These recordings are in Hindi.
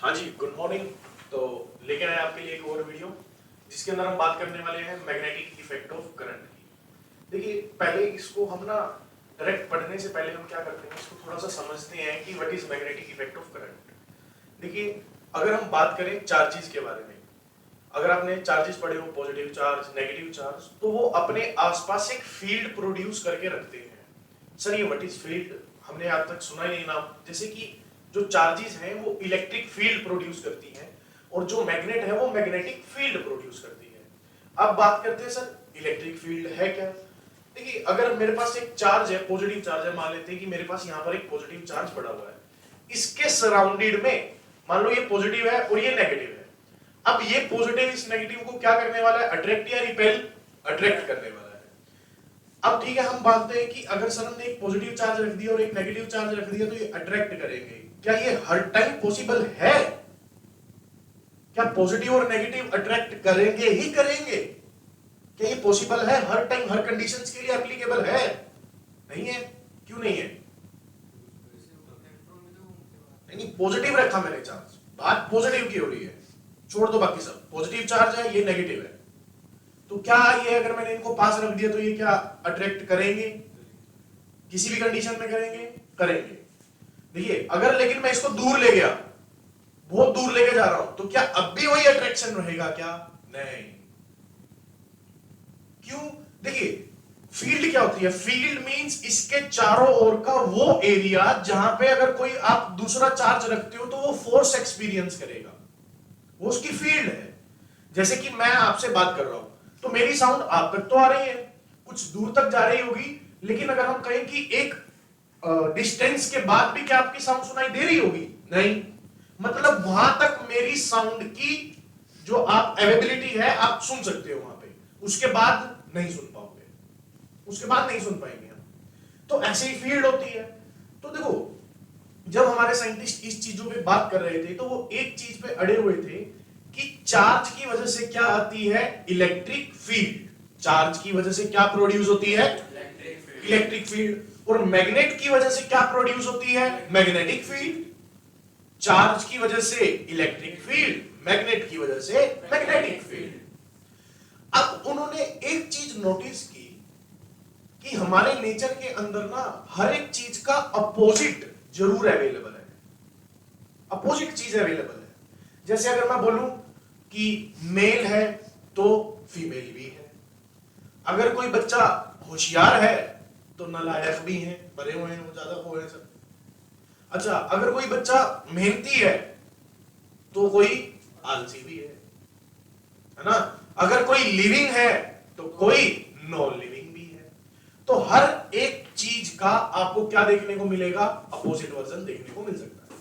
हाँ जी, गुड मॉर्निंग। तो लेकर आए आपके लिए एक और वीडियो जिसके अंदर हम बात करने वाले हैं मैग्नेटिक इफेक्ट ऑफ करंट की। देखिए, पहले इसको हम ना डायरेक्ट पढ़ने से पहले हम क्या करते हैं, इसको थोड़ा सा समझते हैं कि what is magnetic effect of current. देखिए, अगर हम बात करें चार्जेस के बारे में, अगर आपने चार्जेस पढ़े हो, पॉजिटिव चार्ज, नेगेटिव चार्ज, तो वो अपने आसपास एक फील्ड प्रोड्यूस करके रखते हैं। सर, ये व्हाट इज फील्ड हमने आज तक सुना ही नहीं नाम। जैसे कि जो चार्जेस हैं वो इलेक्ट्रिक फील्ड प्रोड्यूस करती हैं और जो मैग्नेट है वो मैग्नेटिक फील्ड प्रोड्यूस करती है। अब बात करते हैं सर इलेक्ट्रिक फील्ड है क्या। देखिए, अगर मेरे पास एक चार्ज है, पॉजिटिव चार्ज है, मान लेते हैं कि मेरे पास यहाँ पर एक पॉजिटिव चार्ज पड़ा हुआ है, इसके सराउंडेड में मान लो ये पॉजिटिव है और ये नेगेटिव है। अब ये पॉजिटिव इस नेगेटिव को क्या करने वाला है, अट्रैक्ट या रिपेल, अट्रैक्ट करने वाला है। अब ठीक है, हम मानते हैं कि अगर सर हमने एक पॉजिटिव चार्ज रख दिया और एक नेगेटिव चार्ज रख दिया तो ये अट्रैक्ट करेंगे। क्या ये हर टाइम पॉसिबल है? क्या पॉजिटिव और नेगेटिव अट्रैक्ट करेंगे ही करेंगे? क्या ये पॉसिबल है हर टाइम, हर कंडीशंस के लिए एप्लीकेबल है? नहीं है। क्यों नहीं है? नहीं, पॉजिटिव रखा मैंने चार्ज, बात पॉजिटिव की हो रही है, छोड़ दो बाकी सब। पॉजिटिव चार्ज है, ये नेगेटिव है, तो क्या ये अगर मैंने इनको पास रख दिया तो ये क्या अट्रैक्ट करेंगे? किसी भी कंडीशन में करेंगे? करेंगे। देखिए, अगर लेकिन मैं इसको दूर ले गया, बहुत दूर लेके जा रहा हूं, तो क्या अब भी वही अट्रैक्शन रहेगा क्या? नहीं। क्यों? देखिए, फील्ड क्या होती है? फील्ड मींस इसके चारों ओर का वो एरिया जहां पे अगर कोई आप दूसरा चार्ज रखते हो तो वो फोर्स एक्सपीरियंस करेगा, वो उसकी फील्ड है। जैसे कि मैं आपसे बात कर रहा हूं तो मेरी साउंड आप तक तो आ रही है, कुछ दूर तक जा रही होगी, लेकिन अगर हम कहें कि एक डिस्टेंस के बाद भी क्या आपकी साउंड सुनाई दे रही होगी? नहीं। मतलब वहां तक मेरी साउंड की जो आप अवेलेबिलिटी है आप सुन सकते हो वहां पे, उसके बाद नहीं सुन पाओगे, उसके बाद नहीं सुन पाएंगे हम। तो ऐसे ही फील्ड होती है। तो देखो, जब हमारे साइंटिस्ट इस चीजों पे बात कर रहे थे तो वो एक चीज पे अड़े हुए थे कि चार्ज की वजह से क्या आती है? Electric field. चार्ज की वजह से क्या प्रोड्यूस होती है? Electric field. और मैग्नेट की वजह से क्या प्रोड्यूस होती है? Magnetic field. चार्ज की वजह से इलेक्ट्रिक फील्ड, मैग्नेट की वजह से मैग्नेटिक फील्ड। अब उन्होंने एक चीज नोटिस की कि हमारे नेचर के अंदर ना हर एक चीज का अपोजिट जरूर अवेलेबल है, अपोजिट चीज अवेलेबल है। जैसे अगर मैं बोलूं कि मेल है तो फीमेल भी है, अगर कोई बच्चा होशियार है तो नालायक भी है, भरे हुए हैं वो, ज्यादा वो है सब। अच्छा, अगर कोई बच्चा मेहनती है तो कोई आलसी भी है ना? अगर कोई लिविंग है तो कोई नॉन लिविंग भी है। तो हर एक चीज का आपको क्या देखने को मिलेगा? अपोजिट वर्जन देखने को मिल सकता है।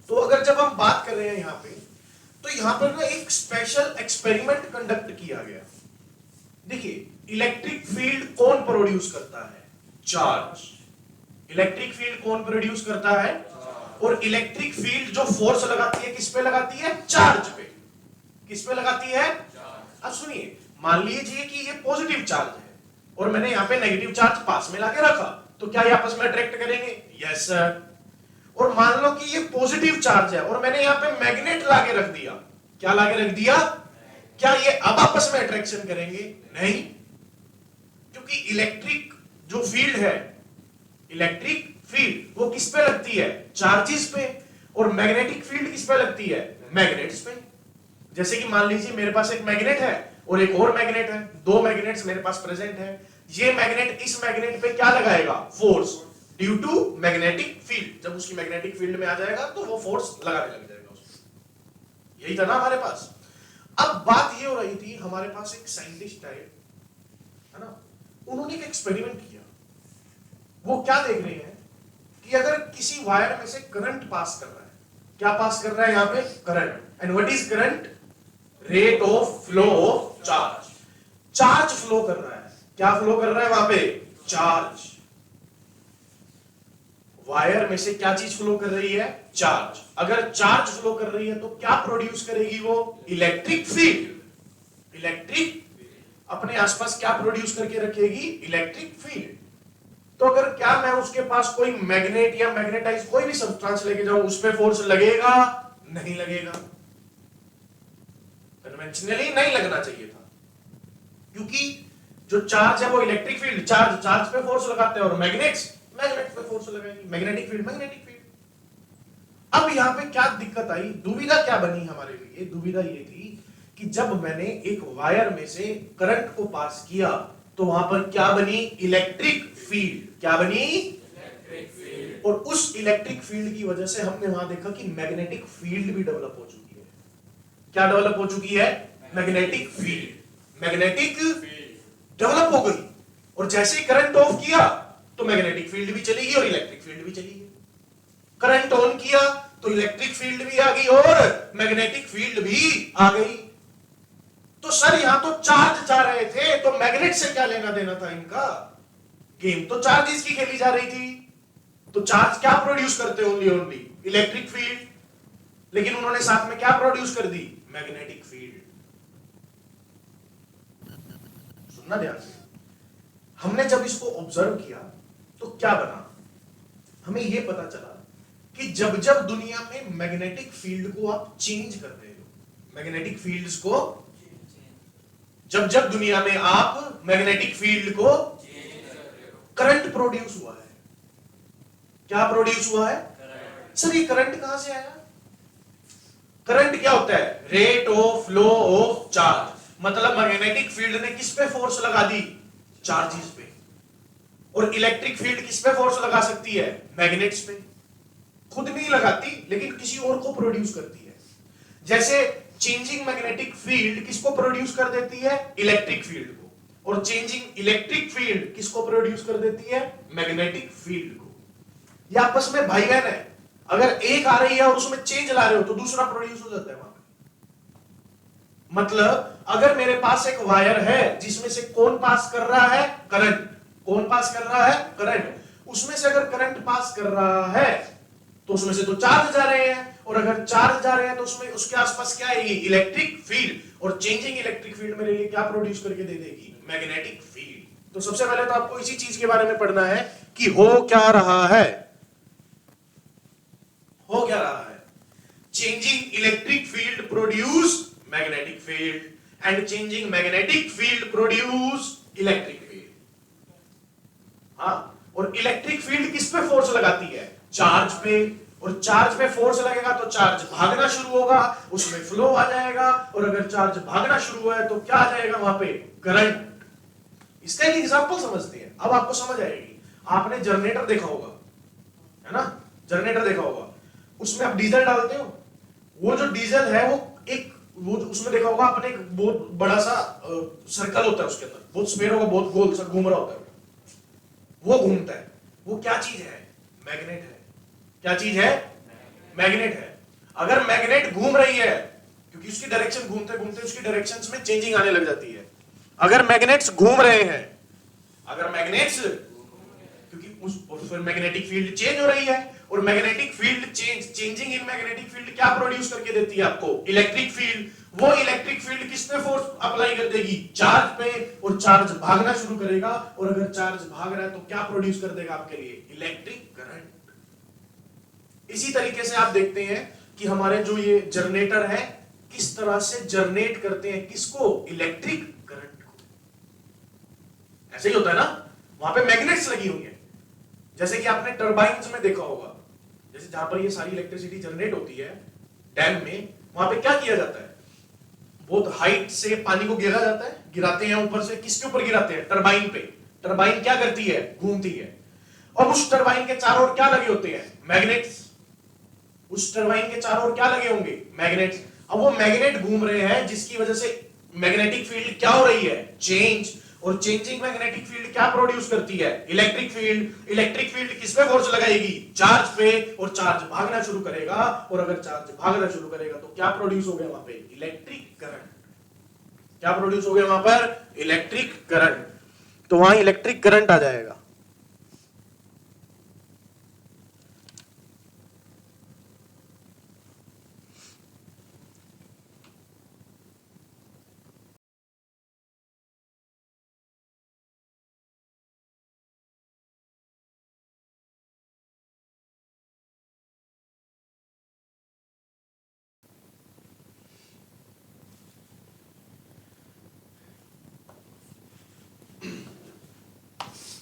तो अगर जब हम बात कर रहे हैं यहां पे, तो यहां पर ना एक स्पेशल एक्सपेरिमेंट कंडक्ट किया गया। देखिए, इलेक्ट्रिक फील्ड कौन प्रोड्यूस करता है? चार्ज। इलेक्ट्रिक फील्ड कौन प्रोड्यूस करता है? और इलेक्ट्रिक फील्ड जो फोर्स लगाती है किस पे लगाती है? चार्ज पे। किस पे लगाती है? अब सुनिए, मान लीजिए कि ये पॉजिटिव चार्ज है और मैंने यहां पे नेगेटिव चार्ज पास में लाके रखा, तो क्या ये आपस में अट्रैक्ट करेंगे? Yes sir. और मान लो कि ये पॉजिटिव चार्ज है और मैंने यहां पे मैग्नेट लाके रख दिया। क्या लाके रख दिया? क्या ये अब आपस में अट्रैक्शन करेंगे? नहीं, क्योंकि इलेक्ट्रिक जो फील्ड है, इलेक्ट्रिक फील्ड वो किस पे लगती है? चार्जेस पे। और मैग्नेटिक फील्ड किस पे लगती है? मैग्नेट्स पे। जैसे कि मान लीजिए मेरे पास एक मैग्नेट है और एक और मैग्नेट है, दो मैग्नेट्स मेरे पास प्रेजेंट है। ये मैग्नेट इस मैग्नेट पे क्या लगाएगा? Force, due to magnetic field. जब उसकी मैग्नेटिक फील्ड में आ जाएगा तो वो फोर्स लगाने लग जाएगा उसको। यही था ना हमारे पास। अब बात ये हो रही थी, हमारे पास एक साइंटिस्ट है ना, उन्होंने एक एक्सपेरिमेंट किया। वो क्या देख रहे हैं कि अगर किसी वायर में से करंट पास कर रहा है, क्या पास कर रहा है यहां पे? Current. And what is current? Rate of flow of charge. Charge flow कर रहा है। क्या फ्लो कर रहा है वहां पे? चार्ज। वायर में से क्या चीज फ्लो कर रही है? चार्ज। अगर चार्ज फ्लो कर रही है तो क्या प्रोड्यूस करेगी वो? Electric field. इलेक्ट्रिक अपने आसपास क्या प्रोड्यूस करके रखेगी? Electric field. तो अगर क्या मैं उसके पास कोई मैग्नेट या मैग्नेटाइज कोई भी सब्सटेंस लेके जाऊं, उस पर फोर्स लगेगा? नहीं लगेगा। कन्वेंशनली नहीं लगना चाहिए था, क्योंकि जो चार्ज है वो इलेक्ट्रिक फील्ड, चार्ज चार्ज पे फोर्स लगाते हैं, और मैग्नेट्स मैग्नेट पे फोर्स लगाएंगे, मैग्नेटिक फील्ड मैग्नेटिक फील्ड। अब यहां पे क्या दिक्कत आई, दुविधा क्या बनी हमारे लिए? दुविधा ये थी कि जब मैंने एक वायर में से करंट को पास किया तो वहां पर क्या बनी? Electric field. क्या बनी? Electric field. और उस इलेक्ट्रिक फील्ड की वजह से हमने वहां देखा कि मैग्नेटिक फील्ड भी डेवलप हो चुकी है। क्या डेवलप हो चुकी है? Magnetic field. मैग्नेटिक डेवलप हो गई, और जैसे ही करंट ऑफ किया तो मैग्नेटिक फील्ड भी चली गई और इलेक्ट्रिक फील्ड भी चली गई। करंट ऑन किया तो इलेक्ट्रिक फील्ड भी आ गई और मैग्नेटिक फील्ड भी आ गई। तो सर यहां तो चार्ज जा रहे थे, तो मैग्नेट से क्या लेना देना था इनका? गेम तो चार्जेस की खेली जा रही थी। तो चार्ज क्या प्रोड्यूस करते? Only only electric field. लेकिन उन्होंने साथ में क्या प्रोड्यूस कर दी? Magnetic field. सुनना ध्यान से। हमने जब इसको ऑब्जर्व किया तो क्या बना? हमें यह पता चला कि जब जब दुनिया में मैग्नेटिक फील्ड को आप चेंज कर रहे हो, मैग्नेटिक फील्ड्स को जब जब दुनिया में आप मैग्नेटिक फील्ड को करंट प्रोड्यूस हुआ है। क्या प्रोड्यूस हुआ है? सर ये करंट कहां से आया? करंट क्या होता है? Rate of flow of charge. मतलब मैग्नेटिक फील्ड ने किस पे फोर्स लगा दी? चार्जेस पे। और इलेक्ट्रिक फील्ड किस पे फोर्स लगा सकती है? मैग्नेट्स पे। खुद नहीं लगाती, लेकिन किसी और को प्रोड्यूस करती है। जैसे चेंजिंग मैग्नेटिक फील्ड किसको प्रोड्यूस कर देती है? इलेक्ट्रिक फील्ड को। और चेंजिंग इलेक्ट्रिक फील्ड किसको प्रोड्यूस कर देती है? मैग्नेटिक फील्ड को। ये आपस में भाई बहन है। अगर एक आ रही है और उसमें चेंज ला रहे हो तो दूसरा प्रोड्यूस हो जाता है वहां पे। मतलब अगर मेरे पास एक वायर है जिसमें से कौन पास कर रहा है? करंट। कौन पास कर रहा है? करंट। उसमें से अगर करंट पास कर रहा है तो उसमें से तो चार्ज जा रहे हैं, और अगर चार्ज जा रहे हैं तो उसमें उसके आसपास क्या आएगी? Electric field. और चेंजिंग इलेक्ट्रिक फील्ड मेरे लिए क्या प्रोड्यूस करके दे देगी? Magnetic field. तो सबसे पहले तो आपको इसी चीज के बारे में पढ़ना है कि हो क्या रहा है। हो क्या रहा है? Changing electric field produce magnetic field and changing magnetic field produce electric field. हाँ, और इलेक्ट्रिक फील्ड किस पे फोर्स लगाती है? चार्ज पे। और चार्ज पे फोर्स लगेगा तो चार्ज भागना शुरू होगा, उसमें फ्लो आ जाएगा, और अगर चार्ज भागना शुरू हुआ है तो क्या आ जाएगा वहां पे? करंट। इसका एक एग्जांपल समझते हैं, अब आपको समझ आएगी। आपने जनरेटर देखा होगा, है ना? जनरेटर देखा होगा, उसमें आप डीजल डालते हो। वो जो डीजल है वो उसमें देखा होगा आपने, एक बहुत बड़ा सा सर्कल होता है, उसके अंदर बहुत स्पेयर होगा, बहुत गोल सा घूम रहा होता है, वो घूमता है। वो क्या चीज है? मैग्नेट है। क्या चीज है? मैग्नेट है। अगर मैग्नेट घूम रही है, क्योंकि उसकी डायरेक्शन घूमते घूमते उसकी डायरेक्शंस में चेंजिंग आने लग जाती है। अगर मैग्नेट्स घूम रहे हैं, अगर मैग्नेट्स, क्योंकि उस फिर मैग्नेटिक फील्ड चेंज हो रही है, और magnetic field changing in magnetic field क्या प्रोड्यूस करके देती है आपको? Electric field. वो इलेक्ट्रिक फील्ड किस पे फोर्स अप्लाई कर देगी? चार्ज पे। और चार्ज भागना शुरू करेगा, और अगर चार्ज भाग रहा है तो क्या प्रोड्यूस कर देगा आपके लिए? Electric current. इसी तरीके से आप देखते हैं कि हमारे जो ये जनरेटर है किस तरह से जनरेट करते हैं, किसको? इलेक्ट्रिक करंट को। ऐसे ही होता है ना, वहां पे मैग्नेट्स लगी हुई है। जैसे कि आपने टरबाइन्स में देखा होगा, जैसे जहां पर ये सारी इलेक्ट्रिसिटी जनरेट होती है डैम में, वहां पे क्या किया जाता है? बहुत हाइट से पानी को गिरा जाता है, गिराते हैं ऊपर से। किसके ऊपर गिराते हैं? टरबाइन पे। टरबाइन क्या करती है? घूमती है। और उस टरबाइन के चारों ओर क्या लगे होते हैं? मैग्नेट्स। उस टरबाइन के चारों ओर क्या लगे होंगे? मैग्नेट्स। अब वो मैग्नेट घूम रहे हैं, जिसकी वजह से मैग्नेटिक फील्ड क्या हो रही है? चेंज। और चेंजिंग मैग्नेटिक फील्ड क्या प्रोड्यूस करती है? Electric field. इलेक्ट्रिक फील्ड किस पे फोर्स लगाएगी? चार्ज पे। और चार्ज भागना शुरू करेगा, और अगर चार्ज भागना शुरू करेगा तो क्या प्रोड्यूस हो गया वहां पे? Electric current. क्या प्रोड्यूस हो गया वहां पर? Electric current. तो वहां इलेक्ट्रिक करंट आ जाएगा।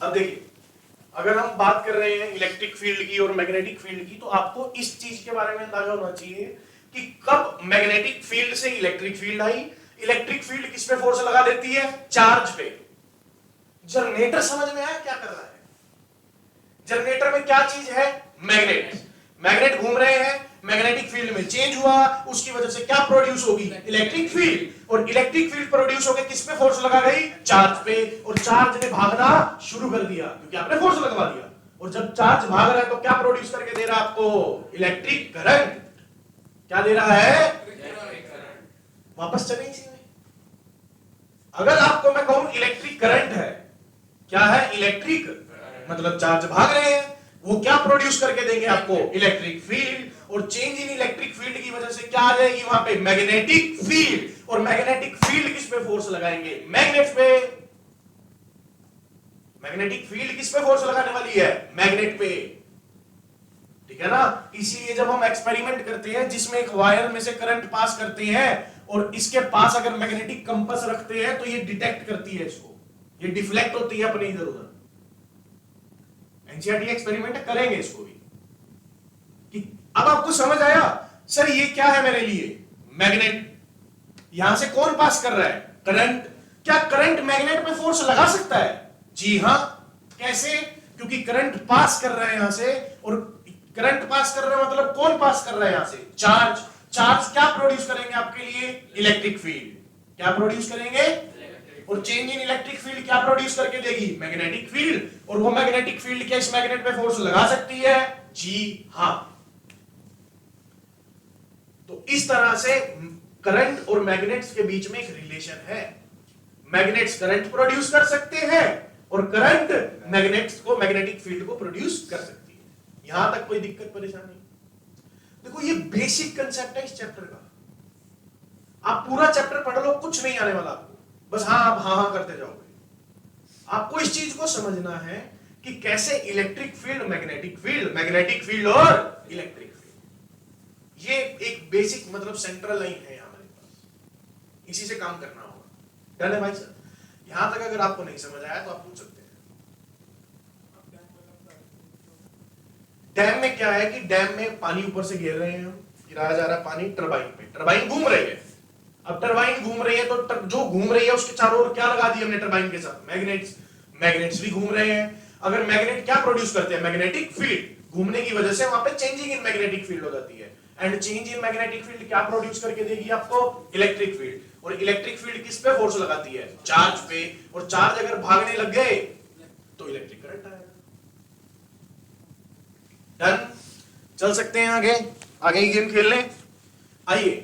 अब देखिए, अगर हम बात कर रहे हैं इलेक्ट्रिक फील्ड की और मैग्नेटिक फील्ड की, तो आपको इस चीज के बारे में अंदाजा होना चाहिए कि कब मैग्नेटिक फील्ड से electric field I. Electric field किस पे फोर्स लगा देती है? चार्ज पे। जनरेटर समझ में आया क्या कर रहा है? जनरेटर में क्या चीज है? मैग्नेट। मैग्नेट घूम रहे हैं, मैग्नेटिक फील्ड में चेंज हुआ, उसकी वजह से क्या प्रोड्यूस होगी? Electric field. और इलेक्ट्रिक फील्ड प्रोड्यूस होकर किस पे फोर्स लगा गई? चार्ज पे। और चार्ज ने भागना शुरू कर दिया क्योंकि आपने फोर्स लगवा दिया। और जब चार्ज भाग रहा है तो क्या प्रोड्यूस करके दे रहा है आपको? Electric current. क्या दे रहा है? वापस चले इसी में। अगर आपको मैं कहूं इलेक्ट्रिक करंट है, क्या है? इलेक्ट्रिक, मतलब चार्ज भाग रहे हैं, वो क्या प्रोड्यूस करके देंगे आपको? Electric field. और चेंज इन इलेक्ट्रिक फील्ड की वजह से क्या आ जाएगी वहां पे? Magnetic field. और मैग्नेटिक फील्ड किस पे फोर्स लगाएंगे? मैग्नेट पे। मैग्नेटिक फील्ड किस पे फोर्स लगाने वाली है? मैग्नेट पे। ठीक है ना? इसलिए जब हम एक्सपेरिमेंट करते हैं जिसमें एक वायर में से करंट पास करते हैं और इसके पास अगर मैग्नेटिक कंपास रखते हैं तो ये डिटेक्ट करती है इसको, ये डिफ्लेक्ट होती है अपने इधर उधर। एनसीईआरटी एक्सपेरिमेंट करेंगे इसको भी। कि अब आपको समझ आया सर ये क्या है मेरे लिए? मैग्नेट। यहां से कौन पास कर रहा है? करंट। क्या करंट मैग्नेट पे फोर्स लगा सकता है? जी हां। कैसे? क्योंकि करंट पास कर रहा है यहां से, और करंट पास कर रहा है मतलब कौन पास कर रहा है यहां से? चार्ज। चार्ज क्या प्रोड्यूस करेंगे आपके लिए? Electric field. क्या प्रोड्यूस करेंगे? और चेंज इन इलेक्ट्रिक फील्ड क्या प्रोड्यूस करके देगी? Magnetic field. और वो मैग्नेटिक फील्ड क्या इस मैग्नेट पे फोर्स लगा सकती है? जी हां। तो इस तरह से करंट और मैग्नेट्स के बीच में एक रिलेशन है। मैग्नेट्स करंट प्रोड्यूस कर सकते हैं और करंट मैग्नेट्स को, मैग्नेटिक फील्ड को प्रोड्यूस कर सकती है। यहां तक कोई दिक्कत परेशानी? देखो ये बेसिक कंसेप्ट है इस चैप्टर का। आप पूरा चैप्टर पढ़ लो, कुछ नहीं आने वाला आपको, बस हाँ आप हाँ हाँ करते जाओगे। आपको इस चीज को समझना है कि कैसे electric field, magnetic field, magnetic field और इलेक्ट्रिक फील्ड, ये एक बेसिक मतलब सेंट्रल लाइन है हमारे पास, इसी से काम करना होगा। डन है भाई सर? यहां तक अगर आपको नहीं समझ आया तो आप पूछ सकते हैं। डैम में क्या है कि डैम में पानी ऊपर से घेर रहे हैं, गिराया जा रहा है पानी टरबाइन पे, टरबाइन घूम रही है। अब टरबाइन घूम रही है तो जो घूम रही है उसके चारों ओर क्या लगा दिया हमने टरबाइन के साथ? मैग्नेट्स। मैग्नेट्स भी घूम रहे हैं। अगर मैग्नेट क्या प्रोड्यूस करते हैं? Magnetic field. घूमने की वजह से वहां पे चेंजिंग इन मैग्नेटिक फील्ड हो जाती है, and change in magnetic field क्या प्रोड्यूस करके देगी आपको? Electric field. और इलेक्ट्रिक फील्ड किस पे फोर्स लगाती है? चार्ज पे। और चार्ज अगर भागने लग गए तो इलेक्ट्रिक करंट आएगा। डन? चल सकते हैं आगे, आगे ही गेम खेल लें। आइए,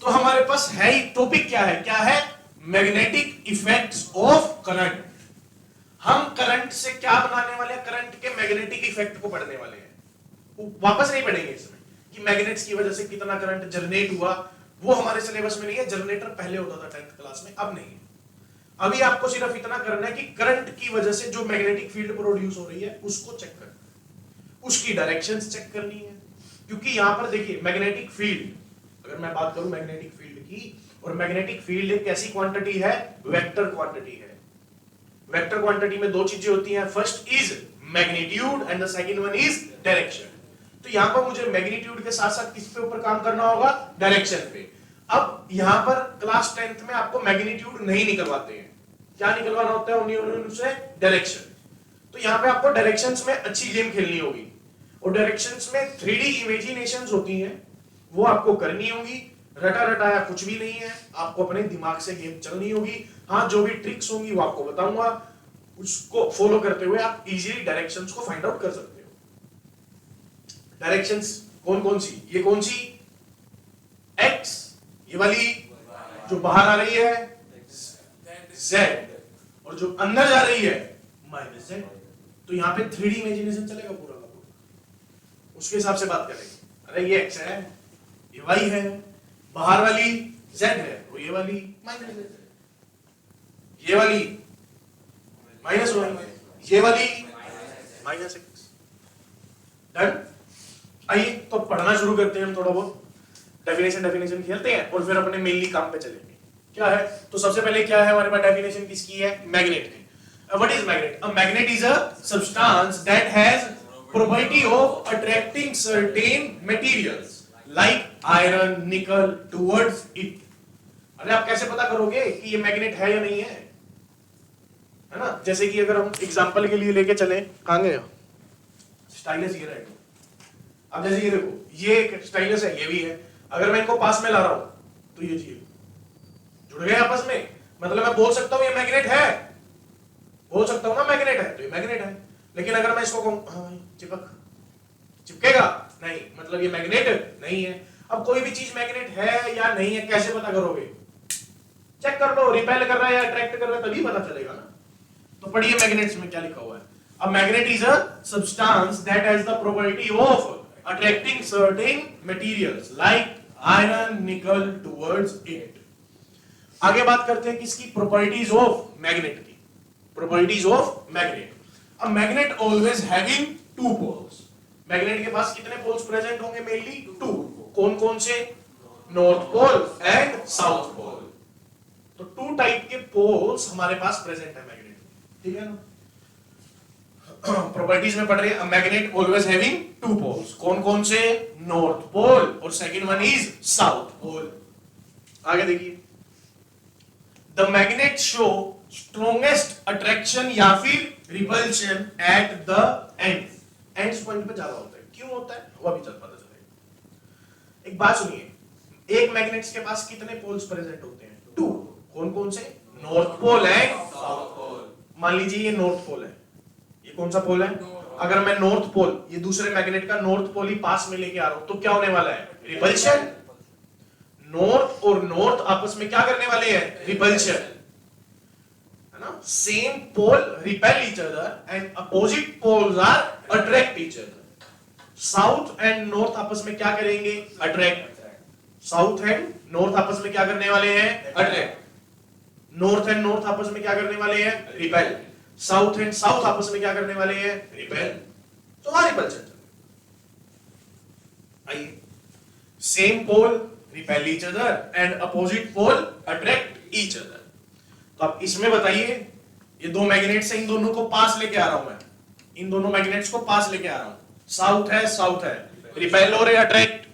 तो हमारे पास है ही टॉपिक क्या है? क्या है? Magnetic effects of current. हम करंट से क्या बनाने वाले हैं? करंट के मैग्नेटिक इफेक्ट को पढ़ने वाले हैं। वापस नहीं पढ़ेंगे इसमें कि मैग्नेट्स की वजह से कितना करंट जनरेट हुआ, वो हमारे सिलेबस में नहीं है। जनरेटर पहले होता था 10th क्लास में, अब नहीं है। अभी आपको सिर्फ इतना करना है कि करंट की वजह से जो मैग्नेटिक फील्ड प्रोड्यूस हो रही है उसको चेक करना, उसकी डायरेक्शंस चेक करनी है। क्योंकि यहां पर देखिए मैग्नेटिक फील्ड, अगर मैं बात करूं मैग्नेटिक फील्ड की, और मैग्नेटिक फील्ड एक ऐसी क्वांटिटी है, वेक्टर क्वांटिटी है। वेक्टर क्वांटिटी में दो चीजें होती हैं, first is magnitude and the second one is direction. तो यहां पर मुझे मैग्नीट्यूड के साथ साथ किस पे ऊपर काम करना होगा? डायरेक्शन पे। अब यहां पर क्लास 10th में आपको मैग्नीट्यूड नहीं निकलवाते हैं, क्या निकलवाना होता है? उनसे डायरेक्शन। तो यहां पे आपको डायरेक्शंस में अच्छी गेम खेलनी होगी, और डायरेक्शंस में 3D इमेजिनेशंस होती हैं, वो आपको करनी होगी। रटा रटाया कुछ भी नहीं है, आपको अपने दिमाग से गेम चलनी होगी। हाँ, जो भी ट्रिक्स होंगी वो आपको बताऊंगा, उसको फॉलो करते हुए आप इजीली डायरेक्शंस को फाइंड आउट कर सकते हो। डायरेक्शंस कौन कौन सी? ये कौन सी? एक्स, ये वाली जो बाहर आ रही है जेड, और जो अंदर जा रही है माइनस जेड। तो यहां पे 3D इमेजिनेशन चलेगा पूरा का पूरा, उसके हिसाब से बात करेंगे। अरे ये एक्स है, ये वाई है, बाहर वाली जेड है, तो ये वाली माइनस जेड है, ये वाली माइनस वाई, ये वाली माइनस एक्स। डन? आइए तो पढ़ना शुरू करते हैं हम, थोड़ा बहुत डेफिनेशन खेलते हैं और फिर अपने मेनली काम पे चलेंगे। क्या है? तो सबसे पहले क्या है हमारे पास डेफिनेशन किसकी है? मैग्नेट की। What is magnet? A magnet is a substance that has property of attracting certain materials like iron, nickel towards it. अरे आप कैसे पता करोगे कि ये मैग्नेट है या नहीं है ना? जैसे कि अगर हम एग्जांपल के लिए लेके चले, कहां गए? स्टाइलस ये रहा। अब जैसे ये देखो, ये एक स्टाइलस है, ये भी है। अगर मैं इनको पास में ला रहा हूं तो ये चीज जुड़ गए आपस में, मतलब मैं बोल सकता हूं ये मैग्नेट है, बोल सकता हूं ना मैग्नेट है, तो ये मैग्नेट है। लेकिन अगर मैं इसको कहूं हाँ चिपकेगा नहीं, मतलब ये मैग्नेट नहीं है। अब कोई भी चीज मैग्नेट है या नहीं है कैसे पता करोगे? चेक कर लो, रिपेल कर रहा है या अट्रैक्ट कर रहा है, तभी पता चलेगा ना। तो पढ़िए मैग्नेट्स में क्या लिखा हुआ है। A magnet is a substance that has the property of attracting certain materials like iron, nickel towards it. आगे बात करते हैं किसकी? properties of magnet की। properties of magnet. A magnet always having two poles. magnet के पास कितने poles present होंगे? mainly two. कौन कौन से? north pole and south pole. तो two टाइप के poles हमारे पास present है magnet में, ठीक है ना? प्रॉपर्टीज में पढ़ रहे हैं। Magnet always having two poles, कौन कौन से? नॉर्थ पोल और second one is south pole. आगे देखिए, the magnet show strongest attraction या फिर repulsion at the ends point पे ज्यादा होता है। क्यों होता है वो अभी पता चलेगा। एक बात सुनिए, एक मैग्नेट्स के पास कितने पोल्स प्रेजेंट होते हैं? टू। कौन कौन से? North pole and south pole. मान लीजिए ये नॉर्थ पोल है, ये कौन सा पोल है? अगर मैं नॉर्थ पोल, ये दूसरे मैग्नेट का नॉर्थ पोल ही पास में लेके आ रहा हूं तो क्या होने वाला है? रिपल्शन। नॉर्थ और नॉर्थ आपस में क्या करने वाले हैं? रिपल्शन, है ना? Same pole repel each other and opposite poles are attract each other. South and north आपस में क्या करेंगे? अट्रैक्ट। साउथ एंड नॉर्थ आपस में क्या करने वाले हैं? अट्रैक्ट। नॉर्थ एंड नॉर्थ आपस में क्या करने वाले हैं? रिपेल। साउथ एंड साउथ आपस में क्या करने वाले हैं? रिपेल। तो वहां रिपल्शन। आइए, same pole repel each other and opposite pole attract each other. तो आप इसमें बताइए, ये दो मैग्नेट्स हैं, इन दोनों को पास लेके आ रहा हूं मैं, इन दोनों मैग्नेट्स को पास लेके आ रहा हूं। साउथ है, रिपेल और अट्रैक्ट?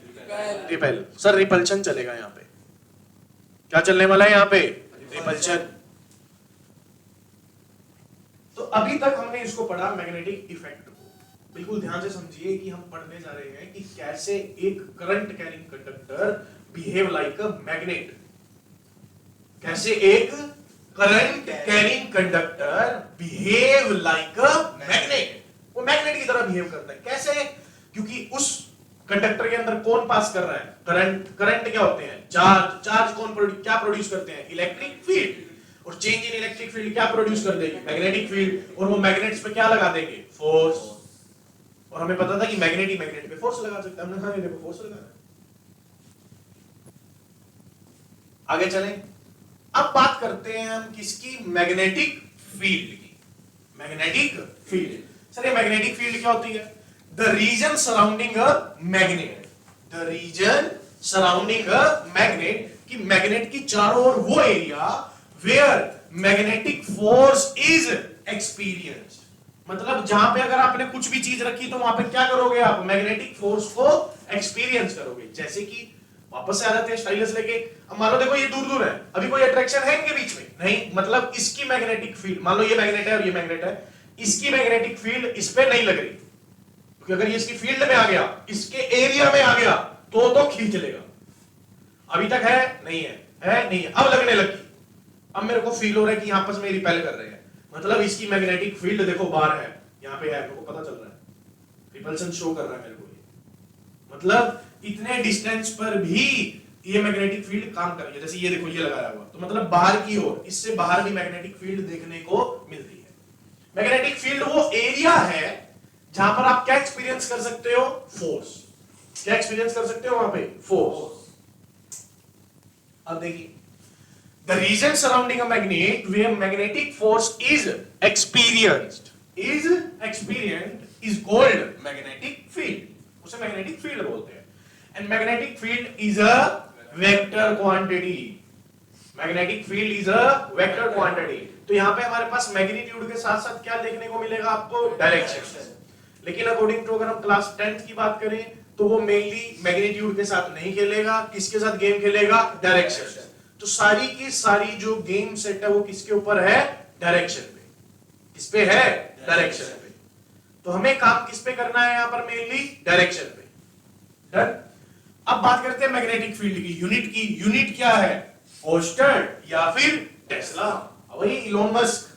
रिपेल। सर रिपल्शन चलेगा यहां पे, क्या चलने वाला है यहां पे? रिपल्शन। तो अभी तक हमने इसको पढ़ा मैग्नेटिक इफेक्ट को। बिल्कुल ध्यान से समझिए कि हम पढ़ने जा रहे हैं कि कैसे एक current carrying conductor behave like a magnet. कैसे एक current carrying conductor behave like a magnet, वो मैग्नेट की तरह बिहेव करता है। कैसे? क्योंकि उस कंडक्टर के अंदर कौन पास कर रहा है? करंट। करंट क्या होते हैं? चार्ज। चार्ज कौन क्या प्रोड्यूस करते हैं? Electric field. और चेंज इन इलेक्ट्रिक फील्ड क्या प्रोड्यूस कर देगी? Magnetic field. और वो मैग्नेट्स पे क्या लगा देंगे? फोर्स। और हमें पता था कि मैग्नेट ही मैग्नेट पे फोर्स लगा सकता है, हमने कहा ये देखो फोर्स लगा। आगे चलें, अब बात करते हैं हम किसकी? मैग्नेटिक फील्ड की। Magnetic field. सर ये मैग्नेटिक फील्ड क्या होती है? The region surrounding a magnet. The region surrounding a magnet, कि मैग्नेट की चारों ओर वो area where magnetic force is experienced। मतलब जहां पे अगर आपने कुछ भी चीज रखी तो वहां पे क्या करोगे आप? मैग्नेटिक फोर्स को एक्सपीरियंस करोगे। जैसे कि वापस से आ जाते हैं स्टाइलस लेके। अब मान लो देखो ये दूर दूर है, अभी कोई अट्रैक्शन है इनके बीच में? नहीं। मतलब इसकी मैग्नेटिक फील्ड, मान लो ये मैग्नेट है और ये मैग्नेट है, इसकी मैग्नेटिक फील्ड इस पे नहीं लग रही, क्योंकि अगर ये इसकी फील्ड में आ गया, इसके एरिया में आ गया तो खींच लेगा। अभी तक है नहीं है, अब लगने लगी। अब मेरे को फील हो रहा है कि आपस में रिपेल कर रहे हैं, मतलब इसकी मैग्नेटिक फील्ड देखो बाहर है, यहाँ पे है, मेरे को पता चल रहा है, रिपल्शन शो कर रहा है मेरे को ये। मतलब इतने डिस्टेंस पर भी ये मैग्नेटिक फील्ड काम कर रही है। जैसे ये देखो ये लगाया हुआ, तो मतलब बाहर की ओर, इससे बाहर भी मैग्नेटिक फील्ड देखने को मिलती है। मैग्नेटिक फील्ड वो एरिया है जहां पर आप क्या एक्सपीरियंस कर सकते हो? फोर्स। क्या एक्सपीरियंस कर सकते हो वहां पे? फोर्स। अब देखिए, the region surrounding a magnet where magnetic force is experienced is called magnetic field। उसे magnetic field बोलते हैं। and magnetic field is a vector quantity। magnetic field is a vector quantity। तो यहाँ पे हमारे पास मैग्नीट्यूड के साथ साथ क्या देखने को मिलेगा आपको, डायरेक्शन। लेकिन अकॉर्डिंग टू अगर हम क्लास 10th की बात करें तो वो मेनली मैग्नीट्यूड के साथ नहीं खेलेगा, किसके साथ गेम खेलेगा, डायरेक्शन। तो सारी की सारी जो गेम सेट है वो किसके ऊपर है, डायरेक्शन पे। किस पे है, डायरेक्शन पे। तो हमें काम किस पे करना है यहाँ पर, मेनली डायरेक्शन पे। डन। अब बात करते हैं मैग्नेटिक फील्ड की यूनिट की। यूनिट क्या है, ओस्टर्ड या फिर टेस्ला। वही इलोन मस्क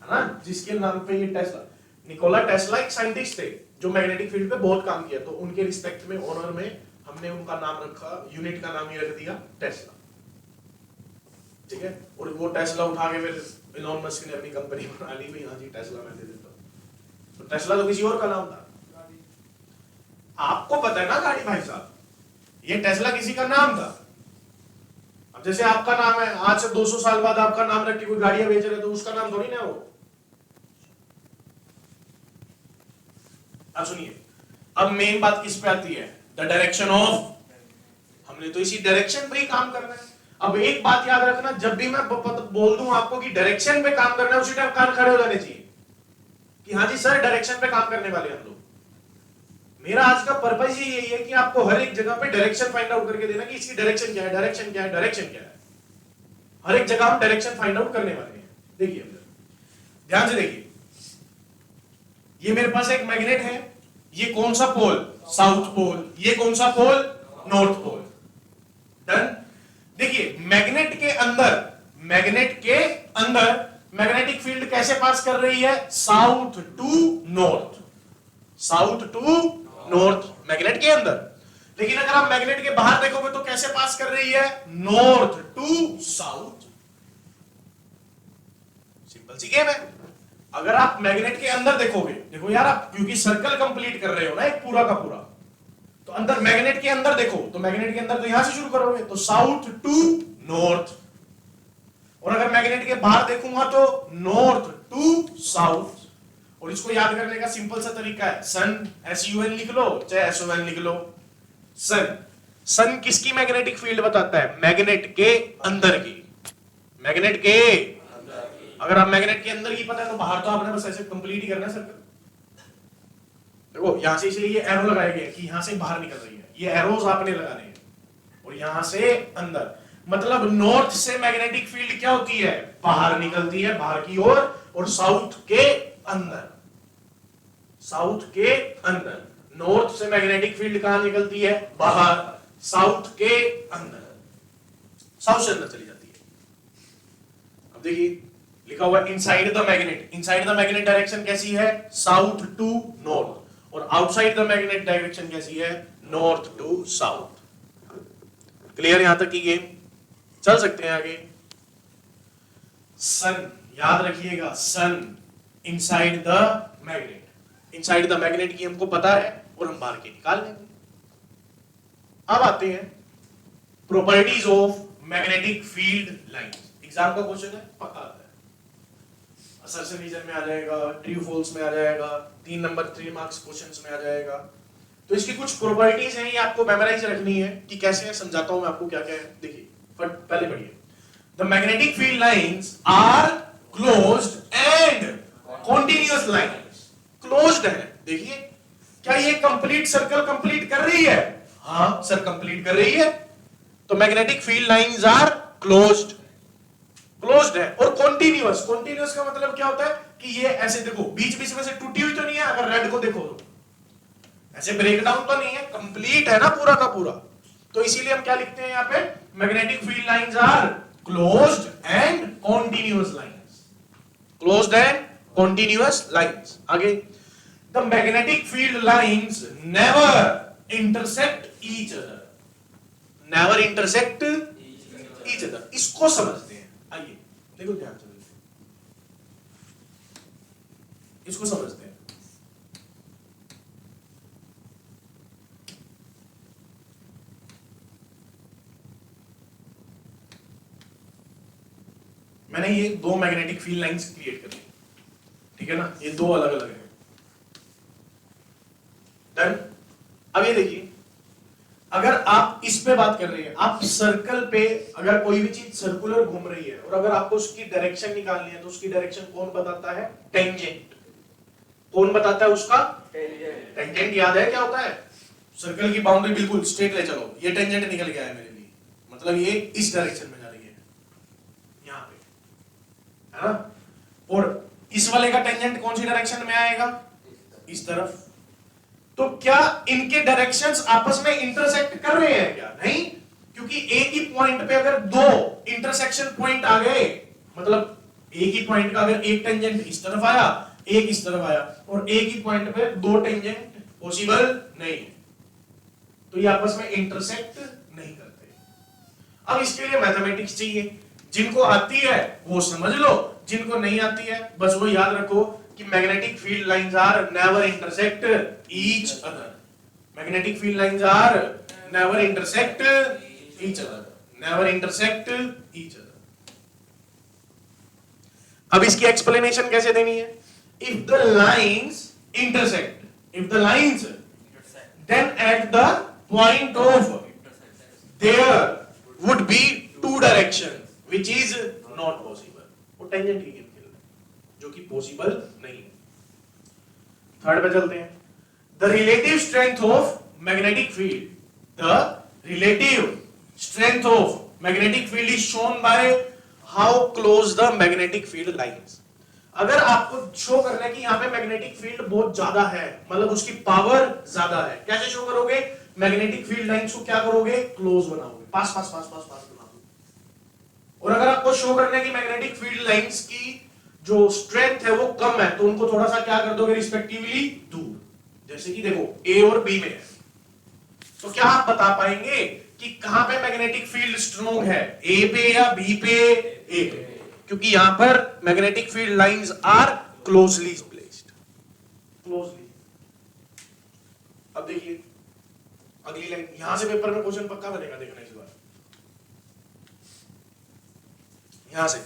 है ना, जिसके नाम पे ये टेस्ला, निकोला टेस्ला एक साइंटिस्ट थे जो मैग्नेटिक फील्ड पे बहुत काम किया, तो उनके रिस्पेक्ट में, ऑनर में हमने उनका नाम रखा, यूनिट का नाम ही रख दिया टेस्ला। ठीक है। और वो टेस्ला उठा के फिर इलोन मस्क ने अपनी कंपनी बना ली, भाई हाँ जी टेस्ला मैं दे देता हूं। तो टेस्ला तो किसी और का नाम था। आपको पता है ना गाड़ी भाई साहब, ये टेस्ला किसी का नाम था। अब जैसे आपका नाम है, आज से 200 साल बाद आपका नाम रख के कोई गाड़ियां बेच रहे तो उसका नाम थोड़ी ना वो। अब सुनिए, अब मेन बात किस पे आती है, द डायरेक्शन ऑफ। हमने तो इसी डायरेक्शन पे ही काम करना है। अब एक बात याद रखना, जब भी मैं बोल दूं आपको कि डायरेक्शन पे काम करना है, उसी टाइम कान खड़े हो जाने चाहिए कि हाँ जी सर डायरेक्शन पे काम करने वाले हम लोग। मेरा आज का पर्पस ही यही है कि आपको हर एक जगह पे डायरेक्शन फाइंड आउट करके देना कि इसकी डायरेक्शन क्या है, डायरेक्शन क्या है, डायरेक्शन क्या है। हर एक जगह हम डायरेक्शन फाइंड आउट करने वाले हैं। देखिए ध्यान से देखिए, ये मेरे पास एक मैग्नेट है, ये कौन सा पोल, साउथ पोल, ये कौन सा पोल, नॉर्थ पोल। डन। देखिए मैग्नेट के अंदर, मैग्नेटिक फील्ड कैसे पास कर रही है, south to north, south to north magnet के अंदर। लेकिन अगर आप मैग्नेट के बाहर देखोगे तो कैसे पास कर रही है, नॉर्थ टू साउथ। सिंपल सी गेम है। अगर आप मैग्नेट के अंदर देखोगे, देखो यार आप क्योंकि सर्कल कंप्लीट कर रहे हो ना एक पूरा का पूरा, तो अंदर मैग्नेट के अंदर देखो, तो मैग्नेट के अंदर तो यहां से शुरू करोगे, तो साउथ टू नॉर्थ। और अगर मैग्नेट के बाहर देखूंगा तो नॉर्थ टू साउथ। और इसको याद करने का सिंपल सा तरीका है, सन SUN लिख लो चाहे SON लिख लो। सन किसकी मैग्नेटिक फील्ड बताता है, मैग्नेट के अंदर की, मैग्नेट के। अगर आप मैग्नेट के अंदर की पता है तो बाहर तो आपने बस ऐसे कंप्लीट ही करना है सर्कल। देखो यहां से इसलिए ये एरो लगाया गया कि यहां से बाहर निकल रही है, ये एरोज आपने लगाने हैं। और यहां से अंदर, मतलब नॉर्थ से मैग्नेटिक फील्ड क्या होती है, बाहर निकलती है, बाहर की ओर। और साउथ के अंदर, साउथ के अंदर। नॉर्थ से मैग्नेटिक फील्ड कहां निकलती है, बाहर, साउथ के अंदर, साउथ से अंदर चली जाती है। अब देखिए लिखा हुआ inside the magnet, inside the magnet direction कैसी है, साउथ टू नॉर्थ। और आउटसाइड द मैग्नेट डायरेक्शन कैसी है, नॉर्थ टू साउथ। क्लियर यहां तक की गेम, चल सकते हैं आगे। सन याद रखिएगा, सन inside the magnet, inside the magnet की हमको पता है और हम बाहर के निकाल लेंगे। अब आते हैं properties of magnetic field line. Exam का क्वेश्चन है, पक्का आता है, असर्शन रीजन में आ जाएगा, ट्रू फॉल्स में आ जाएगा, 3 नंबर 3 मार्क्स क्वेश्चंस में आ जाएगा। तो इसकी कुछ प्रॉपर्टीज हैं, ये आपको मेमोराइज रखनी है कि कैसे है, समझाता हूं मैं आपको क्या क्या है। देखिए पहले पढ़िए, the magnetic field lines are closed and continuous lines. Closed है, देखिए क्या ये कंप्लीट सर्कल कंप्लीट कर रही है, हाँ सर कंप्लीट कर रही है। तो magnetic field lines are closed, closed है। और कॉन्टिन्यूअस, कॉन्टिन्यूअस का मतलब क्या होता है कि ये ऐसे देखो, बीच बीच में से टूटी हुई तो नहीं है, अगर रेड को देखो तो ऐसे ब्रेकडाउन तो नहीं है, कंप्लीट है ना पूरा का पूरा। तो इसीलिए हम क्या लिखते हैं यहां पे, magnetic field lines are closed and continuous lines, closed and continuous lines. आगे, the magnetic field lines never intersect each other, never intersect each other. इसको समझते हैं, आइए देखो ध्यान से, इसको समझते हैं। मैंने ये 2 मैग्नेटिक फील्ड लाइंस क्रिएट कर ली, ठीक है ना, ये 2 अलग अलग है। डन। अब ये देखिए, अगर आप इस पे बात कर रहे हैं, आप सर्कल पे अगर कोई भी चीज सर्कुलर घूम रही है और अगर आपको उसकी डायरेक्शन निकालनी है तो उसकी डायरेक्शन कौन बताता है? टेंजेंट। कौन बताता है उसका? टेंजेंट। याद है क्या होता है? सर्कल की बाउंड्री बिल्कुल स्ट्रेट ले चलो, ये टेंजेंट निकल गया है मेरे लिए, मतलब ये इस डायरेक्शन में जा रही है, यहां पे, है ना? और इस वाले का टेंजेंट कौन सी डायरेक्शन में आएगा? इस तरफ। तो क्या इनके डायरेक्शंस आपस में इंटरसेक्ट कर रहे हैं क्या? नहीं, क्योंकि एक ही पॉइंट पे अगर दो इंटरसेक्शन पॉइंट आ गए, मतलब एक ही पॉइंट का अगर एक टेंजेंट इस तरफ आया, एक इस तरफ आया, और एक ही पॉइंट पे दो टेंजेंट पॉसिबल नहीं है, तो ये आपस में इंटरसेक्ट नहीं करते। अब इसके लिए मैथमेटिक्स चाहिए, जिनको आती है वो समझ लो, जिनको नहीं आती है बस वो याद रखो कि magnetic field lines are never intersect each other. Magnetic field lines are never intersect each other, never intersect each other. अब इसकी एक्सप्लेनेशन कैसे देनी है? If the lines intersect, if the lines then at the point of there would be two direction which is not possible। वो टेंजेंट की गेम खेल रहे हैं जो कि पॉसिबल नहीं है। थर्ड पे चलते हैं। The relative strength of magnetic field, the relative strength of magnetic field is shown by how close the magnetic field lies। अगर आपको शो करना है कि यहाँ पे मैग्नेटिक फील्ड बहुत ज्यादा है, मतलब उसकी पावर ज्यादा है, कैसे शो करोगे? मैग्नेटिक फील्ड लाइंस को क्या करोगे? क्लोज बनाओगे, पास पास पास पास पास बनाओगे। और अगर आपको शो करना है कि मैग्नेटिक फील्ड लाइंस की जो स्ट्रेंथ है वो कम है, तो उनको थोड़ा सा क्या कर दोगे? रिस्पेक्टिवली दूर। जैसे कि देखो ए और बी में है, तो क्या आप बता पाएंगे कि कहां पे मैग्नेटिक फील्ड स्ट्रॉन्ग है? ए पे या बी पे? ए पे, क्योंकि यहां पर magnetic field lines are closely placed, closely. अब देखिए अगली लाइन, यहां से पेपर में क्वेश्चन पक्का बनेगा, देखना इस बार। यहां से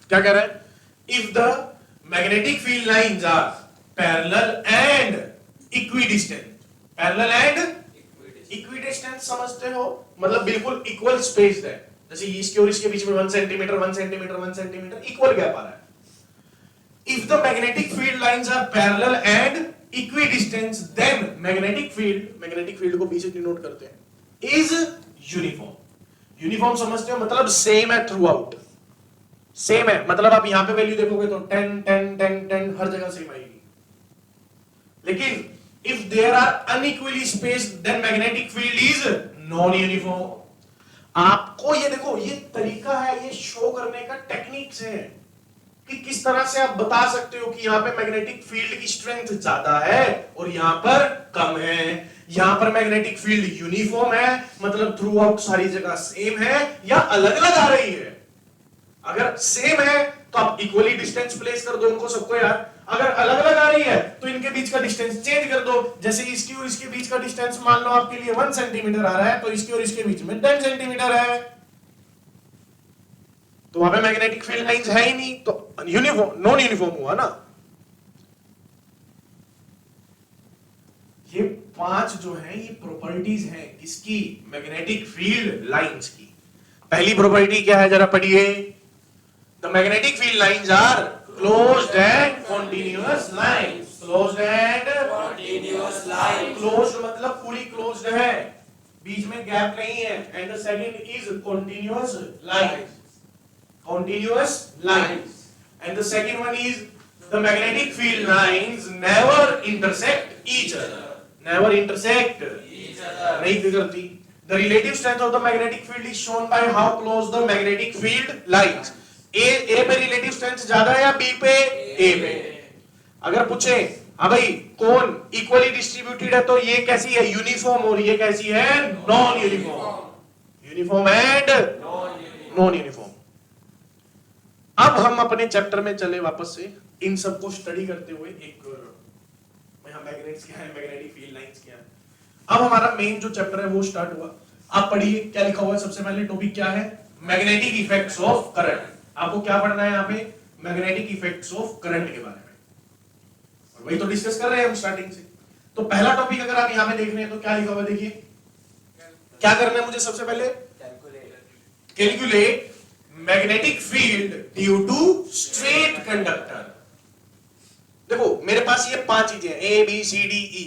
क्या कह रहा है? If the magnetic field lines are parallel and equidistant, parallel and equidistant समझते हो? मतलब बिल्कुल इक्वल स्पेस्ड है, जैसे इसके और इसके बीच में 1 centimetre 1 centimetre 1 centimetre equal gap आ रहा है। If the magnetic field lines are parallel and equidistant, then magnetic field को बीच में डिनोट करते हैं इज यूनिफॉर्म। यूनिफॉर्म समझते हो? मतलब सेम है थ्रू आउट, सेम है, मतलब आप यहां पे वैल्यू देखोगे तो 10 10 10 10 हर जगह सेम आएगी। लेकिन if there are unequally spaced then magnetic field is non uniform। आपको ये देखो, ये तरीका है, ये शो करने का टेक्निक्स है कि किस तरह से आप बता सकते हो कि यहां पे मैग्नेटिक फील्ड की स्ट्रेंथ ज्यादा है और यहां पर कम है। यहां पर मैग्नेटिक फील्ड यूनिफॉर्म है, मतलब थ्रू आउट सारी जगह सेम है, या अलग अलग आ रही है। अगर सेम है तो आप इक्वली डिस्टेंस प्लेस कर दो उनको सबको यार, अगर अलग अलग आ रही है तो इनके बीच का डिस्टेंस चेंज कर दो। जैसे इसकी और इसके बीच का डिस्टेंस मान लो आपके लिए 1 सेंटीमीटर आ रहा है, तो इसके और इसके बीच में 10 सेंटीमीटर है, तो वहां पे मैग्नेटिक फील्ड लाइंस है ही नहीं, तो यूनिफॉर्म नॉन यूनिफॉर्म हुआ ना। ये 5 जो है ये प्रॉपर्टीज हैं किसकी? मैग्नेटिक फील्ड लाइंस की। पहली प्रॉपर्टी क्या है जरा पढ़िए। The magnetic field lines are closed and continuous lines, closed and continuous lines, closed मतलब पूरी closed है, बीच में गैप नहीं है, and the second is continuous lines, continuous lines, and the second one is the magnetic field lines never intersect each other, never intersect each other, नहीं करती। The relative strength of the magnetic field is shown by how close the magnetic field lies। ए पे रिलेटिव स्ट्रेंथ ज्यादा है या बी पे? ए पे। अगर पूछे हाँ भाई कौन इक्वली डिस्ट्रीब्यूटेड है, तो ये कैसी है? यूनिफॉर्म, और ये कैसी है? Non uniform. Uniform and non uniform. अब हम अपने चैप्टर में चले वापस से, इन सबको स्टडी करते हुए। एक मैग्नेट्स क्या है, मैग्नेटिक फील्ड लाइंस क्या है। अब हमारा मेन जो चैप्टर है वो स्टार्ट हुआ। आप पढ़िए क्या लिखा हुआ है। सबसे पहले टॉपिक क्या है? Magnetic effects of current. आपको क्या पढ़ना है यहाँ पे? मैग्नेटिक इफेक्ट्स ऑफ करंट के बारे में, और वही तो डिस्कस कर रहे हैं हम स्टार्टिंग से। तो पहला टॉपिक अगर आप यहाँ पे देख रहे हैं तो क्या लिखा हुआ है देखिए, क्या करना है मुझे सबसे पहले? Calculate magnetic field due to straight conductor. देखो मेरे पास ये 5 चीजें हैं, A B C D E,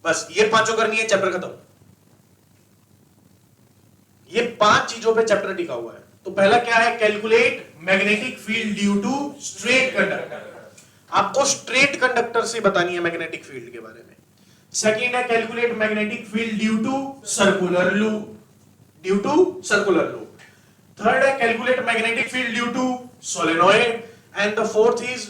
बस ये 5 करनी है, चैप्टर खत्म। ये 5 चीजों पे चैप्टर टिका हुआ है। तो पहला क्या है? Calculate magnetic field due to straight conductor. आपको स्ट्रेट कंडक्टर से बतानी है मैग्नेटिक फील्ड के बारे में। सेकंड है calculate magnetic field due to circular loop, due to circular loop. Third है calculate magnetic field due to solenoid. And the fourth is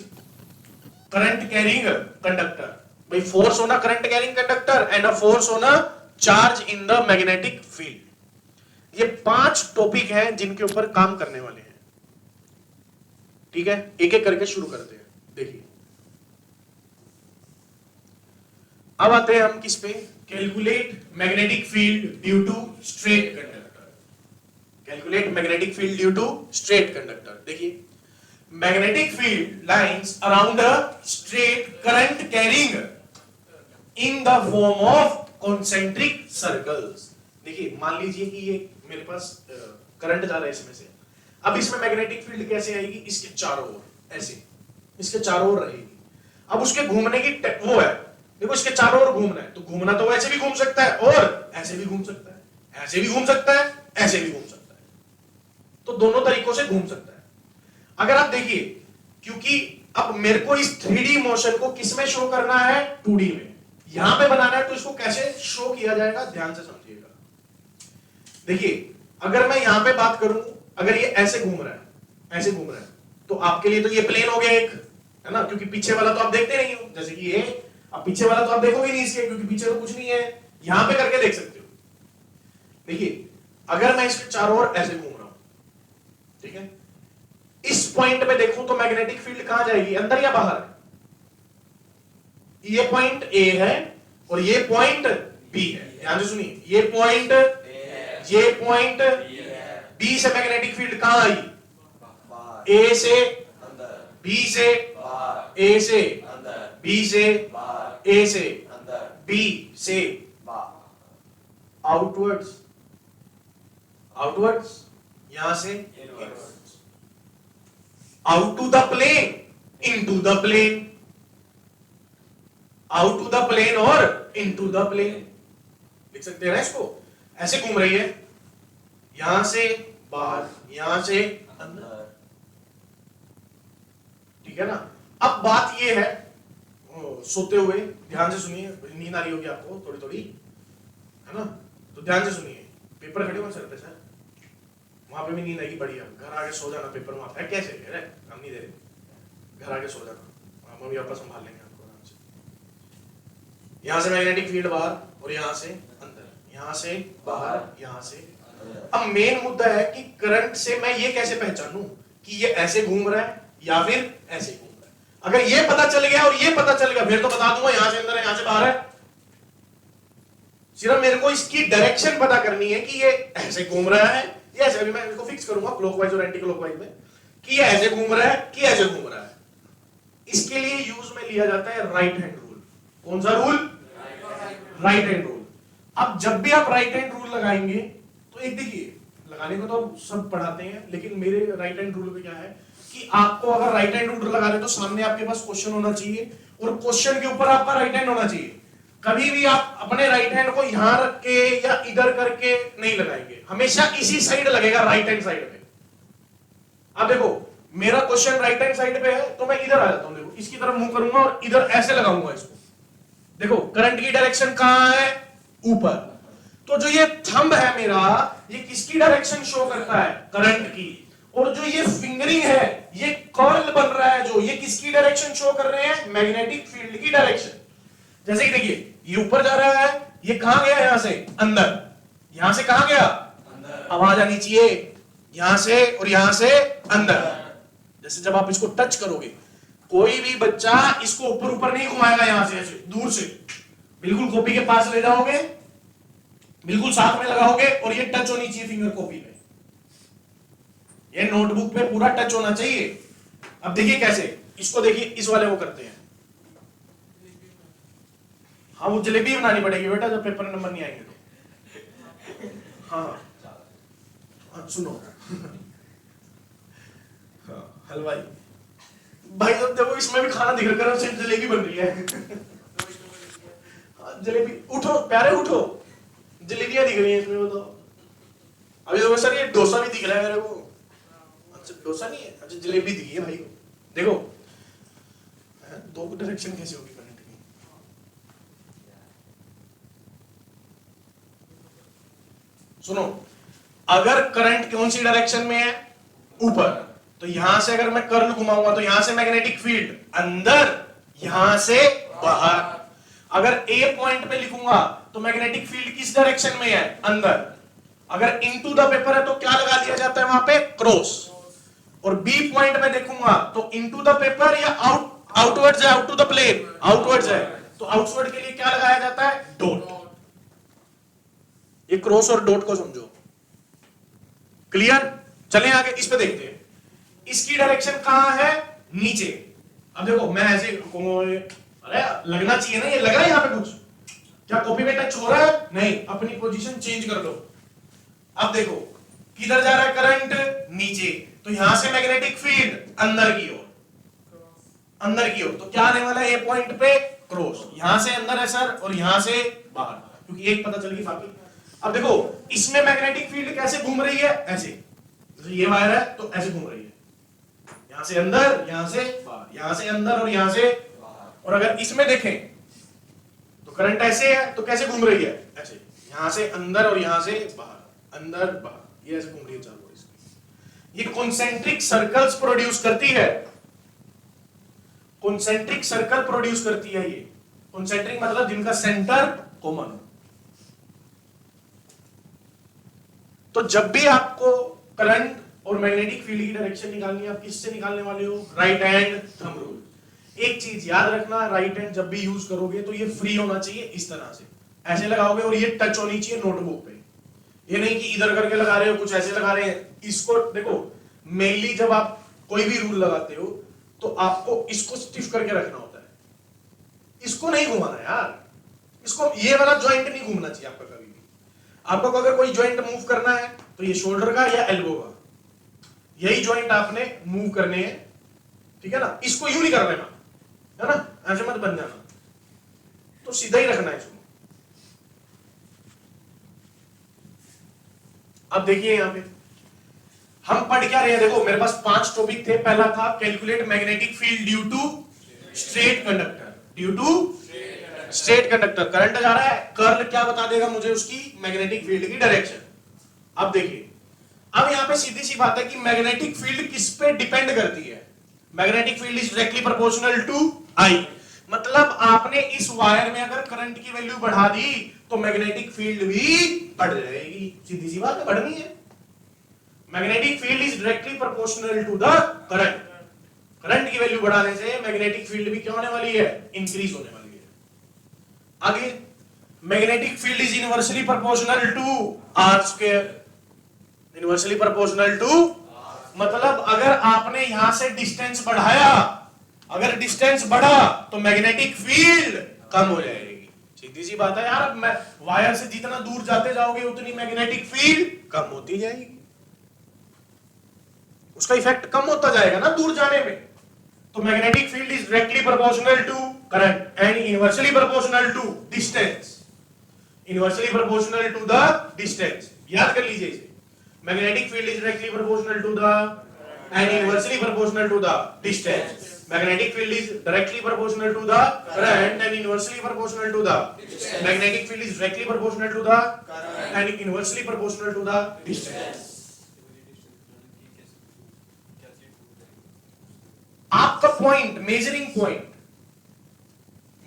current carrying conductor. भाई फोर्स होना current carrying conductor and a force होना charge in the magnetic field. ये 5 टॉपिक हैं जिनके ऊपर काम करने वाले हैं। ठीक है, एक एक करके शुरू करते हैं। देखिए अब आते हैं हम किस पे? Calculate magnetic field due to straight conductor. Calculate magnetic field due to straight conductor. देखिए magnetic field lines around a straight current carrying in the form of concentric circles. देखिए मान लीजिए कि ये मेरे पास करंट जा रहा है इसमें से। अब इसमें मैग्नेटिक फील्ड कैसे आएगी? इसके चारों ओर, ऐसे इसके चारों ओर रहेगी। अब उसके घूमने की वो है, देखो इसके चारों ओर घूमना है, तो घूमना तो ऐसे भी घूम सकता है और ऐसे भी घूम सकता है, ऐसे भी घूम सकता है, ऐसे भी घूम सकता है। तो दोनों तरीकों से घूम सकता है। अगर आप देखिए, क्योंकि अब मेरे को इस 3D मोशन को किस में शो करना है? 2D में। यहां पे बनाना है तो इसको कैसे शो किया जाएगा? ध्यान से समझिएगा। देखिए अगर मैं यहां पे बात करूं, अगर ये ऐसे घूम रहा है, ऐसे घूम रहा है, तो आपके लिए तो ये प्लेन हो गया एक, है ना, क्योंकि पीछे वाला तो आप देखते नहीं हो। जैसे कि ये, अब पीछे वाला तो आप देखोगे नहीं इसके, क्योंकि पीछे तो कुछ नहीं है। यहां पे करके देख सकते हो। देखिए अगर मैं इसके चारों ओर ऐसे घूम रहा हूं, ठीक है, इस पॉइंट पे देखूं तो मैग्नेटिक फील्ड कहां जाएगी? अंदर या बाहर? ये पॉइंट ए है और ये पॉइंट बी है। ध्यान से सुनिए, ये पॉइंट बी से मैग्नेटिक फील्ड कहां आई? ए से अंदर, बी से बाहर, ए से अंदर, बी से बाहर, ए से अंदर, बी से बाहर, आउटवर्ड्स, आउटवर्ड्स, यहां से inwards, out to the plane, into the plane, out to the plane और इनटू द प्लेन। लिख सकते हैं ना इसको? ऐसे घूम रही है, यहां से बाहर, यहां से अंदर। ठीक है ना? अब बात ये है, सोते हुए ध्यान से सुनिए, नींद आ रही होगी आपको थोड़ी थोड़ी, है ना, तो ध्यान से सुनिए। पेपर खड़े हो सर पे, सर वहां पे भी नींद आएगी, बढ़िया। घर आके सो जाना, पेपर वहां पे कैसे? अरे हम नहीं दे रहे, घर आके सो जाना, मम्मी पापा संभाल लेंगे आपको आराम से। यहां से मैग्नेटिक फील्ड बाहर और यहां से अंदर, यहां से बाहर, यहां से। अब मेन मुद्दा है कि करंट से मैं ये कैसे पहचानूं कि ये ऐसे घूम रहा है या फिर ऐसे घूम रहा है? अगर ये पता चल गया और ये पता चल गया, फिर तो बता दूंगा यहां से अंदर है, यहां से बाहर है। सिर्फ मेरे को इसकी डायरेक्शन पता करनी है कि ये ऐसे घूम रहा है या ऐसे। अभी मैं इसको फिक्स करूंगा क्लॉकवाइज और एंटी क्लॉकवाइज में कि ये ऐसे घूम रहा है कि ऐसे घूम रहा है। इसके लिए यूज में लिया जाता है राइट हैंड रूल। कौन सा रूल? Right hand rule. अब जब भी आप राइट हैंड रूल लगाएंगे तो एक देखिए, लगाने को तो सब पढ़ाते हैं, लेकिन मेरे राइट हैंड रूल में क्या है कि आपको अगर राइट हैंड रूल लगा रहे तो सामने आपके पास क्वेश्चन होना चाहिए और क्वेश्चन के ऊपर आपका राइट हैंड होना चाहिए। कभी भी आप अपने राइट हैंड को यहां रख के या इधर करके नहीं लगाएंगे, हमेशा इसी साइड लगेगा, राइट हैंड साइड पे। अब देखो मेरा क्वेश्चन राइट हैंड साइड पे है तो मैं इधर आ जाता हूं, देखो इसकी तरफ मुंह करूंगा और इधर ऐसे लगाऊंगा इसको। देखो करंट की डायरेक्शन कहां है? ऊपर। तो जो ये थंब है मेरा, ये किसकी डायरेक्शन शो करता है? करंट की। और जो ये फिंगरिंग है, ये कर्ल बन रहा है, जो ये किसकी डायरेक्शन शो कर रहे हैं? मैग्नेटिक फील्ड की डायरेक्शन। जैसे कि देखिए ये ऊपर जा रहा है, ये कहां गया? यहां से अंदर। यहां से कहां गया? अंदर। आवाज आनी चाहिए, यहां से और यहां से अंदर। जैसे जब आप इसको टच करोगे, कोई भी बच्चा इसको ऊपर ऊपर नहीं घुमाएगा, यहां से ऐसे दूर से, बिल्कुल कॉपी के पास ले जाओगे, बिल्कुल साथ में लगाओगे और ये टच होनी चाहिए फिंगर कॉपी पे, ये नोटबुक पे पूरा टच होना चाहिए। अब देखिए कैसे, इसको देखिए, इस वाले वो करते हैं। हाँ वो जलेबी बनानी पड़ेगी बेटा जब पेपर नंबर नहीं आएंगे तो। हाँ सुनो हाँ, हलवाई भाई साहब देखो इसमें भी खाना दिख रहा है, सिर्फ जलेबी बन रही है। हाँ, जलेबी उठो प्यारे उठो, जलेबियां दिख रही हैं इसमें, बताओ। अभी तो सर ये डोसा भी दिख रहा है मेरे को। अच्छा डोसा नहीं है, अच्छा जलेबी दिखी है भाई को। देखो दो डायरेक्शन कैसे होगी करंट की। सुनो अगर करंट कौन सी डायरेक्शन में है, ऊपर, तो यहां से अगर मैं कर्ल घुमाऊंगा तो यहां से मैग्नेटिक फील्ड अंदर, यहां से बाहर। अगर ए पॉइंट पे लिखूंगा तो मैग्नेटिक फील्ड किस डायरेक्शन में है, अंदर। अगर इनटू द पेपर है तो क्या लगा दिया जाता है वहां पे, क्रॉस। और बी पॉइंट में देखूंगा तो इनटू द पेपर या आउटवर्ड्स है, out to the plane, outwards है, तो आउटवर्ड के लिए क्या लगाया जाता है, डॉट। ये क्रॉस और डॉट को समझो, क्लियर। चलें आगे, इस पे देखते हैं। इसकी डायरेक्शन कहां है, नीचे। अब देखो मैं ऐसे, अरे लगना चाहिए ना, ये लग रहा है यहां पे कुछ, क्या कॉपी में टच हो रहा है, नहीं, अपनी पोजीशन चेंज कर लो। अब देखो किधर जा रहा है करंट, नीचे, तो यहां से मैग्नेटिक फील्ड अंदर की ओर, अंदर की ओर, तो क्या आने वाला है, ए पॉइंट पे क्रॉस, यहां से अंदर है सर और यहां से बाहर, क्योंकि एक पता चल गई बाकी। अब देखो इसमें मैग्नेटिक फील्ड कैसे घूम रही है, ऐसे, जैसे ये वायर है तो ऐसे घूम रही है, यहां से अंदर, यहां से बाहर, यहां से अंदर और यहां से बाहर। और अगर इसमें देखें तो करंट ऐसे है तो कैसे घूम रही है, ऐसे, यहां से अंदर और यहां से बाहर, अंदर बाहर, ये ऐसे घूम रही है चारों ओर इसकी। ये कॉन्सेंट्रिक सर्कल्स प्रोड्यूस करती है, कॉन्सेंट्रिक सर्कल प्रोड्यूस करती है ये। कॉन्सेंट्रिक मतलब जिनका सेंटर कॉमन हो। तो जब भी आपको करंट और मैग्नेटिक फील्ड की डायरेक्शन निकालनी है, आप किससे निकालने वाले हो, राइट हैंड थंब रूल। एक चीज याद रखना, राइट हैंड जब भी यूज करोगे तो ये फ्री होना चाहिए, इस तरह से ऐसे लगाओगे, और ये टच होनी चाहिए नोटबुक पे। ये नहीं कि इधर करके लगा रहे हो, कुछ ऐसे लगा रहे हैं। इसको देखो, मेनली जब आप कोई भी रूल लगाते हो तो आपको इसको स्टिफ करके रखना होता है, इसको नहीं घुमाना यार, इसको, ये वाला जॉइंट नहीं घूमना चाहिए आपका कभी भी। आपको अगर कोई जॉइंट मूव करना है तो ये शोल्डर का या एल्बो का, यही जॉइंट आपने मूव करने हैं, ठीक है ना। इसको यूं नहीं कर लेना, है ना, ऐसे मत बन जाना, तो सीधा ही रखना है इसको। अब देखिए यहां पे हम पढ़ क्या रहे हैं, देखो मेरे पास 5 टॉपिक थे। पहला था calculate magnetic field due to straight conductor, due to straight conductor, current जा रहा है, कर्ल क्या बता देगा मुझे, उसकी मैग्नेटिक फील्ड की डायरेक्शन। अब देखिए, अब यहां पे सीधी सी बात है कि मैग्नेटिक फील्ड किस पे डिपेंड करती है, magnetic field is directly proportional to I. मतलब आपने इस वायर में अगर करंट की वैल्यू बढ़ा दी तो मैग्नेटिक फील्ड भी बढ़ जाएगी, सीधी सी बात है, बढ़नी है। Magnetic field is directly proportional to the current, current की वैल्यू बढ़ाने से मैग्नेटिक फील्ड भी क्या होने वाली है, इंक्रीज होने वाली है। आगे, magnetic field is inversely proportional to r square, inversely proportional to, मतलब अगर आपने यहां से डिस्टेंस बढ़ाया, अगर डिस्टेंस बढ़ा तो मैग्नेटिक फील्ड कम हो जाएगी, सीधी सी बात है यार। वायर से जितना दूर जाते जाओगे उतनी मैग्नेटिक फील्ड कम होती जाएगी, उसका इफेक्ट कम होता जाएगा ना दूर जाने में। तो magnetic field is directly proportional to current and inversely proportional to distance, inversely proportional to the distance, याद कर लीजिए इसे। Magnetic field is directly proportional to the and inversely proportional to the distance. Magnetic field is directly proportional to the current and inversely proportional to the distance. Magnetic field is directly proportional to the current and inversely proportional to the distance. आपका पॉइंट, मेजरिंग पॉइंट,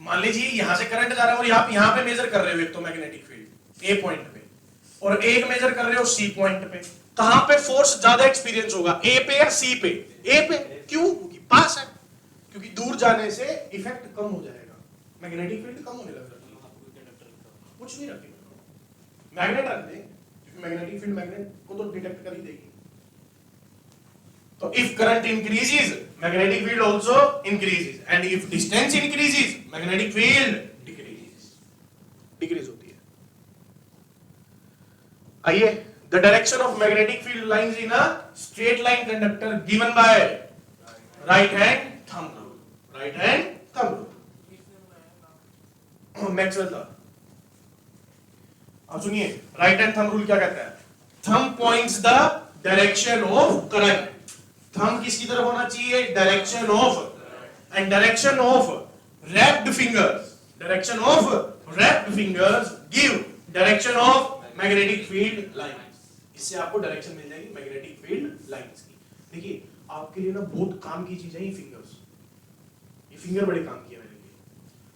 मान लीजिए यहां से करंट जा रहा है और आप यहां पे मेजर कर रहे हो, एक तो मैग्नेटिक फील्ड ए पॉइंट पे और एक मेजर कर रहे हो सी पॉइंट पे, कहां पे फोर्स ज्यादा एक्सपीरियंस होगा, ए पे या सी पे, ए पे, क्यों, क्योंकि पास है, क्योंकि दूर जाने से इफेक्ट कम हो जाएगा, मैग्नेटिक फील्ड कम होने लगेगा। कुछ नहीं रखेगा, मैग्नेट रख दे, क्योंकि मैग्नेटिक फील्ड मैग्नेट को तो डिटेक्ट कर ही देगी। तो if current increases magnetic field also increases and if distance increases magnetic field decreases, decrease होती है। आइए, the direction of magnetic field lines in a straight line conductor given by right hand thumb rule, right hand thumb rule, Maxwell law. अब सुनिए, राइट हैंड थंब रूल क्या कहता है? Thumb points the direction of current. Thumb किसकी तरफ होना चाहिए? Direction of, and direction of wrapped fingers, direction of wrapped fingers give direction of magnetic field lines. इससे आपको डायरेक्शन मिल जाएगी मैग्नेटिक फील्ड लाइंस की। देखिए, आपके लिए ना बहुत काम की चीज है ये फिंगर्स, ये फिंगर बड़े काम की है मेरे लिए।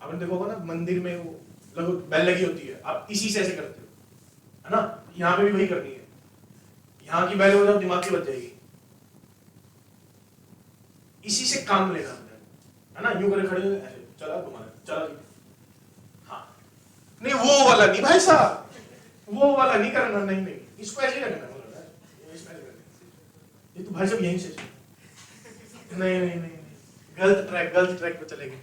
आपने देखा होगा ना मंदिर में वो बेल लगी होती है, आप इसी से ऐसे करते हो, है ना? यहां पे भी वही करनी है, यहां की बेल हो जाओ दिमाग की बच जाएगी, इसी से काम लेना है ना? यूं करे खड़े हो ऐसे, चला तुम्हारा चला, हाँ नहीं वो वाला नहीं भाई साहब, वो वाला नहीं करना, नहीं नहीं इसको ऐसे ही रखना है, ये तो भाई साहब यहीं से नहीं नहीं नहीं गलत ट्रैक पे चलेंगे।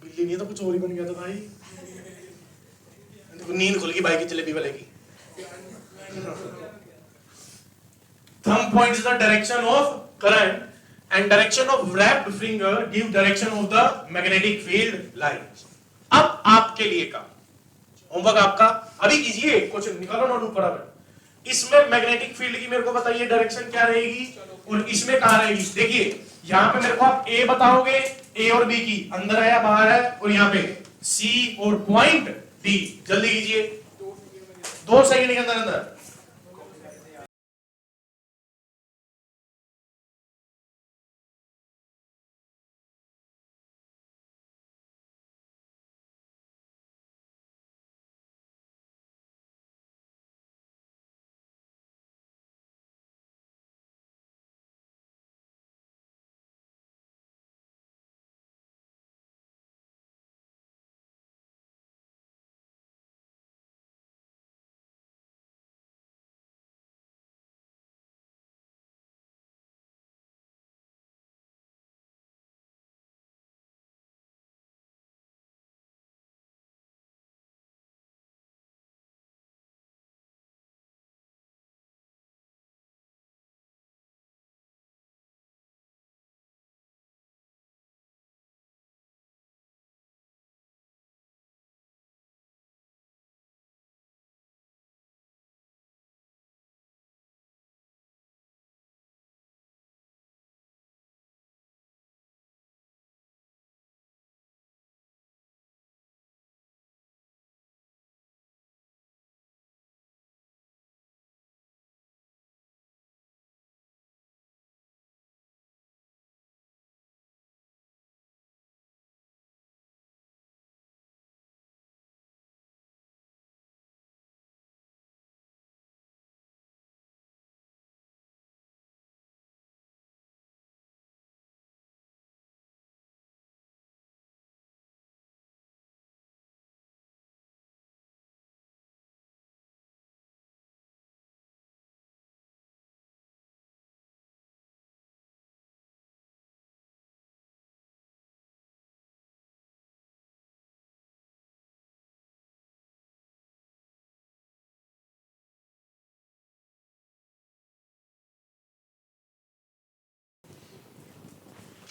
बिल्ली नहीं तो कुछ और ही बन गया था भाई, नींद खुल गई भाई की जलेबी वाले की। Thumb points the direction of current and direction of wrapped finger give direction of the magnetic field lines। अब आपके लिए का होमवर्क आपका अभी कीजिए, क्वेश्चन निकालो नोट ऊपर। अब इसमें मैग्नेटिक फील्ड की मेरे को बताइए डायरेक्शन क्या रहेगी और इसमें कहां रहेगी। देखिए यहां पे मेरे को आप ए बताओगे, ए और बी की अंदर है या बाहर है, और यहां पे सी और पॉइंट डी। जल्दी कीजिए, 2 सेकंड के अंदर अंदर।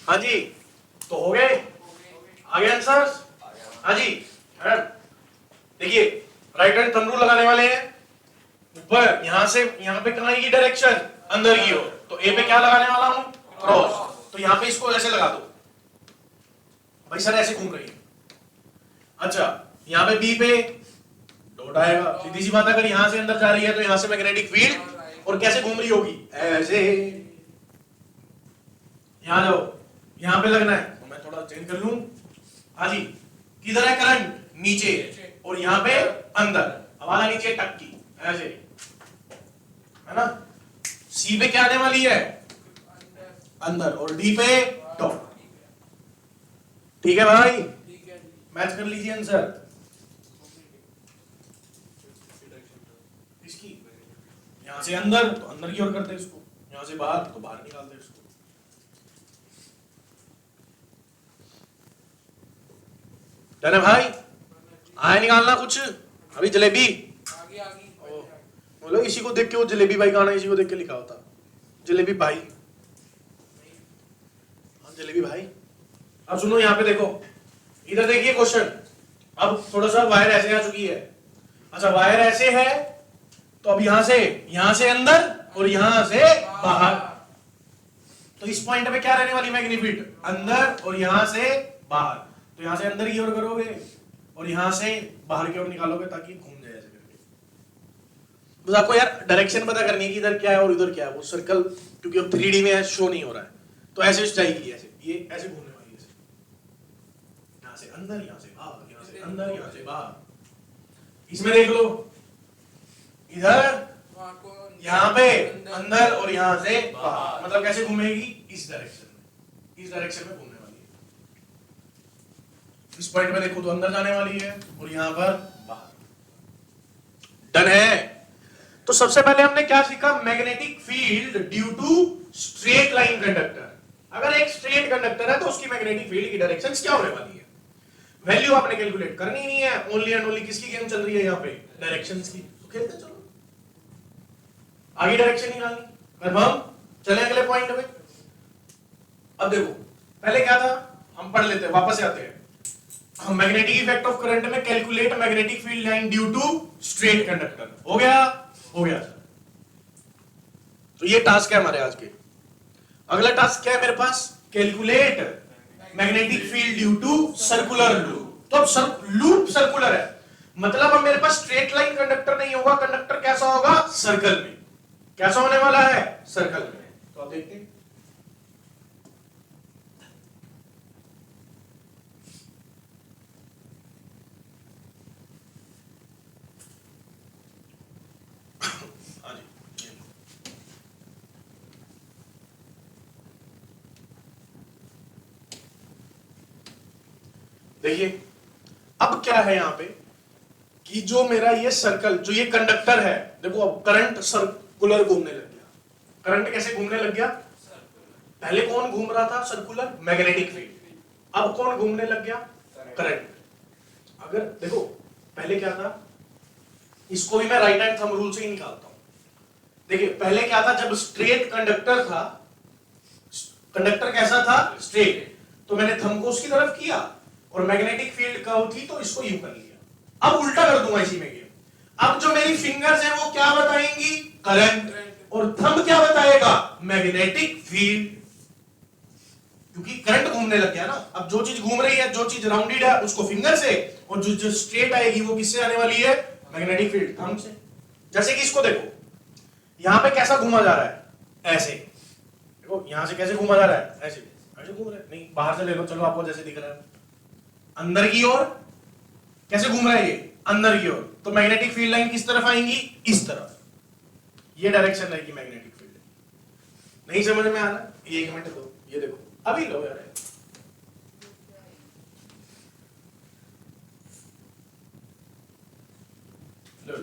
हाँ जी, तो हो गए, आ गए आंसर? हाँ जी, देखिए राइट हैंड थंब रूल लगाने वाले हैं। ऊपर यहां से यहां पे कहां की डायरेक्शन अंदर की हो, तो ए पे क्या लगाने वाला हूं? क्रॉस। तो यहां पे इसको ऐसे लगा दो भाई सर, ऐसे घूम रही है। अच्छा यहां पे बी पे डॉट आएगा, सीधी सी बात है, अगर यहां से अंदर जा रही है तो यहां से मैग्नेटिक फील्ड, और कैसे घूम रही होगी? ऐसे। यहां जाओ, यहां पे लगना है, तो मैं थोड़ा चेंज कर लूं। हाँ जी, किधर है करंट? नीचे, और यहां पे अंदर, हमारा नीचे टक्की ऐसे, है ना? सी पे क्या आने वाली है? अंदर, और डी पे टॉप। ठीक है भाई, मैच कर लीजिए आंसर इसकी। यहां से अंदर तो अंदर की ओर करते इसको, यहां से बाहर तो बाहर निकालते इसको। डन है भाई? आए निकालना कुछ अभी जलेबी बोलो इसी को देख के वो जलेबी भाई गाना इसी को देख के लिखा होता, जलेबी भाई, हाँ जलेबी भाई। अब सुनो यहाँ पे देखो, इधर देखिए क्वेश्चन। अब थोड़ा सा वायर ऐसे आ चुकी है, अच्छा वायर ऐसे है तो अब यहां से अंदर और यहां से बाहर, तो इस पॉइंट पे क्या रहने वाली मैग्नीफील्ड, अंदर और यहां से बाहर। तो यहां से अंदर की ओर करोगे और यहां से बाहर की ओर निकालोगे ताकि घूम जाए ऐसे करके। बस आपको यार डायरेक्शन पता करनी है कि इधर क्या है और इधर क्या है। वो सर्कल क्योंकि अब 3D में शो नहीं हो रहा है तो ऐसे जाएगी, ऐसे ये ऐसे घूमने वाली है, यहां से अंदर यहां से बाहर, यहां से अंदर यहां से बाहर। इसमें देख लो इधर यहां पे अंदर और यहां से बाहर, मतलब कैसे घूमेगी, इस डायरेक्शन में, इस डायरेक्शन में घूमने वाली है। इस पॉइंट में देखो तो अंदर जाने वाली है और यहां पर बाहर। डन है। तो सबसे पहले हमने क्या सीखा, magnetic field due to straight line conductor. अगर एक स्ट्रेट कंडक्टर है तो उसकी मैग्नेटिक फील्ड की डायरेक्शन क्या होने वाली है, वैल्यू आपने कैलकुलेट करनी नहीं है, ओनली एंड ओनली किसकी गेम चल रही है यहाँ पे, डायरेक्शंस की। तो खेलते चलो, आगे डायरेक्शन निकालनी। कंफर्म, चले अगले पॉइंट में। अब देखो पहले क्या था, हम पढ़ लेते हैं, वापस आते हैं। हम मैग्नेटिक इफेक्ट ऑफ करंट में calculate magnetic field line due to straight conductor, हो गया, हो गया। तो ये टास्क है हमारे आज के। अगला टास्क क्या है मेरे पास, calculate magnetic field due to circular loop. तो अब लूप सर्कुलर है, मतलब अब मेरे पास स्ट्रेट लाइन कंडक्टर नहीं होगा, कंडक्टर कैसा होगा, सर्कल में। कैसा होने वाला है, सर्कल में। तो आप देखते हैं, देखिए अब क्या है यहां पे कि जो मेरा ये सर्कल, जो ये कंडक्टर है, देखो अब करंट सर्कुलर घूमने लग गया। करंट कैसे घूमने लग गया, पहले कौन घूम रहा था सर्कुलर, मैग्नेटिक फील्ड। अब कौन घूमने लग गया, करंट। अगर देखो पहले क्या था, इसको भी मैं राइट हैंड थंब रूल से ही निकालता हूं। देखिए पहले क्या था, जब स्ट्रेट कंडक्टर था, कंडक्टर कैसा था, स्ट्रेट, तो मैंने थंब को उसकी तरफ किया और मैग्नेटिक फील्ड कर्व थी तो इसको यू कर लिया। अब उल्टा कर दूंगा इसी में गेम। अब जो मेरी फिंगर्स हैं वो क्या बताएंगी, करंट, और थंब क्या बताएगा, मैग्नेटिक फील्ड, क्योंकि करंट घूमने लग गया ना। अब जो चीज घूम रही है, जो चीज राउंडेड है उसको फिंगर से, और जो स्ट्रेट आएगी वो किससे आने वाली है, मैग्नेटिक फील्ड, थंब से। जैसे कि इसको देखो, यहां पे कैसा घूमा जा रहा है, ऐसे देखो, यहां से कैसे घूमा जा रहा है, ऐसे ऐसे घूम रहा है, नहीं बाहर से ले लो, चलो आपको जैसे दिख रहा है, अंदर की ओर कैसे घूम रहा है ये, अंदर की ओर। तो मैग्नेटिक फील्ड लाइन किस तरफ आएंगी, इस तरफ। ये डायरेक्शन रहेगी मैग्नेटिक फील्ड। नहीं समझ में आ रहा, ये 1 मिनट दो, ये देखो अभी लो यार, लो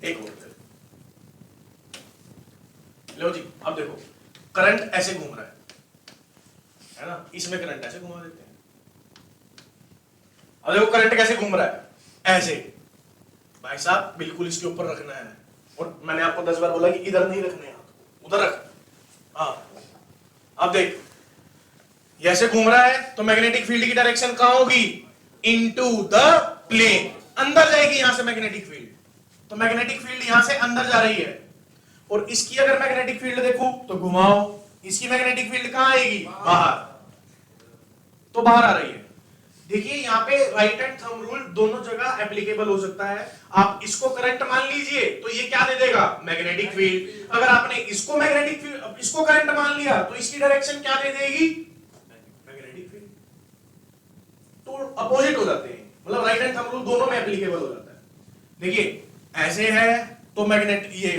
एक और लो जी। अब देखो करंट ऐसे घूम रहा है ना, इसमें करंट ऐसे घुमा देते हैं। अब देखो करंट कैसे घूम रहा है, ऐसे। भाई साहब बिल्कुल इसके ऊपर रखना है, और मैंने आपको 10 बार बोला कि इधर नहीं रखने, उधर रख। हाँ अब देख, ये ऐसे घूम रहा है तो मैग्नेटिक फील्ड की डायरेक्शन कहां होगी, इनटू द प्लेन, अंदर जाएगी यहां से मैग्नेटिक फील्ड। तो मैग्नेटिक फील्ड यहां से अंदर जा रही है, और इसकी अगर मैग्नेटिक फील्ड देखूं तो घुमाओ, इसकी मैग्नेटिक फील्ड कहां आएगी, बाहर, तो बाहर आ रही है। देखिए यहाँ पे राइट हैंड थंब रूल दोनों जगह एप्लीकेबल हो सकता है। आप इसको करंट मान लीजिए तो ये क्या दे देगा, मैग्नेटिक फील्ड। अगर आपने इसको मैग्नेटिक फील्ड, इसको करंट मान लिया तो इसकी डायरेक्शन क्या दे देगी, मैग्नेटिक फील्ड। तो अपोजिट हो जाते हैं, मतलब राइट हैंड थंब रूल दोनों में एप्लीकेबल हो जाता है। देखिए ऐसे है तो मैग्नेट, ये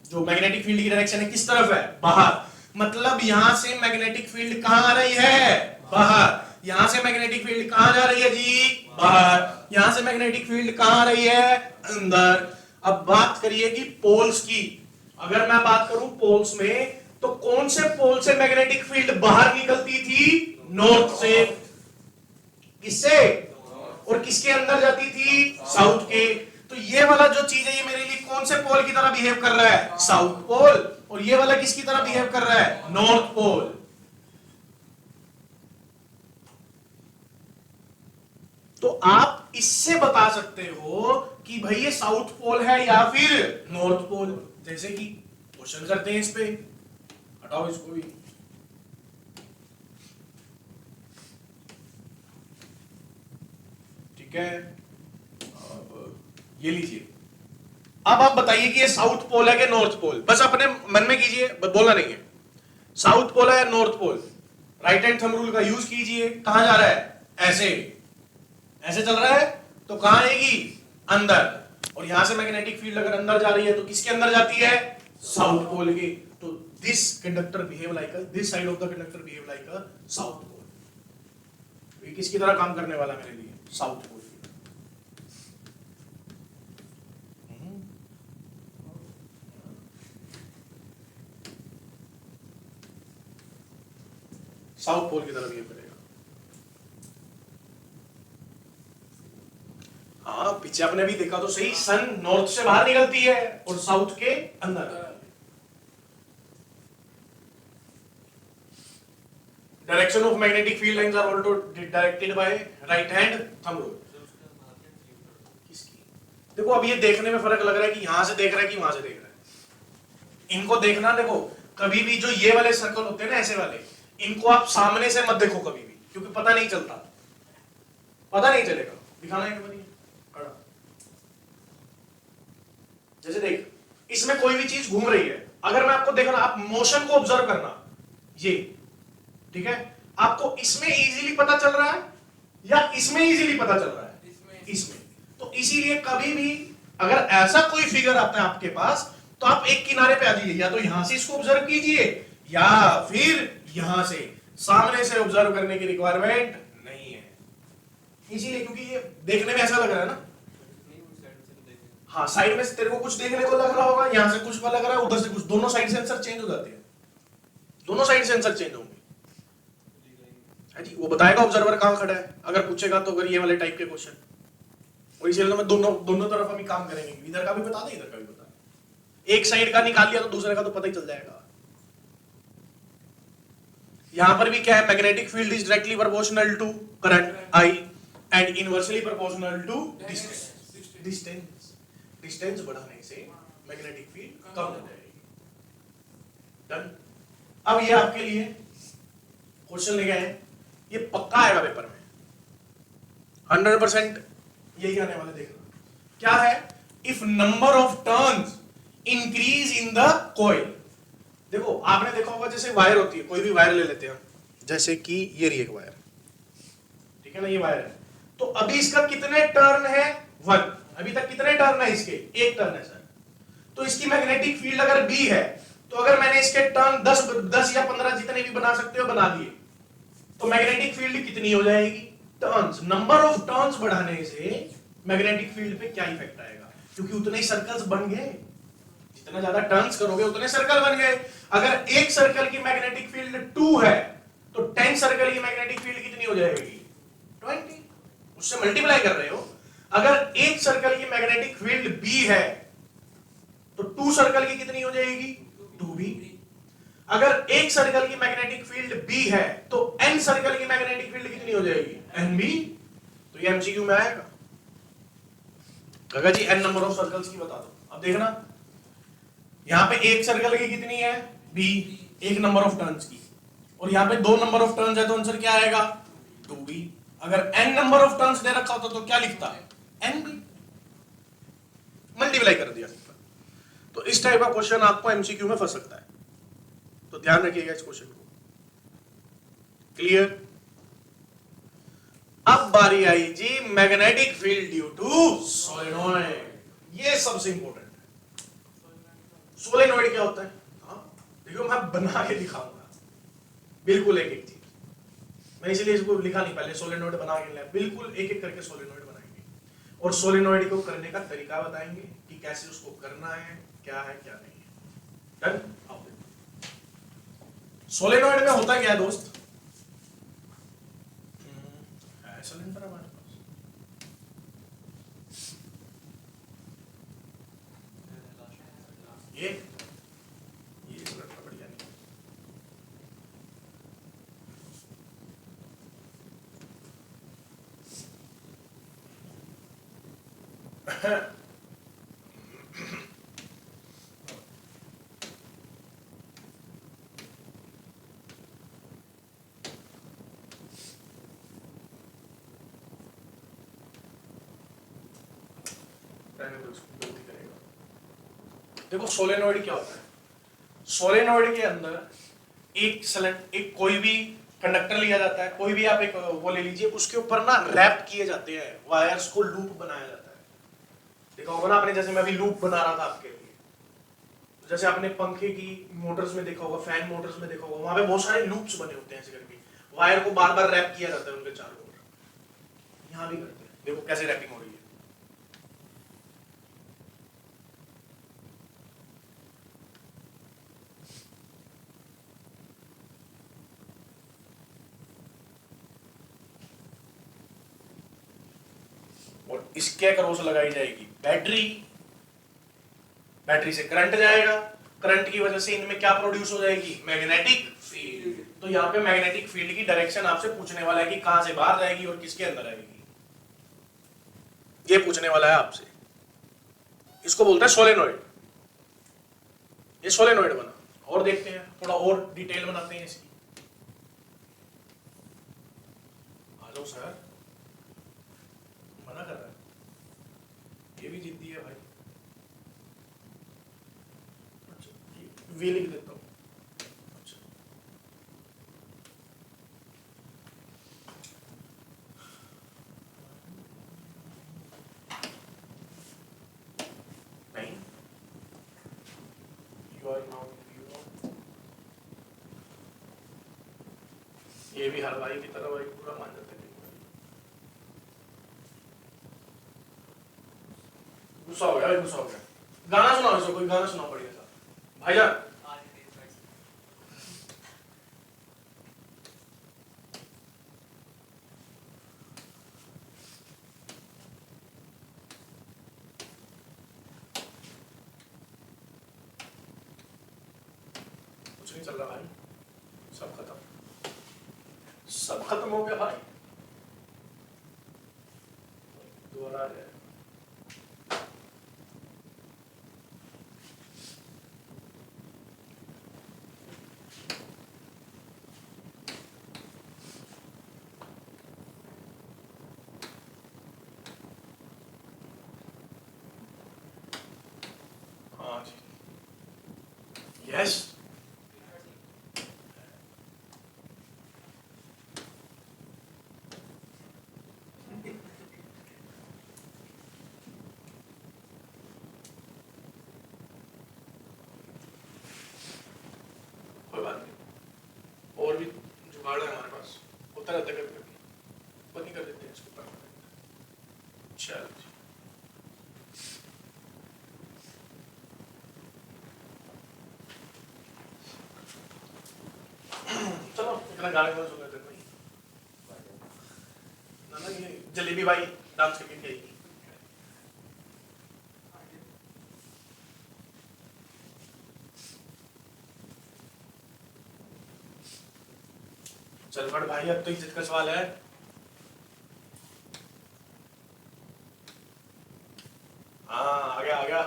जो मैग्नेटिक फील्ड की डायरेक्शन है किस तरफ है, बाहर, मतलब यहां से मैग्नेटिक फील्ड कहां आ रही है, बाहर। यहां से मैग्नेटिक फील्ड कहां जा रही है जी, बाहर। यहां से मैग्नेटिक फील्ड कहां आ रही है, अंदर। अब बात करिए कि पोल्स की, अगर मैं बात करूं पोल्स में, तो कौन से पोल से मैग्नेटिक फील्ड बाहर निकलती थी, नॉर्थ से। किससे? और किसके अंदर जाती थी? साउथ के। तो ये वाला जो चीज है ये मेरे लिए कौन से पोल की तरह बिहेव कर रहा है? South pole. और ये वाला किसकी तरह बिहेव कर रहा है? North pole. तो आप इससे बता सकते हो कि भाई ये साउथ पोल है या फिर नॉर्थ पोल। जैसे कि क्वेश्चन करते हैं इस पे, हटाओ इसको भी। ठीक है, अब ये लीजिए। अब आप बताइए कि ये साउथ पोल है कि नॉर्थ पोल। बस अपने मन में कीजिए, बोलना नहीं है। साउथ पोल है या north pole? Right hand thumb rule का यूज कीजिए। कहां जा रहा है? ऐसे, ऐसे चल रहा है तो कहां आएगी? अंदर। और यहां से मैग्नेटिक फील्ड अगर अंदर जा रही है तो किसके अंदर जाती है? साउथ पोल के। तो this conductor behave like a, this side of the conductor behave like a south pole. ये किसकी तरह काम करने वाला मेरे लिए? South pole. साउथ पोल की तरह बिहेव करेगा। हाँ, पीछे आपने भी देखा तो सही, सन नॉर्थ से बाहर निकलती है और साउथ के अंदर। Direction of magnetic field lines are also directed by right hand thumb rule. देखो अब ये देखने में फर्क लग रहा है कि यहां से देख रहा है कि वहां से देख रहा है। इनको देखना, देखो कभी भी जो ये वाले सर्कल होते हैं ना ऐसे वाले, इनको आप सामने से मत देखो कभी भी, क्योंकि पता नहीं चलता, पता नहीं चलेगा। दिखाना है कि खड़ा, जैसे देख इसमें कोई भी चीज घूम रही है, अगर मैं आपको देखना, आप मोशन को ऑब्जर्व करना, ये ठीक है, आपको इसमें इजीली पता चल रहा है या इसमें इजीली पता चल रहा है? इसमें। तो इसीलिए कभी भी अगर ऐसा कोई फिगर आता है आपके पास तो आप एक किनारे पे आ जाइए, या तो यहां से इसको ऑब्जर्व कीजिए या फिर यहां से। सामने से ऑब्जर्व करने की रिक्वायरमेंट नहीं है, इसीलिए क्योंकि ये देखने में ऐसा लग रहा है ना। हाँ, साइड में से तेरे को कुछ देखने को लग रहा होगा, यहां से कुछ लग रहा है, उधर से कुछ, दोनों साइड सेंसर चेंज हो जाते हैं, दोनों साइड सेंसर चेंज होंगे। है जी, वो बताएगा ऑब्जर्वर कहां खड़ा है अगर पूछेगा तो, अगर ये वाले टाइप के क्वेश्चन। और इसीलिए मैं दोनों तरफ हम काम करेंगे, इधर का भी बता दें इधर का भी बता दें। एक साइड का निकाल लिया तो दूसरे का तो पता ही चल जाएगा। यहां पर भी क्या है? Magnetic field is directly proportional to current I and inversely proportional to distance. Distance बढ़ाने से मैग्नेटिक फील्ड कम हो जाएगी। डन। अब ये आपके लिए क्वेश्चन लेके आए, ये पक्का आएगा पेपर में 100%, यही आने वाला। देखना क्या है? If number of turns increase in the coil. देखो आपने देखा होगा जैसे वायर होती है, कोई भी वायर ले लेते हैं, जैसे कि ये रही एक वायर, ठीक है ना, ये वायर है। तो अभी इसका कितने टर्न है? 1। अभी तक कितने टर्न है इसके? 1 टर्न है सर। तो इसकी मैग्नेटिक फील्ड अगर बी है, तो अगर मैंने इसके टर्न 10 या 15 जितने भी बना सकते हो बना दिए, तो मैग्नेटिक फील्ड कितनी हो जाएगी? टर्न्स। नंबर ऑफ टर्न्स बढ़ाने से मैग्नेटिक फील्ड पे क्या इफेक्ट आएगा? क्योंकि उतने ही सर्कल्स बन गए, जितना ज्यादा टर्न्स करोगे उतने सर्कल बन गए। अगर एक सर्कल की मैग्नेटिक फील्ड 2 है तो 10 सर्कल की मैग्नेटिक फील्ड कितनी हो जाएगी? 20। उससे मल्टीप्लाई कर रहे हो। अगर एक सर्कल की मैग्नेटिक फील्ड बी है तो 2 सर्कल की कितनी हो जाएगी? 2b। अगर एक सर्कल की मैग्नेटिक फील्ड बी है तो n सर्कल की मैग्नेटिक फील्ड कितनी हो जाएगी? nb। तो ये एमसीक्यू में आएगा। काका जी n नंबर ऑफ सर्कल्स की बता दो। अब देखना यहां पे एक सर्कल की कितनी है? b, एक नंबर ऑफ टर्न्स की, और यहां पे 2 नंबर ऑफ टर्न्स है तो आंसर क्या आएगा? 2b। अगर n नंबर ऑफ टर्न्स दे रखा होता तो क्या लिखता है? nb। मल्टीप्लाई कर दिया। तो इस टाइप का क्वेश्चन आपको एमसीक्यू में फंस सकता है, तो ध्यान रखिएगा इस क्वेश्चन को। क्लियर? अब बारी आई जी magnetic field due to solenoid. ये सबसे इंपॉर्टेंट है। सोलेनोइड क्या होता है? हाँ देखो मैं बना के दिखाऊंगा बिल्कुल एक एक चीज। मैं इसीलिए इसको लिखा नहीं, पहले सोलेनोइड बना के लिया, बिल्कुल एक एक करके सोलेनोइड बनाएंगे और सोलेनोइड को करने का तरीका बताएंगे कि कैसे उसको करना है, क्या है क्या नहीं है। डन? सोलेनोइड में होता क्या है दोस्त? सिलेंडर हमारे पास। ये बढ़िया नहीं। देखो सोलेनोइड क्या होता है? सोलेनोइड के अंदर एक कोई भी कंडक्टर लिया जाता है, कोई भी आप एक वो ले लीजिए, उसके ऊपर ना रैप किए जाते हैं वायर्स को, लूप बनाया जाता है। देखा होगा ना आपने, जैसे मैं अभी लूप बना रहा था आपके लिए, जैसे आपने पंखे की मोटर्स में देखा होगा, फैन मोटर्स में देखा होगा, वहां पे बहुत सारे लूप्स बने होते हैं, ऐसे करके वायर को बार बार रैप किया जाता है उनके चारों ओर। यहां भी करते हैं, देखो कैसे रैपिंग हो रही है। और इसके अक्रॉस लगाई जाएगी बैटरी, बैटरी से करंट जाएगा, करंट की वजह से इनमें क्या प्रोड्यूस हो जाएगी? Magnetic field. तो यहाँ पे मैग्नेटिक फील्ड की डायरेक्शन आपसे पूछने वाला है कि कहां से बाहर जाएगी और किसके अंदर आएगी, ये पूछने वाला है आपसे। इसको बोलते हैं सोलेनोइड। ये सोलेनोइड बना। और देखते हैं, थोड़ा और डिटेल बनाते हैं इसकी। आ जाओ सर, मना कर रहा है, ये भी जिद्दी है भाई। वी लिख देता हूँ। अच्छा, नहीं, यू आर नाउ, ये भी हलवाई की तरह भाई पूरा मान जाते हैं। गुस्सा हो गया भाई, गुस्सा हो गया। गाना सुनाओ इसको, कोई गाना सुनाओ बढ़िया सा भाईजान। कुछ नहीं चल रहा भाई, सब खत्म, सब खत्म हो गया भाई। दोबारा आ जाए। हाँ जी, यस। कोई बात नहीं, और भी जुगाड़ है हमारे पास, होता रहता है कभी कभी, बंद ही कर देते हैं इसको परमानेंट। चलो जी, चलो इतना गाने वाने सुन लेते हैं। ना ना, ये जलेबी भाई डांस करके खेलेगी। चल बड़ भाई, अब तो इज्जत का सवाल है। हाँ आ गया आ गया।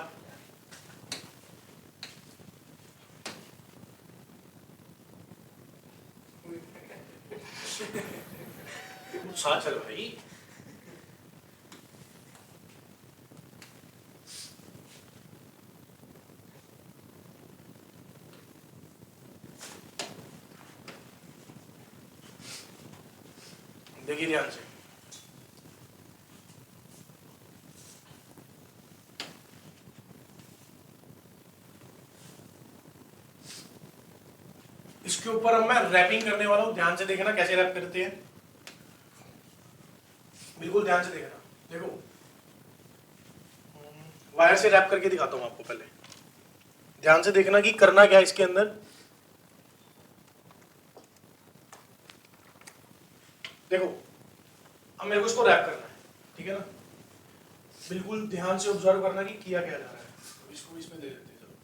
साथ चल भाई। देखिए ध्यान से, इसके ऊपर अब मैं रैपिंग करने वाला हूं, ध्यान से देखना कैसे रैप करते हैं, बिल्कुल ध्यान से देखना। देखो वायर से रैप करके दिखाता हूं आपको, पहले ध्यान से देखना कि करना क्या है इसके अंदर। देखो अब मेरे को इसको रैप करना है, ठीक है ना। बिल्कुल ध्यान से ऑब्जर्व करना कि किया क्या जा रहा है। तो इसको इसमें दे देते हैं। चलो,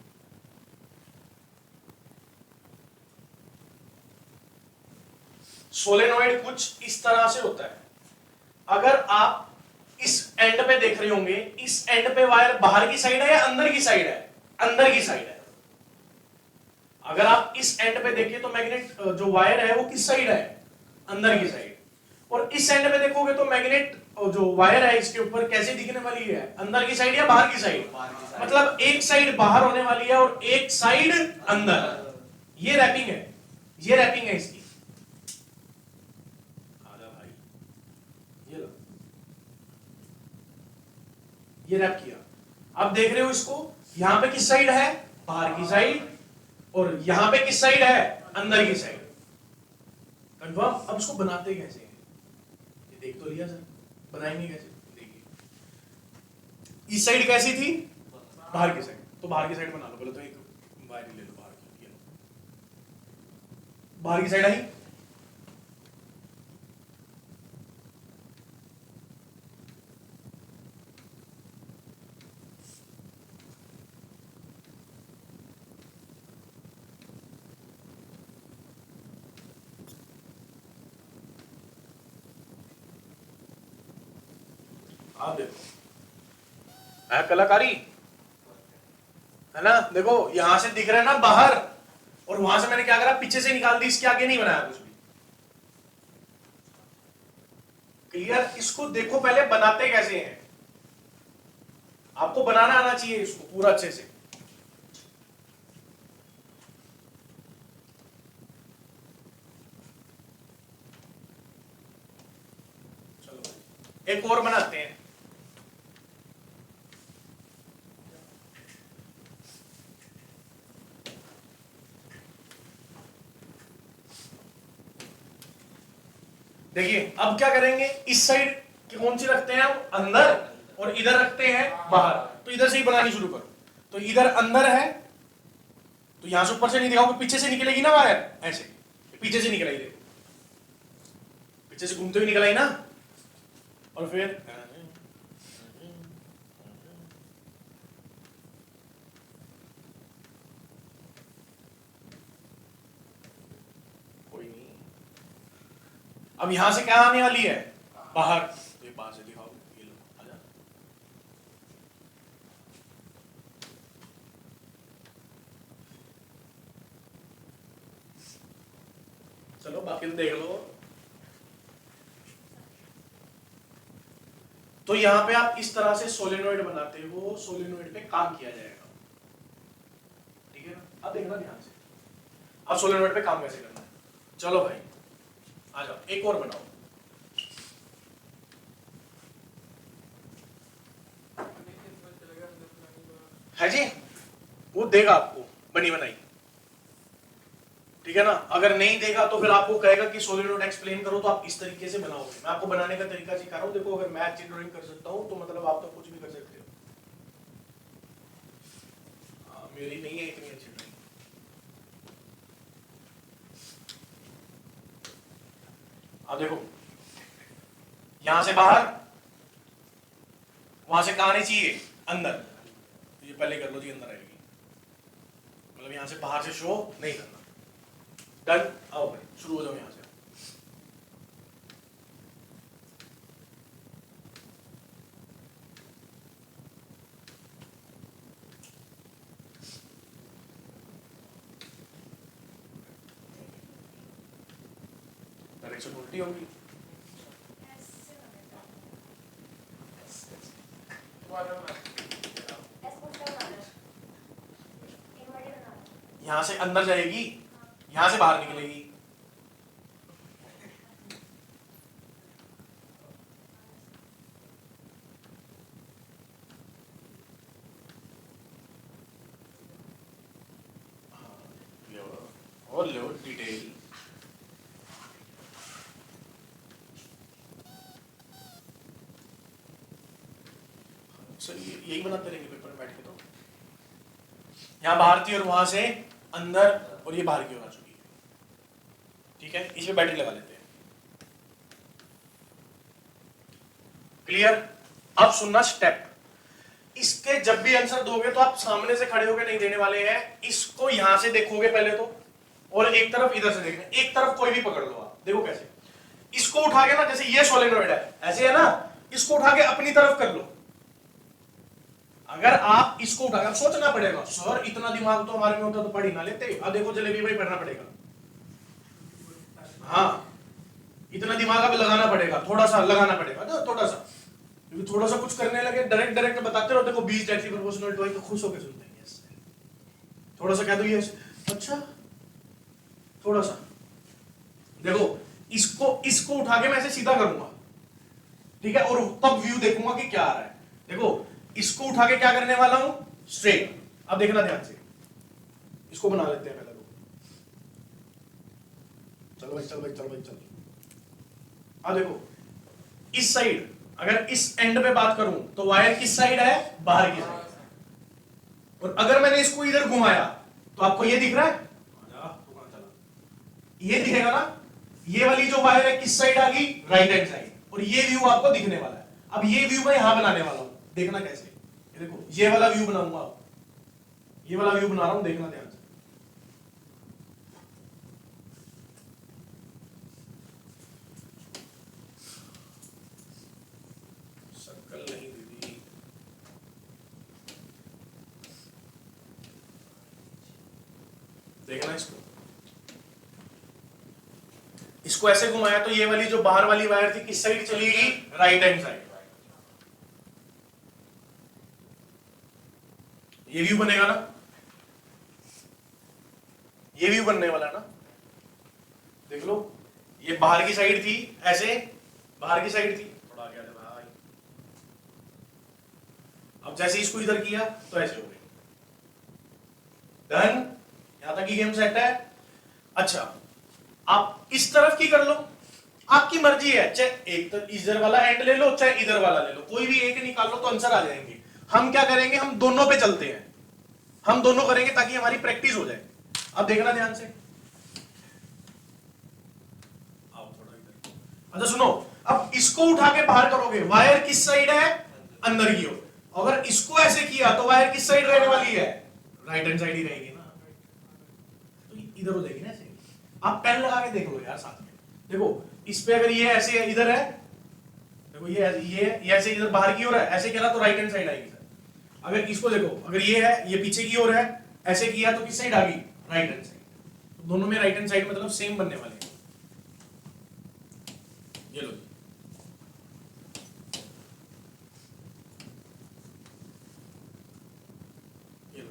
सोलेनोइड कुछ इस तरह से होता है। अगर आप इस एंड पे देख रहे होंगे, इस एंड पे वायर बाहर की साइड है या अंदर की साइड है? अंदर की साइड है। अगर आप इस एंड पे देखिए तो मैग्नेट जो वायर है वो किस साइड है? अंदर की साइड। और इस एंड पे देखोगे तो मैग्नेट जो वायर है इसके ऊपर कैसे दिखने वाली है? अंदर की साइड या बाहर की साइड? मतलब एक साइड बाहर होने वाली है और एक साइड अंदर। ये रैपिंग है, ये रैपिंग है इसकी। आजा भाई, ये लो, ये रैप किया। अब देख रहे हो इसको, यहां पे किस साइड है? बाहर की साइड। और यहां पे किस साइड है? अंदर की साइड। कंफर्म? अब इसको बनाते कैसे हैं? ये देख तो लिया सर, बनाएंगे कैसे? देखिए, इस साइड कैसी थी? बाहर की साइड। तो बाहर की साइड बना लो पहले। तो एक वायर ले लो बाहर की, ये लो, बाहर की साइड आई। आप देखो, है कलाकारी, है ना। देखो यहां से दिख रहा है ना बाहर, और वहां से मैंने क्या करा? पीछे से निकाल दी, इसके आगे नहीं बनाया कुछ भी। क्लियर? इसको देखो पहले बनाते कैसे हैं। आपको बनाना आना चाहिए इसको पूरा अच्छे से। चलो एक और बनाते हैं। देखिए अब क्या करेंगे, इस साइड कौन सी रखते हैं हम? अंदर। और इधर रखते हैं बाहर। तो इधर से ही बनानी शुरू करो। तो इधर अंदर है, तो यहां से ऊपर से नहीं दिखाओगे, पीछे से निकलेगी ना वायर, ऐसे पीछे से निकल आई। देखो पीछे से घूमते हुए निकल आई ना। और फिर कोई नहीं। अब यहां से क्या आने वाली है? बाहर। तो ये बाहर से दिखाओ, ये लो, आजा। चलो बाकी तो देख लो। तो यहां पे आप इस तरह से सोलेनोइड बनाते हो, सोलेनोइड पे काम किया जाएगा, ठीक है ना। अब देखना ध्यान से, अब सोलेनोइड पे काम कैसे करना है। चलो भाई आ जाओ, एक और बनाओ। है जी, वो देगा आपको बनी बनाई, ठीक है ना। अगर नहीं देगा तो फिर आपको कहेगा कि सोलिनोइड एक्सप्लेन करो, तो आप इस तरीके से बनाओगे। मैं आपको बनाने का तरीका सिखा रहा हूं। देखो अगर मैं अच्छी ड्राइंग कर सकता हूं तो मतलब आप तो कुछ भी कर सकते हो। मेरी नहीं है इतनी अच्छी ड्राइंग। अब देखो यहां से बाहर, वहां से कहां आनी चाहिए? अंदर। ये पहले कर लो जी, अंदर आएगी। मतलब यहां से बाहर से शो नहीं करना। डन। आओ भाई शुरू हो जाओ यहां से। डायरेक्शन उल्टी होगी। यहां से अंदर जाएगी, यहां से बाहर निकलेगी। और लो डिटेल। सर यही बनाते रहेंगे पेपर में बैठ के। तो यहाँ बाहर थी और वहां से अंदर, और ये बाहर की ओर आ चुकी है, ठीक है। इसमें बैटरी लगा लेते हैं। क्लियर? अब सुनना स्टेप। इसके जब भी आंसर दोगे तो आप सामने से खड़े होकर नहीं देने वाले हैं, इसको यहां से देखोगे पहले तो, और एक तरफ इधर से देखना, एक तरफ कोई भी पकड़ लो आप। देखो कैसे, इसको उठा के ना, जैसे ये सोलेनोइड है ऐसे है ना, इसको उठा के अपनी तरफ कर लो। अगर आप इसको उठा के, सोचना पड़ेगा सर इतना दिमाग तो हमारे में होता तो पढ़ ही ना लेते। अब देखो जलेबी भाई पढ़ना पड़ेगा, हाँ इतना दिमाग अब लगाना पड़ेगा, थोड़ा सा लगाना पड़ेगा ना, थोड़ा सा, क्योंकि थोड़ा सा कुछ करने लगे डायरेक्ट डायरेक्ट बताते रहो। देखो 20 डायरेक्टली प्रोपोर्शनल टू तो खुश होकर सुनते हैं यस, थोड़ा सा कह दो यस, अच्छा थोड़ा सा। देखो इसको उठा के मैं ऐसे सीधा करूंगा, ठीक है, और तब व्यू देखूंगा कि क्या आ रहा है। देखो इसको उठा के क्या करने वाला हूं, स्ट्रेट। अब देखना ध्यान से, इसको बना लेते हैं पहले तो, चलो भाई चलो भाई चलो भाई चलो। अब देखो इस साइड, अगर इस एंड पे बात करूं तो वायर किस साइड है, बाहर की साइड। और अगर मैंने इसको इधर घुमाया तो आपको ये दिख रहा है, ये दिखेगा ना, ये वाली जो वायर है किस साइड आ गई, राइट हैंड साइड, और ये व्यू आपको दिखने वाला है। अब ये व्यू मैं यहां बनाने वाला हूं, देखना कैसे, ये देखो ये वाला व्यू बनाऊंगा, ये वाला व्यू बना रहा हूं, देखना ध्यान से। सर्कल नहीं दीदी, देखना इसको ऐसे घुमाया तो ये वाली जो बाहर वाली वायर थी किस साइड चली गई, राइट हैंड साइड। ये व्यू बनेगा ना, ये व्यू बनने वाला ना, देख लो ये बाहर की साइड थी, ऐसे बाहर की साइड थी, थोड़ा आगे आ जा भाई। अब जैसे इसको इधर किया तो ऐसे हो गई, डन, यहां तक ही गेम सेट है। अच्छा आप इस तरफ की कर लो, आपकी मर्जी है, चाहे एक तो इधर वाला एंड ले लो, चाहे इधर वाला ले लो, कोई भी एक निकाल लो तो आंसर आ जाएंगे। हम क्या करेंगे, हम दोनों पे चलते हैं, हम दोनों करेंगे ताकि हमारी प्रैक्टिस हो जाए। अब देखना ध्यान से, आओ थोड़ा इधर, अच्छा सुनो, अब इसको उठा के बाहर करोगे, वायर किस साइड है, अंदर की ओर। अगर इसको ऐसे किया तो वायर किस साइड रहने वाली है, राइट हैंड साइड ही रहेगी ना, तो इधर हो जाएगी ना ऐसे। आप पेन लगा के देख लो यार साथ में, देखो इस पे अगर ये ऐसे इधर है, देखो ये ऐसे इधर बाहर की ओर है, ऐसे किया तो राइट हैंड साइड आएगी सर। अगर इसको देखो, अगर ये है, ये पीछे की ओर है, ऐसे किया तो किस साइड आ गई, राइट हैंड साइड। दोनों में राइट हैंड साइड मतलब सेम बनने वाले हैं। ये लो, ये लो,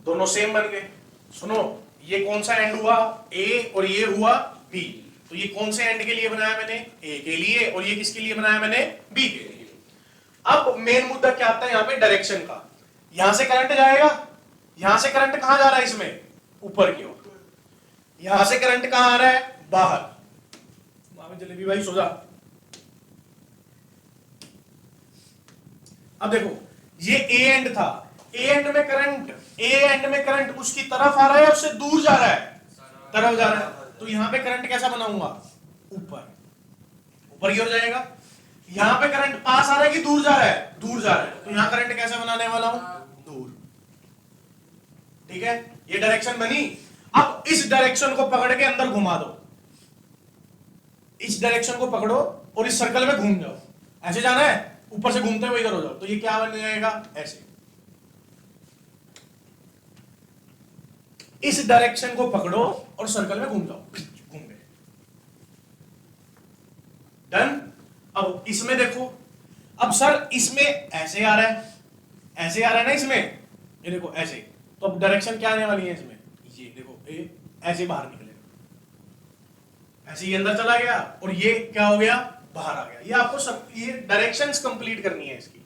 दोनों सेम बन गए। सुनो ये कौन सा एंड हुआ, ए, और ये हुआ बी, तो ये कौन से एंड के लिए बनाया मैंने, ए के लिए, और ये किसके लिए बनाया मैंने, बी के लिए। अब मेन मुद्दा क्या आता है यहां पे, डायरेक्शन का। यहां से करंट जाएगा, यहां से करंट कहां जा रहा है इसमें, ऊपर की ओर। यहां से करंट कहां आ रहा है, बाहर। वहां पे जलेबी भाई सो जा। अब देखो ये ए एंड था, ए एंड में करंट, ए एंड में करंट उसकी तरफ आ रहा है, उससे दूर जा रहा है, तरफ जा रहा है, तो यहां पे करंट कैसा बनाऊंगा, ऊपर, ऊपर की ओर जाएगा। यहां पे करंट पास आ रहा है कि दूर जा रहा है, दूर जा रहा है, तो यहां करंट कैसा बनाने वाला हूं, दूर। ठीक है, ये डायरेक्शन बनी। अब इस डायरेक्शन को पकड़ के अंदर घुमा दो, इस डायरेक्शन को पकड़ो और इस सर्कल में घूम जाओ, ऐसे जाना है, ऊपर से घूमते हुए इधर हो जाओ, तो ये क्या बन जाएगा, ऐसे। इस डायरेक्शन को पकड़ो और सर्कल में घूम जाओ, घूम गए, डन। अब इसमें देखो, अब सर इसमें ऐसे आ रहा है, ऐसे आ रहा है ना इसमें, ये देखो ऐसे, तो अब डायरेक्शन क्या आने वाली है इसमें, ये देखो ए ऐसे बाहर निकलेगा, ऐसे ये अंदर चला गया, और ये क्या हो गया, बाहर आ गया। ये आपको सब ये डायरेक्शंस कंप्लीट करनी है इसकी।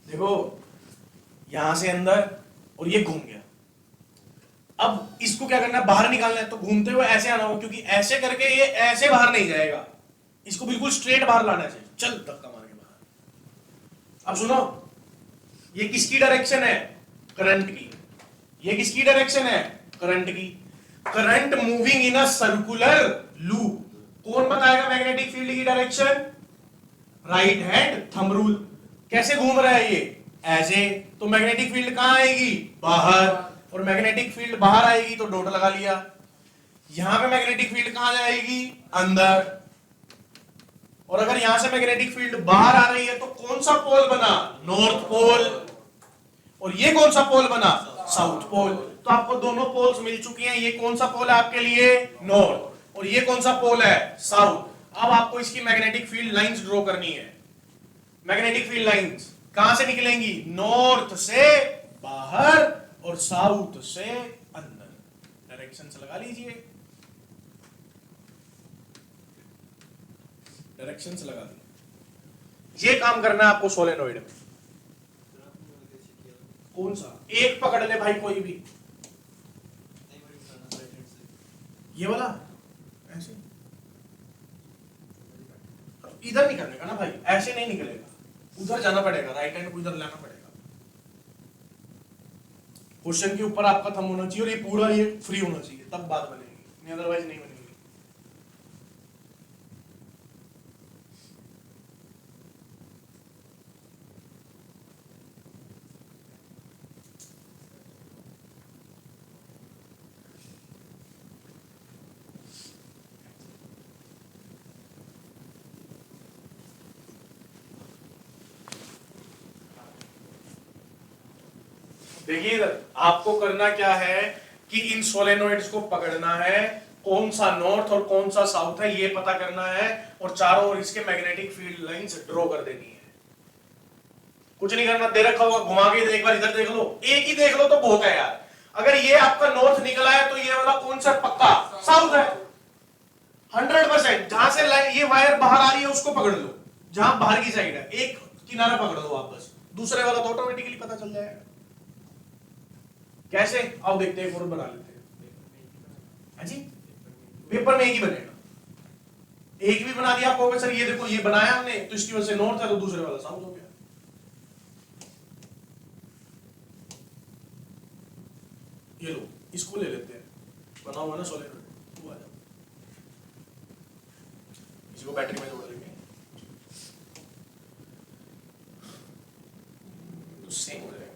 देखो यहां से अंदर, और ये घूम गया। अब इसको क्या करना है, बाहर निकालना है, तो घूमते हुए ऐसे आना होगा, क्योंकि ऐसे करके ये ऐसे बाहर नहीं जाएगा, इसको बिल्कुल स्ट्रेट बाहर लाना चाहिए। चल धक्का मार के बाहर। अब सुनो, ये किसकी डायरेक्शन है, करंट की, ये किसकी डायरेक्शन है, करंट की। Current moving in a circular loop. कौन बताएगा मैग्नेटिक फील्ड की direction? Right hand thumb rule. कैसे घूम रहा है ये? ऐसे। तो मैग्नेटिक फील्ड कहां आएगी? बाहर। और मैग्नेटिक फील्ड बाहर आएगी तो डॉट लगा लिया। यहां पे मैग्नेटिक फील्ड कहां जाएगी? अंदर। और अगर यहां से मैग्नेटिक फील्ड बाहर आ रही है तो कौन सा पोल बना? North pole. और ये कौन सा पोल बना? South pole. तो आपको दोनों पोल्स मिल चुकी हैं। ये कौन सा पोल है आपके लिए? नॉर्थ। और ये कौन सा पोल है? साउथ। अब आपको इसकी मैग्नेटिक फील्ड लाइंस ड्रॉ करनी है। मैग्नेटिक फील्ड लाइंस कहां से निकलेंगी? नॉर्थ से बाहर और साउथ से अंदर। डायरेक्शन से लगा लीजिए। डायरेक्शन से लगा दिया। ये काम करना है आपको सोलेनोइड में। कौन सा? एक पकड़ ले भाई कोई भी। ये वाला ऐसे इधर नहीं करने का ना भाई, ऐसे नहीं निकलेगा, उधर जाना पड़ेगा, राइट हैंड को इधर लाना पड़ेगा। क्वेश्चन के ऊपर आपका थंब होना चाहिए और ये पूरा ये फ्री होना चाहिए, तब बात बनेगी, नहीं अदरवाइज नहीं बनेगी। देखिए इधर आपको करना क्या है कि इन सोलेनोइड्स को पकड़ना है, कौन सा नॉर्थ और कौन सा साउथ है ये पता करना है, और चारों ओर इसके मैग्नेटिक फील्ड लाइंस ड्रॉ कर देनी है। कुछ नहीं करना, दे रखा होगा, घुमा के एक बार इधर देख लो, एक ही देख लो तो बहुत है यार। अगर ये आपका नॉर्थ निकला है तो ये वाला कौन सा पक्का साउथ है 100%। जहां से ये वायर बाहर आ रही है उसको पकड़ लो, जहां बाहर की साइड है एक किनारा पकड़ लो आप बस, दूसरे वाला तो ऑटोमेटिकली पता चल जाएगा। कैसे? आओ देखते हैं, और बना लेते हैं जी। पेपर में एक ही बनेगा, एक भी बना दिया आपको सर ये देखो ये बनाया हमने तो इसकी वजह से नॉर्थ है तो दूसरे वाला साउथ हो गया। ये लो इसको ले लेते हैं, बना हुआ ना सोलेनोइड, तू आ जा, इसको बैटरी में जोड़ लेंगे तो सेम हो जाएगा।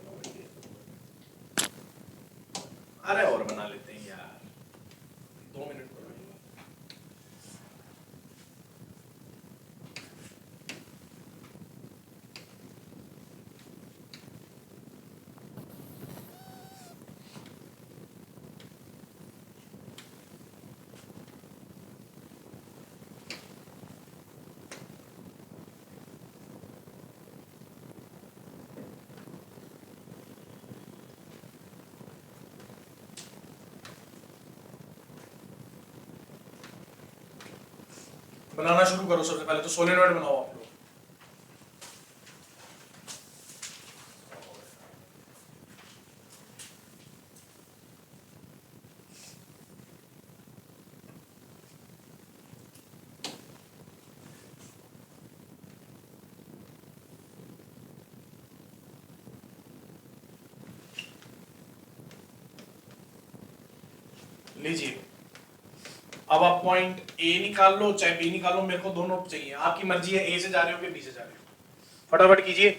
अरे और बना लेते हैं यार, 2 मिनट पर बनेगा। बनाना शुरू करो, सबसे पहले तो सोलेनोइड बनाओ आप लोग। लीजिए अब आप पॉइंट ए निकाल लो चाहे बी निकाल लो, मेरे को दोनों चाहिए, आपकी मर्जी है ए से जा रहे हो कि बी से जा रहे हो, फटाफट कीजिए।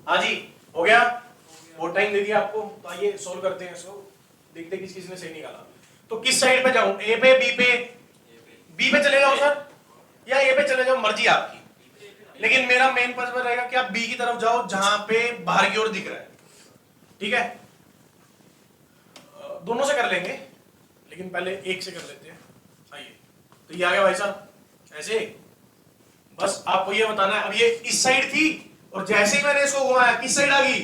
हाँ जी, हो गया, बहुत टाइम दे दिया आपको, तो आइए सोल्व करते हैं इसको, देखते किस किस ने सही निकाला। तो किस साइड पे जाऊं, ए पे, बी पे चले जाओ सर, या ए पे चले जाओ, मर्जी आपकी, लेकिन मेरा मेन पर्पस रहेगा कि आप बी की तरफ जाओ जहां पे बाहर की ओर दिख रहा है, ठीक है। दोनों से कर लेंगे, लेकिन पहले एक से कर लेते हैं। आइए, तो ये आ गया भाई साहब, ऐसे बस आपको ये बताना है। अब ये इस साइड थी, और जैसे ही मैंने इसको घुमाया किस साइड आ गई,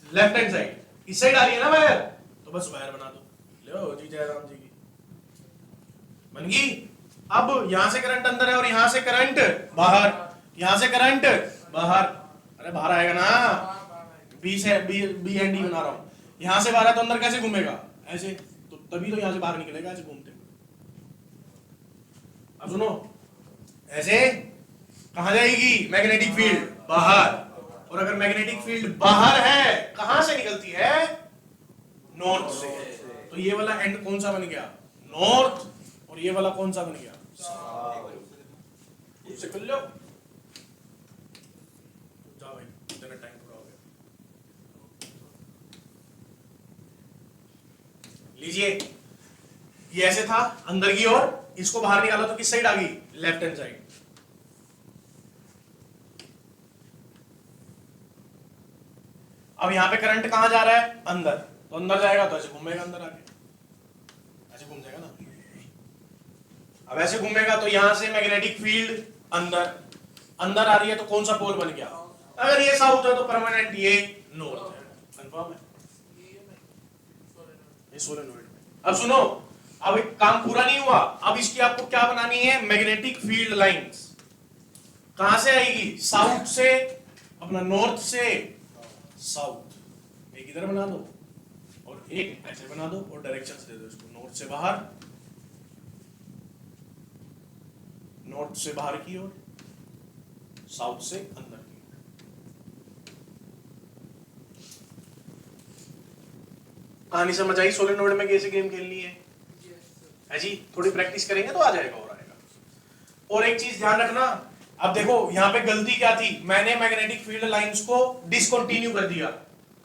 लेफ्ट हैंड साइड, इस साइड आ रही है ना वायर, तो बस वायर बना दो, लो जी जयराम जी की बन गई। अब यहां से करंट अंदर है और यहां से करंट बाहर, यहां से करंट बाहर, अरे बाहर आएगा ना, बी से बी एंड डी बना रहा हूं, यहां से बाहर है तो अंदर कैसे घूमेगा, ऐसे, तो तभी तो यहां से बाहर निकलेगा ऐसे घूमते। अब सुनो, ऐसे कहां जाएगी मैग्नेटिक फील्ड, बाहर, और अगर मैग्नेटिक फील्ड बाहर है कहां से निकलती है, नॉर्थ से, तो ये वाला एंड कौन सा बन गया, नॉर्थ, और ये वाला कौन सा बन गया, साउथ। उससे कर लो, जाओ भाई, इतना टाइम पूरा हो गया। लीजिए, ये ऐसे था अंदर की ओर, इसको बाहर निकाला तो किस साइड आ गई, लेफ्ट हैंड साइड। अब यहां पे करंट कहां जा रहा है, अंदर, तो अंदर जाएगा तो ऐसे घूमेगा अंदर आके, ऐसे घूम जाएगा ना। अब ऐसे घूमेगा तो यहां से मैग्नेटिक फील्ड अंदर, अंदर आ रही है तो कौन सा पोल बन गया, अगर ये साउथ है तो परमानेंट ये नॉर्थ है, कंफर्म है, ये सोलेनोइड में। अब सुनो, अब एक काम पूरा नहीं हुआ, अब इसकी आपको क्या बनानी है, मैग्नेटिक फील्ड लाइंस। कहां से आएगी, साउथ से, अपना नॉर्थ से साउथ, एक इधर बना दो और एक ऐसे बना दो, और डायरेक्शंस दे दो इसको, नॉर्थ से बाहर, नॉर्थ से बाहर की ओर, साउथ से अंदर की ओर। कहानी समझ आई सोलेनोइड में कैसे गेम खेलनी है, है जी, थोड़ी प्रैक्टिस करेंगे तो आ जाएगा, और आएगा। और एक चीज ध्यान रखना, अब देखो यहां पे गलती क्या थी, मैंने मैग्नेटिक फील्ड लाइंस को डिसकंटिन्यू कर दिया,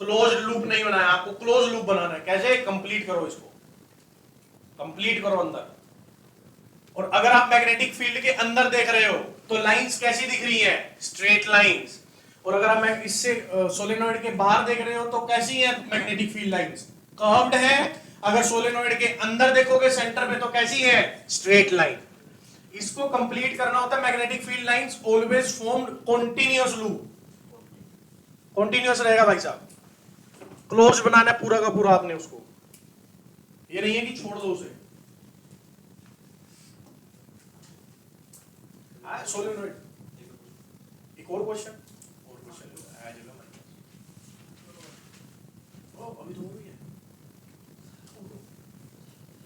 क्लोज लूप नहीं बनाया, आपको क्लोज लूप बनाना है। कैसे, कंप्लीट करो इसको, कंप्लीट करो अंदर। और अगर आप मैग्नेटिक फील्ड के अंदर देख रहे हो तो लाइंस कैसी दिख रही हैं, स्ट्रेट लाइंस। और अगर आप इससे सोलेनोइड के बाहर देख रहे हो तो कैसी है मैग्नेटिक फील्ड लाइंस, कर्व्ड है। अगर सोलेनोइड के अंदर देखोगे सेंटर पे तो कैसी है, स्ट्रेट लाइन। इसको कंप्लीट करना होता है, magnetic field lines always formed continuous loop, continuous रहेगा भाई साहब, क्लोज बनाना है पूरा का पूरा आपने उसको, ये नहीं है कि छोड़ दो उसे। सोलेनोइड, एक और क्वेश्चन, और क्वेश्चन आ जाएगा हमारे पास। ओ अभी तो और भी है,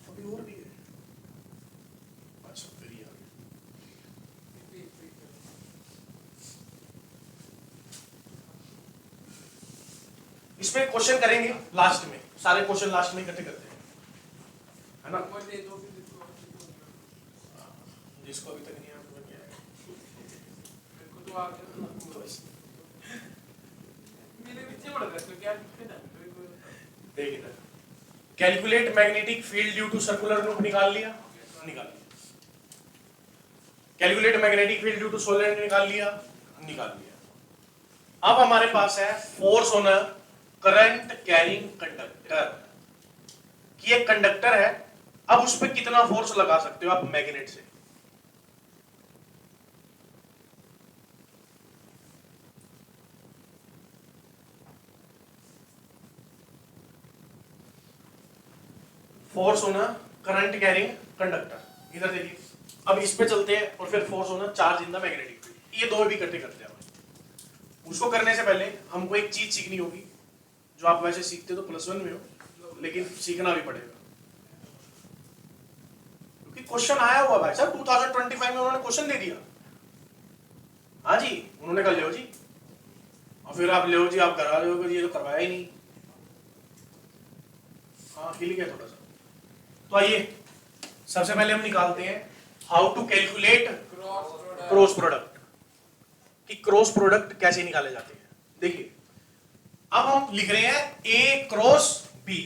अभी और भी है, अच्छा फिर ये आ गया। इसमें क्वेश्चन करेंगे लास्ट में, सारे क्वेश्चन लास्ट में इकट्ठे करते हैं, है ना। जिसको अभी तक नहीं आया तो क्या है, देखिए, calculate magnetic field due to circular loop निकाल लिया, निकाल लिया। Calculate magnetic field due to solenoid निकाल लिया, निकाल लिया। अब हमारे पास है force on a current carrying conductor, कि एक कंडक्टर है, अब उस पर कितना फोर्स लगा सकते हो आप मैग्नेट से। फोर्स होना करंट कैरिंग कंडक्टर, इधर देखिए। अब इस पे चलते हैं और फिर फोर्स होना charge in the magnetic field, ये दो भी इकट्ठे करते हैं। उसको करने से पहले हमको एक चीज सीखनी होगी, जो आप वैसे सीखते तो +1 में हो, लेकिन सीखना भी पड़ेगा, क्योंकि क्वेश्चन आया हुआ भाई साहब 2025 में उन्होंने क्वेश्चन दे दिया। हाँ जी, उन्होंने कहा ले जी, और फिर आप ले जी, आप करा रहे हो, ये तो करवाया ही नहीं। हाँ हिल गया थोड़ा सा। तो आइए सबसे पहले हम निकालते हैं how to calculate cross product, कि क्रॉस प्रोडक्ट कैसे निकाले जाते हैं। देखिए अब हम लिख रहे हैं ए क्रॉस बी।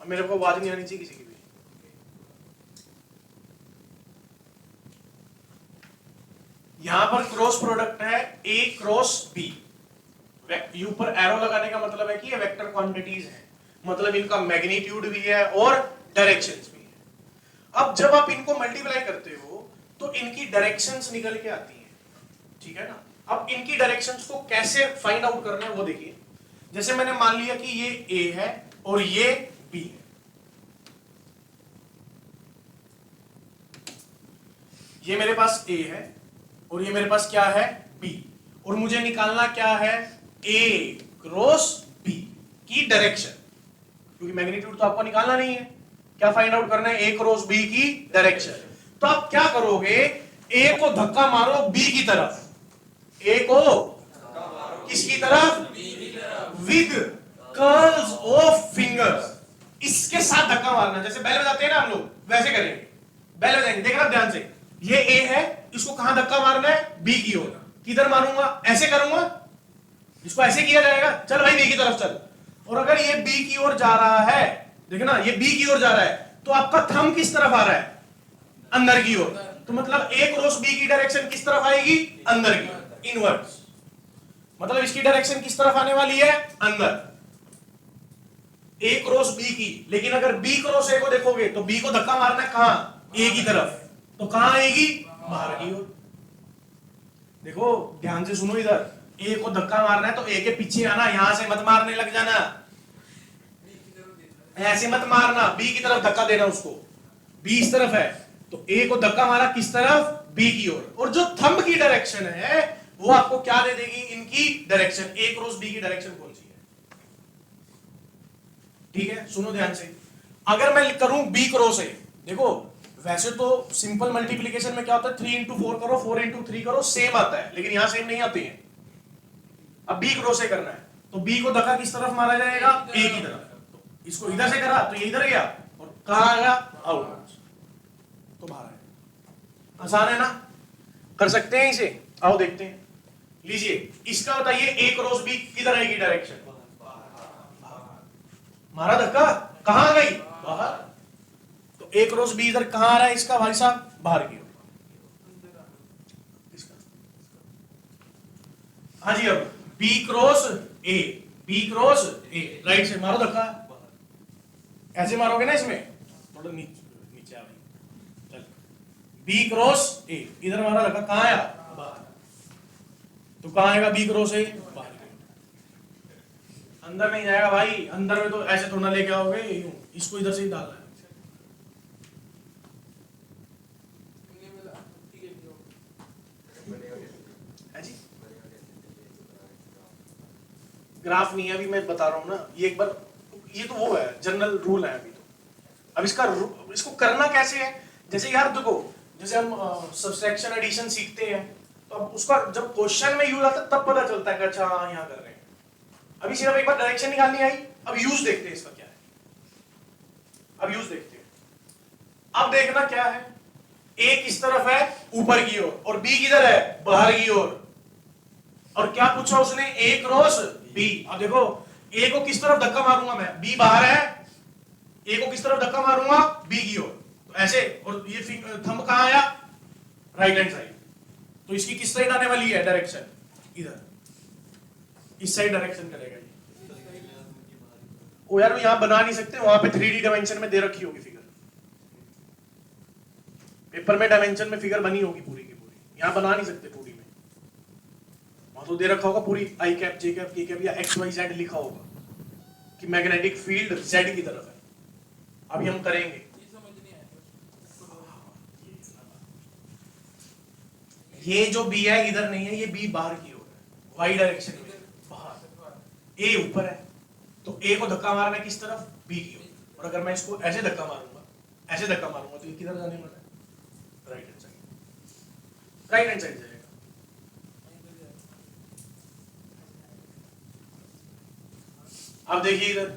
अब मेरे को आवाज नहीं आनी चाहिए किसी की भी। यहां पर क्रॉस प्रोडक्ट है ए क्रॉस बी। यू पर एरो लगाने का मतलब है कि ये वेक्टर क्वांटिटीज हैं, मतलब इनका मैग्नीट्यूड भी है और डायरेक्शंस भी है। अब जब आप इनको मल्टीप्लाई करते हो तो इनकी डायरेक्शंस निकल के आती हैं, ठीक है ना। अब इनकी डायरेक्शंस को कैसे फाइंड आउट करना है वो देखिए। जैसे मैंने मान लिया कि ये ए है और ये बी है, ये मेरे पास ए है और ये मेरे पास क्या है बी, और मुझे निकालना क्या है ए क्रॉस बी की डायरेक्शन, क्योंकि मैग्नीट्यूड तो आपको निकालना नहीं है, क्या फाइंड आउट करना है ए क्रॉस बी की डायरेक्शन। तो आप क्या करोगे, ए को धक्का मारो बी की तरफ, ए को किसकी तरफ, विद कर्ल्स ऑफ फिंगर्स, इसके साथ धक्का मारना। जैसे बेल बजाते हैं ना हम लोग, वैसे करेंगे, बेल बजाएंगे, देखना ध्यान से। ये ए है, इसको कहां धक्का मारना है, बी की ओर। किधर मारूंगा, ऐसे करूंगा, इसको ऐसे किया जाएगा, चल भाई बी की तरफ चल। और अगर ये बी की ओर जा रहा है, देखना ये बी की ओर जा रहा है, तो आपका थंब किस तरफ आ रहा है, अंदर की ओर। तो मतलब ए क्रॉस बी की डायरेक्शन किस तरफ आएगी, अंदर की, इनवर्स। मतलब इसकी डायरेक्शन किस तरफ आने वाली है, अंदर, ए क्रॉस बी की। लेकिन अगर बी क्रॉस ए को देखोगे तो बी को धक्का मारना है कहां, ए की तरफ, तो कहां आएगी, बाहर की ओर। देखो ध्यान से सुनो, इधर ए को धक्का मारना है तो ए के पीछे आना, यहां से मत मारने लग जाना, ऐसे मत मारना, बी की तरफ धक्का देना उसको। बी इस तरफ है तो ए को धक्का मारा किस तरफ, बी की ओर। और जो थंब की डायरेक्शन है वो आपको क्या दे देगी, इनकी डायरेक्शन, ए क्रॉस बी की डायरेक्शन कौन सी है। ठीक है, सुनो ध्यान से। अगर मैं करूं बी क्रॉस ए, देखो वैसे तो सिंपल मल्टीप्लिकेशन में क्या होता है, 3 इंटू 4 करो, 4 इंटू 3 करो, सेम आता है, लेकिन यहां सेम नहीं आती है। अब बी क्रॉस ए करना है तो बी को धक्का किस तरफ मारा जाएगा, ए की तरफ। तो इसको इधर से करा तो ये इधर गया, और कहां आया, आउट, तो बाहर आया। आसान है ना, कर सकते हैं इसे, आओ देखते हैं। लीजिए इसका बताइए, ए क्रॉस बी किधर आएगी डायरेक्शन, मारा धक्का, कहां गई, बाहर। तो ए क्रॉस बी इधर कहां आ रहा है इसका भाई साहब, बाहर की ओर। हाँ जी, अब B cross A, B cross A, right से मारो धक्का, ऐसे मारोगे ना, इसमें थोड़ा नीचे आ भाई, चल बी क्रॉस ए, इधर मारा धक्का, कहां आया, बाहर। तो कहां आएगा बी क्रॉस ए, बाहर, अंदर नहीं जाएगा भाई, अंदर में तो ऐसे थोड़ा लेके आओगे, यूं इसको इधर से ही डालना है। ग्राफ नहीं है अभी, मैं बता रहा हूं ना, ये एक बार, ये तो वो है जनरल रूल है अभी तो। अब इसको करना कैसे है, जैसे यार देखो, जैसे हम सब्सट्रैक्शन एडिशन सीखते हैं, तो अब उसका जब क्वेश्चन में यूज आता है तब पता चलता है कि अच्छा हाँ यहाँ कर रहे हैं। अभी सिर्फ एक बार डायरेक्शन निकालनी आई, अब यूज देखते हैं इसका क्या है, अब यूज देखते हैं। अब देखना क्या है, ए किस तरफ है, ऊपर की ओर, और बी किधर है, बाहर की ओर। और क्या पूछा उसने, ए क्रॉस बी। अब देखो ए को किस तरफ धक्का मारूंगा मैं, बी बाहर है, ए को किस तरफ धक्का मारूंगा, बी की ओर, तो ऐसे। और ये थंब कहां आया, राइट हैंड साइड, तो इसकी किस साइड आने वाली है डायरेक्शन, इधर, इस साइड डायरेक्शन करेगा ये। ओ यार यहां बना नहीं सकते, वहां पे 3D डायमेंशन में दे रखी होगी फिगर, पेपर में डायमेंशन में फिगर बनी होगी पूरी की पूरी, यहां बना नहीं सकते 2D में। वहां तो दे रखा होगा पूरी आई कैप, जे कैप, के कैप या XYZ लिखा होगा कि मैग्नेटिक फील्ड Z की तरफ है। अभी हम करेंगे, ये जो B है इधर नहीं है, ये B बाहर की ओर है, वाई डायरेक्शन में बाहर, ए ऊपर है, तो ए को धक्का मारना है किस तरफ, बी की ओर। और अगर मैं इसको ऐसे धक्का मारूंगा, ऐसे धक्का मारूंगा, तो ये किधर जाने वाला है, right hand side, right hand side जाएगा। अब देखिए इधर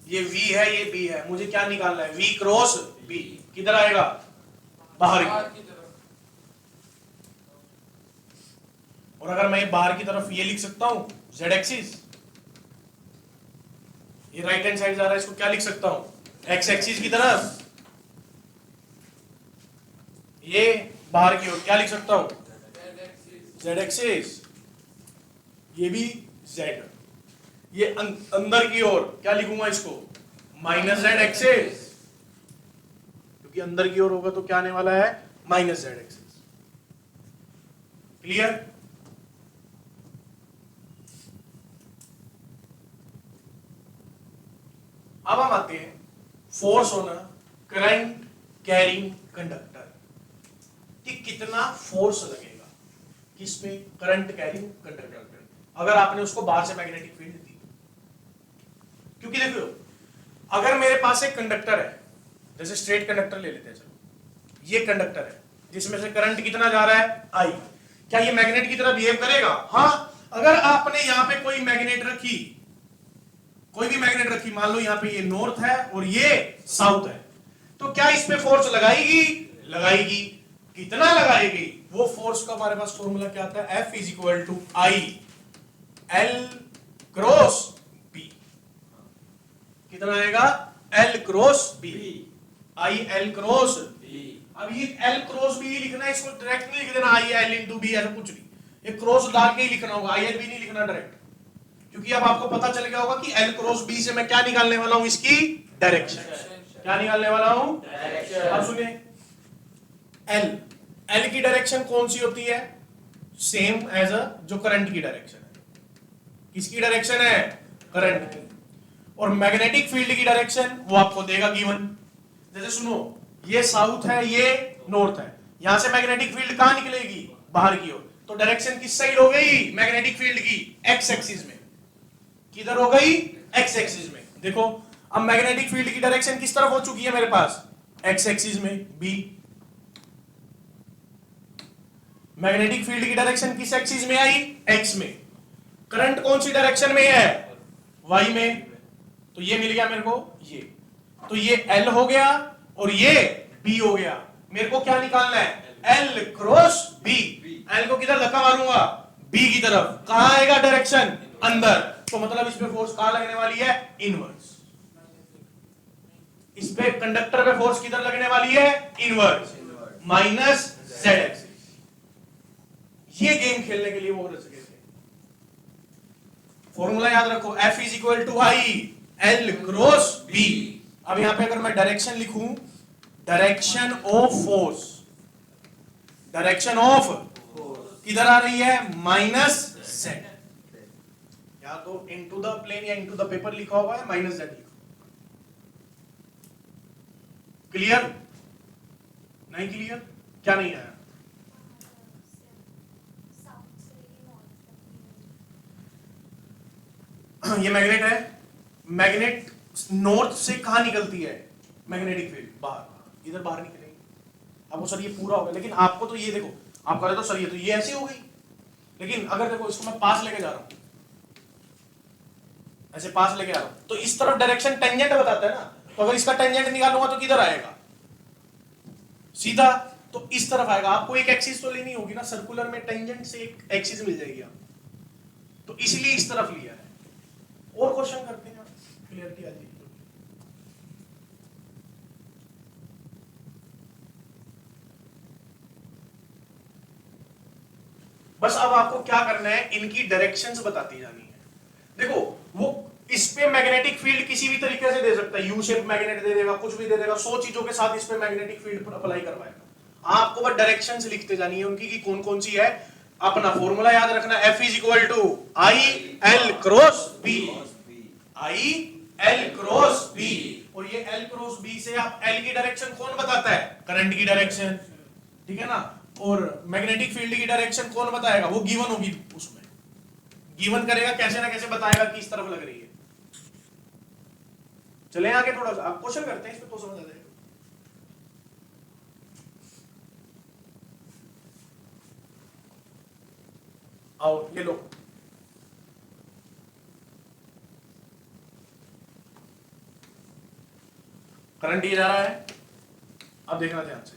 ये V है, ये B है, मुझे क्या निकालना है, V क्रॉस B किधर आएगा, बाहर की तरफ। और अगर मैं बाहर की तरफ ये लिख सकता हूं z एक्सिस, ये राइट हैंड साइड जा रहा है, इसको क्या लिख सकता हूं x एक्सिस की तरफ, ये बाहर की ओर क्या लिख सकता हूं z एक्सिस, ये भी z, ये अंदर की ओर क्या लिखूंगा इसको माइनस z एक्सिस, क्योंकि अंदर की ओर होगा तो क्या आने वाला है माइनस z एक्सिस। क्लियर? अब हम आते हैं force on current carrying conductor, कि कितना फोर्स लगेगा किसमें, करंट कैरिंग कंडक्टर पे, अगर आपने उसको बाहर से मैग्नेटिक फील्ड दी। क्योंकि देखो अगर मेरे पास एक कंडक्टर है, जैसे स्ट्रेट कंडक्टर ले लेते हैं, चलो ये कंडक्टर है जिसमें से करंट कितना जा रहा है आई, क्या ये मैग्नेट की तरह बिहेव करेगा? हाँ। अगर आपने यहां पे कोई मैग्नेट रखी, कोई भी मैग्नेट रखी, मान लो यहां पे ये नॉर्थ है और ये साउथ है, तो क्या इस पे फोर्स लगाएगी? लगाएगी। कितना लगाएगी? वो फोर्स का हमारे पास फॉर्मूला क्या आता है, F is equal to I L cross B. कितना आएगा? L cross B, I L cross B. अब ये एल क्रॉस बी लिखना है, इसको डायरेक्ट नहीं लिख देना आई एल इंटू बी, ऐसा कुछ नहीं, ये क्रॉस डाल के ही लिखना होगा, आई एल बी नहीं लिखना डायरेक्ट, क्योंकि अब आपको पता चल गया होगा कि एल क्रॉस बी से मैं क्या निकालने वाला हूं, इसकी डायरेक्शन। क्या निकालने वाला हूं? डायरेक्शन। अब सुनिए, एल, एल की डायरेक्शन कौन सी होती है? सेम एज अ जो करंट की डायरेक्शन है। किसकी डायरेक्शन है? करंट की। और मैग्नेटिक फील्ड की डायरेक्शन वो आपको देगा गिवन। जैसे सुनो, ये साउथ है, ये नॉर्थ है, यहां से मैग्नेटिक फील्ड कहां निकलेगी? बाहर की ओर, तो डायरेक्शन किस साइड हो गई मैग्नेटिक फील्ड की? एक्स एक्सिस में। किधर हो गई? एक्स एक्सिस में। देखो अब मैग्नेटिक फील्ड की डायरेक्शन किस तरफ हो चुकी है मेरे पास? एक्स एक्सिस में, बी। मैग्नेटिक फील्ड की डायरेक्शन किस एक्सिस में आई? एक्स में। करंट कौन सी डायरेक्शन में है? वाई में। तो ये मिल गया मेरे को, ये तो ये एल हो गया और ये बी हो गया। मेरे को क्या निकालना है? L cross B. एल को किधर धक्का मारूंगा? बी की तरफ। कहां आएगा डायरेक्शन? अंदर। तो मतलब इस पे फोर्स कहां लगने वाली है? इनवर्स। इस पे कंडक्टर पे फोर्स किधर लगने वाली है? Inverse, minus Z axis. ये गेम खेलने के लिए वो रच गए थे। फॉर्मूला याद रखो, F is equal to I L cross B. अब यहां पे अगर मैं डायरेक्शन लिखूं, direction of force, direction of किधर आ रही है? Minus z. या तो इनटू द प्लेन या इनटू द पेपर लिखा होगा, माइनस जेड लिखो। क्लियर? नहीं क्लियर? क्या नहीं आया? ये मैग्नेट है, मैग्नेट नॉर्थ से कहां निकलती है मैग्नेटिक फील्ड? बाहर, इधर बाहर निकलेगी। अब वो सर ये पूरा होगा, लेकिन आपको तो ये देखो, आप कह रहे तो सर ये तो ये ऐसी हो गई, लेकिन अगर देखो इसको मैं पास लेके जा रहा हूं, ऐसे पास लेके आ रहा हूं, तो इस तरफ डायरेक्शन टेंजेंट बताता है ना, तो अगर इसका टेंजेंट निकालूंगा तो किधर आएगा? सीधा। तो इस तरफ आएगा। आपको एक एक्सिस तो लेनी होगी ना, सर्कुलर में टेंजेंट से एक एक्सिस मिल जाएगी आप, तो इसलिए इस तरफ लिया है। और क्वेश्चन करते हैं, क्लियरिटी आ जाएगी। बस अब आपको क्या करना है, इनकी डायरेक्शंस बताती जानी है। देखो वो इस पे मैग्नेटिक फील्ड किसी भी तरीके से दे सकता है, यू शेप मैग्नेट दे देगा, कुछ भी दे देगा, 100 चीजों के साथ इस पे मैग्नेटिक फील्ड अप्लाई करवाएगा। आपको बस डायरेक्शंस लिखते जानी है उनकी कि कौन कौन सी है। अपना फॉर्मूला याद रखना, F is equal to I L cross B, I L cross B. और ये एल क्रॉस बी से आप एल की डायरेक्शन कौन बताता है? करंट की डायरेक्शन, ठीक है ना। और मैग्नेटिक फील्ड की डायरेक्शन कौन बताएगा? वो गिवन होगी, उसमें गिवन करेगा, कैसे ना कैसे बताएगा कि इस तरफ लग रही है। चले आगे थोड़ा सा, आप क्वेश्चन करते हैं इस पे तो समझ आ जाएगा। आओ ये लो, करंट ये जा रहा है। अब देखना ध्यान से,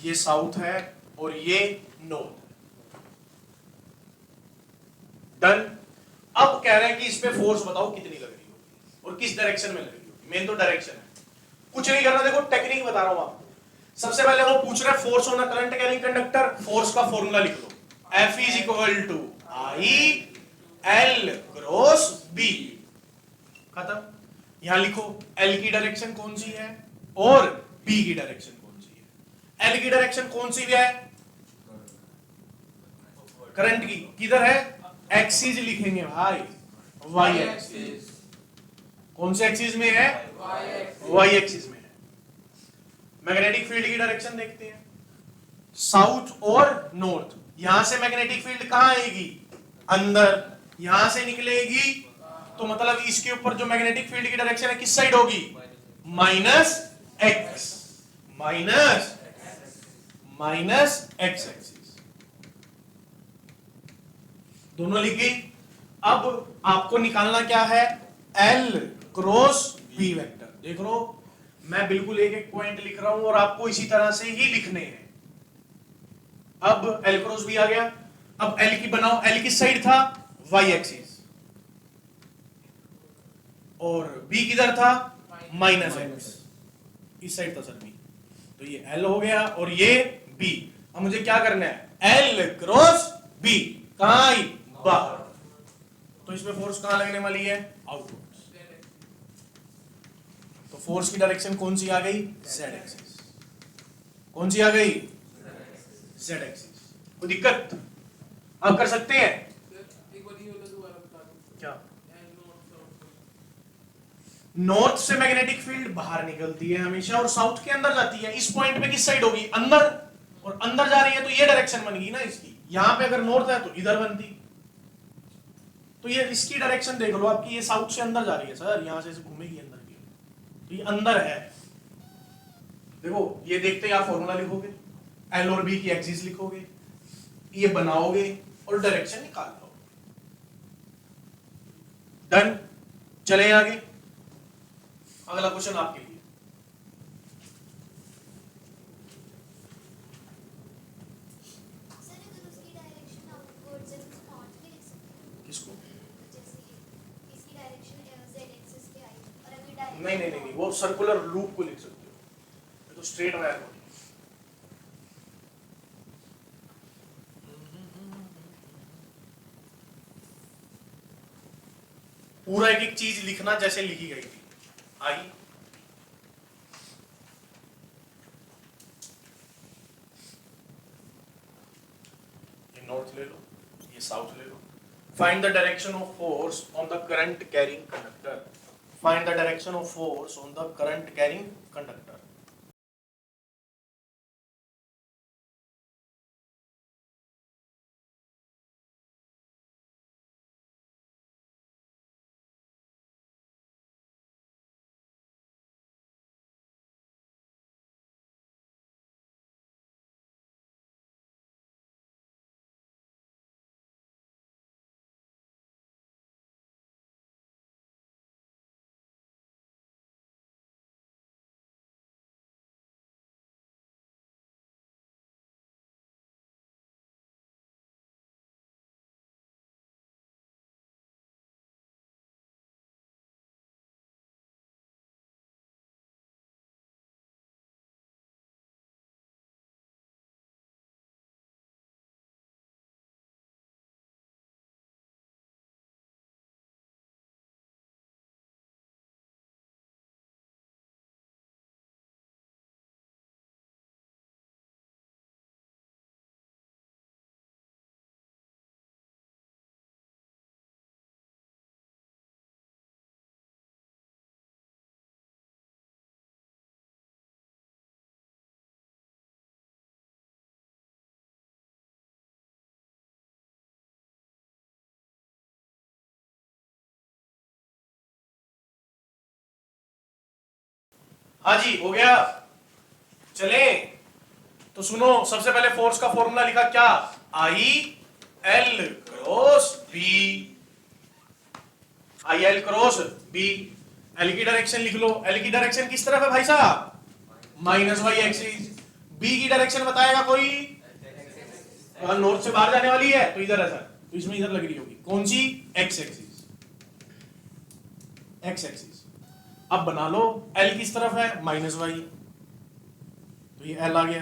ये साउथ है और ये नॉर्थ है। डन। अब कह रहे हैं कि इस पे फोर्स बताओ कितनी लग रही होगी और किस डायरेक्शन में लग रही होगी। मेन तो डायरेक्शन है, कुछ नहीं करना। देखो टेक्निक बता रहा हूं आपको। सबसे पहले वो पूछ रहा है force on a current carrying conductor. Force का फॉर्मूला लिख लो, F is equal to I L cross B. खत्म। यहां लिखो L की डायरेक्शन कौन सी है और B की डायरेक्शन कौन सी है। L की डायरेक्शन कौन सी है? करंट की। किधर है? एक्सिस लिखेंगे भाई, वाई एक्सिस। कौन से एक्सिस में है? वाई एक्सिस में है। मैग्नेटिक फील्ड की डायरेक्शन देखते हैं, साउथ और नॉर्थ। यहां से मैग्नेटिक फील्ड कहां आएगी? अंदर। यहां से निकलेगी तो मतलब इसके ऊपर जो मैग्नेटिक फील्ड की डायरेक्शन है किस साइड होगी? Minus x. Minus x axis. दोनों लिख गई। अब आपको निकालना क्या है? L cross B vector. देख लो मैं बिल्कुल एक एक पॉइंट लिख रहा हूं और आपको इसी तरह से ही लिखने हैं। अब L क्रॉस B आ गया। अब L की बनाओ। L किस साइड था? Y axis. और B किधर था? Minus x. इस साइड था सर B। तो ये L हो गया और ये B। अब मुझे क्या करना है? L cross B। कहां आई? बाहर। तो इसमें फोर्स कहां लगने वाली है? आउटवर्ड्स। तो फोर्स की डायरेक्शन कौन सी आ गई? Z axis. कौन सी आ गई? Z axis. कोई दिक्कत? आप कर सकते हैं क्या? नॉर्थ से मैग्नेटिक फील्ड बाहर निकलती है हमेशा और साउथ के अंदर जाती है। इस पॉइंट पे किस साइड होगी? अंदर। और अंदर जा रही है तो ये डायरेक्शन बन गई ना इसकी। यहां पे अगर नॉर्थ है तो इधर बनती। तो ये इसकी डायरेक्शन देख लो आपकी, ये साउथ से अंदर जा रही है सर, यहां से घूमेगी अंदर की। तो ये अंदर है। देखो ये देखते ही आप फॉर्मूला लिखोगे, L और B की एक्सिस लिखोगे, ये बनाओगे और डायरेक्शन निकाल लो। डन। चले आगे। अगला क्वेश्चन आपके लिए। किसको? नहीं, वो सर्कुलर लूप को लिख सकते हो। ये तो स्ट्रेट वायर को। पूरा एक एक चीज लिखना जैसे लिखी गई थी। आई ये नॉर्थ ले लो, ये साउथ ले लो। Find the direction of force on the current carrying conductor. Find the direction of force on the current carrying conductor. हाँ जी हो गया। चले तो सुनो, सबसे पहले फोर्स का फॉर्मूला लिखा क्या? I L cross B. I L cross B. L की डायरेक्शन लिख लो। एल की डायरेक्शन किस तरफ है भाई साहब? Minus Y axis. बी की डायरेक्शन बताएगा कोई? नोट से बाहर जाने वाली है तो इधर है सर, तो इसमें इधर लग रही होगी कौन सी? X axis. X axis. अब बना लो, एल किस तरफ है? माइनस वाई, तो ये एल आ गया।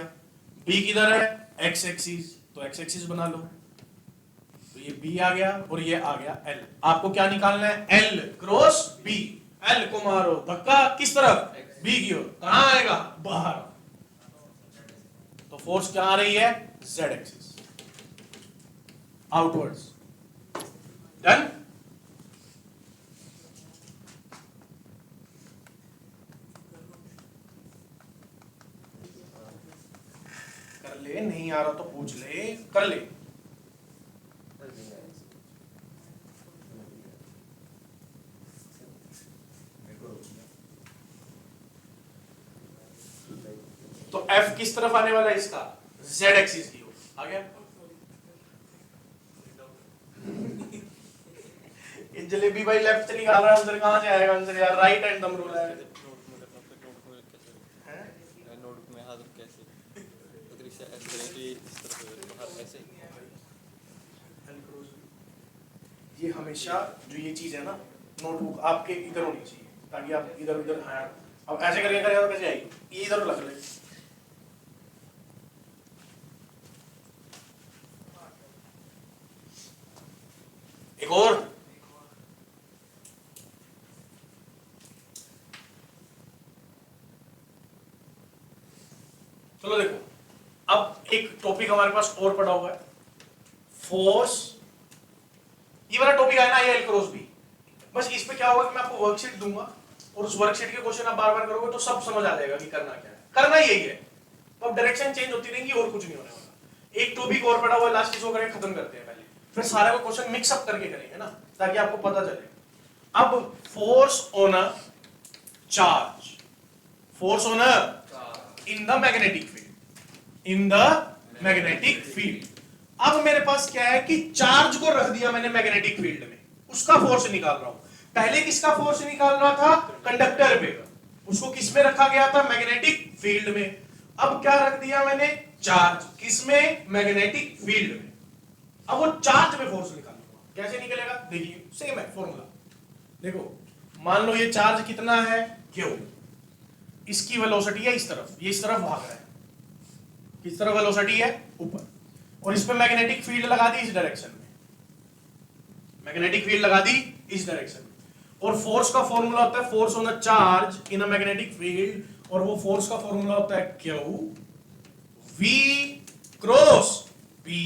बी किधर है? एक्स एक्सिस, तो एक्स एक्सिस बना लो, तो ये बी आ गया और ये आ गया एल। आपको क्या निकालना है? L cross B. एल को मारो धक्का किस तरफ? बी की ओर। कहां आएगा? बाहर। तो फोर्स क्या आ रही है? Z axis, outwards. डन। कर ले, नहीं आ रहा तो पूछ ले, कर ले। तो एफ किस तरफ आने वाला है इसका? जेड एक्सिस की ओर। आ गया? ये जलेबी भाई लेफ्ट से निकाल रहा है, आंसर कहां से आएगा आंसर यार? राइट हैंड थंब रूल है। नोटबुक में हाथ कैसे अगर इसे ऐसे करें तो ये इस तरफ बाहर ऐसे। ये हमेशा जो ये चीज है ना, नोटबुक आपके इधर होनी चाहिए ताकि आप इधर उधर। अब ऐसे करके करेगा तो कैसे आएगी? ये इधर लग ले। एक और। चलो देखो, अब एक टॉपिक हमारे पास और पड़ा हुआ है, फोर्स। ये वाला टॉपिक है ना, ये एल क्रॉस बी। बस इस पे क्या होगा कि मैं आपको वर्कशीट दूंगा और उस वर्कशीट के क्वेश्चन आप बार बार करोगे तो सब समझ आ जाएगा कि करना क्या है। करना यही है, तो अब डायरेक्शन चेंज होती रहेंगी और कुछ नहीं होने वाला। एक टॉपिक और पड़ा हुआ है, लास्ट इसको करके खत्म करते हैं पहले, फिर सारे को क्वेश्चन मिक्स अप करके करेंगे ना, ताकि आपको पता चले। अब force on a charge, force on a in the magnetic field, in the magnetic field. अब मेरे पास क्या है कि चार्ज को रख दिया मैंने मैग्नेटिक फील्ड में, उसका फोर्स निकाल रहा हूं। पहले किसका फोर्स निकाल रहा था? कंडक्टर पे, उसको किस में रखा गया था? मैग्नेटिक फील्ड में। अब क्या रख दिया मैंने? चार्ज, किसमें? मैग्नेटिक फील्ड में। अब वो चार्ज में फोर्स निकालूंगा, कैसे निकलेगा? देखिए सेम है फॉर्मूला। देखो, मान लो ये चार्ज कितना है? क्यू। इसकी वेलोसिटी है इस तरफ, ये इस तरफ भाग रहा है। किस तरफ वेलोसिटी है? ऊपर। और इस पे मैग्नेटिक फील्ड लगा दी इस डायरेक्शन में, मैग्नेटिक फील्ड लगा दी इस डायरेक्शन में। और फोर्स का फॉर्मूला होता है force on a charge in a magnetic field, और वो फोर्स का फॉर्मूला होता है Q V cross B.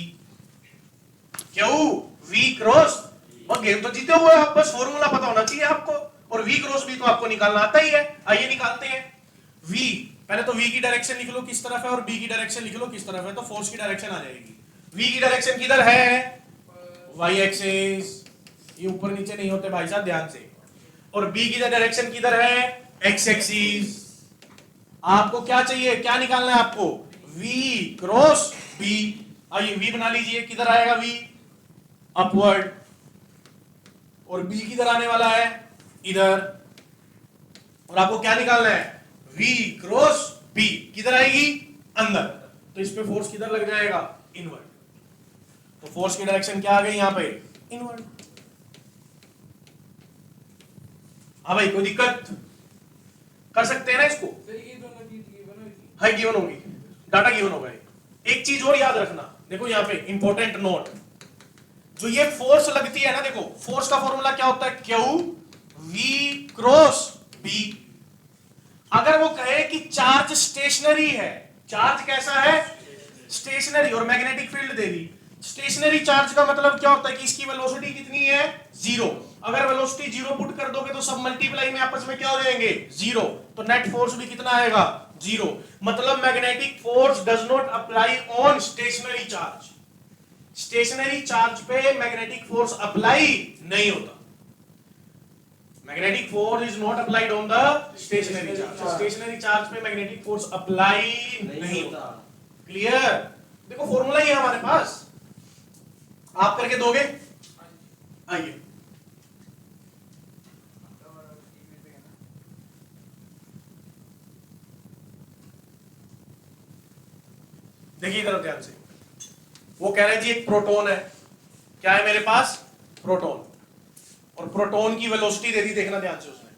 Q V cross, वो गेम तो जीते हुए आप, बस फॉर्मूला पता होना चाहिए आपको, और वी क्रॉस बी तो आपको निकालना आता ही है। आइए निकालते हैं। वी, पहले तो वी की डायरेक्शन लिख लो किस तरफ है, और बी की डायरेक्शन लिख लो किस तरफ है, तो फोर्स की डायरेक्शन आ जाएगी। वी की डायरेक्शन किधर है? Y axis. ये ऊपर नीचे नहीं होते भाई साहब, ध्यान से। और बी की डायरेक्शन किधर है? X axis. आपको क्या चाहिए, क्या निकालना है आपको? V cross B. आइए वी बना लीजिए, किधर आएगा वी? अपवर्ड। और बी किधर आने वाला है? इधर। और आपको क्या निकालना है? वी क्रॉस बी किधर आएगी? अंदर। तो इस पे फोर्स किधर लग जाएगा? इनवर्ड। तो फोर्स की डायरेक्शन क्या आ गई यहां पे? इनवर्ड। हाँ भाई, कोई दिक्कत? कर सकते हैं ना इसको? हाई गिवन होगी, डाटा गिवन होगा। एक चीज और याद रखना, देखो यहां पे इंपॉर्टेंट नोट, जो ये फोर्स लगती है ना, देखो फोर्स का फॉर्मूला क्या होता है? Q V cross B. अगर वो कहे कि चार्ज स्टेशनरी है, चार्ज कैसा है? स्टेशनरी, और मैग्नेटिक फील्ड दे दी। स्टेशनरी चार्ज का मतलब क्या होता है कि इसकी वेलोसिटी कितनी है? जीरो। अगर वेलोसिटी जीरो पुट कर दोगे तो सब मल्टीप्लाई में आपस में क्या हो जाएंगे? जीरो। तो नेट फोर्स भी कितना आएगा? जीरो। मतलब magnetic force does not apply on stationary charge. Stationary charge पे मैग्नेटिक फोर्स अप्लाई नहीं होता। Magnetic force is not applied on the stationary charge. Stationary charge पे मैग्नेटिक फोर्स अप्लाई नहीं होता। क्लियर? देखो फॉर्मूला ही है हमारे पास, आप करके दोगे? आइए, देखिए इधर ध्यान से, वो कह रहे जी एक प्रोटॉन है, क्या है मेरे पास, प्रोटॉन, और प्रोटॉन की वेलोसिटी दे दी, देखना ध्यान से, उसने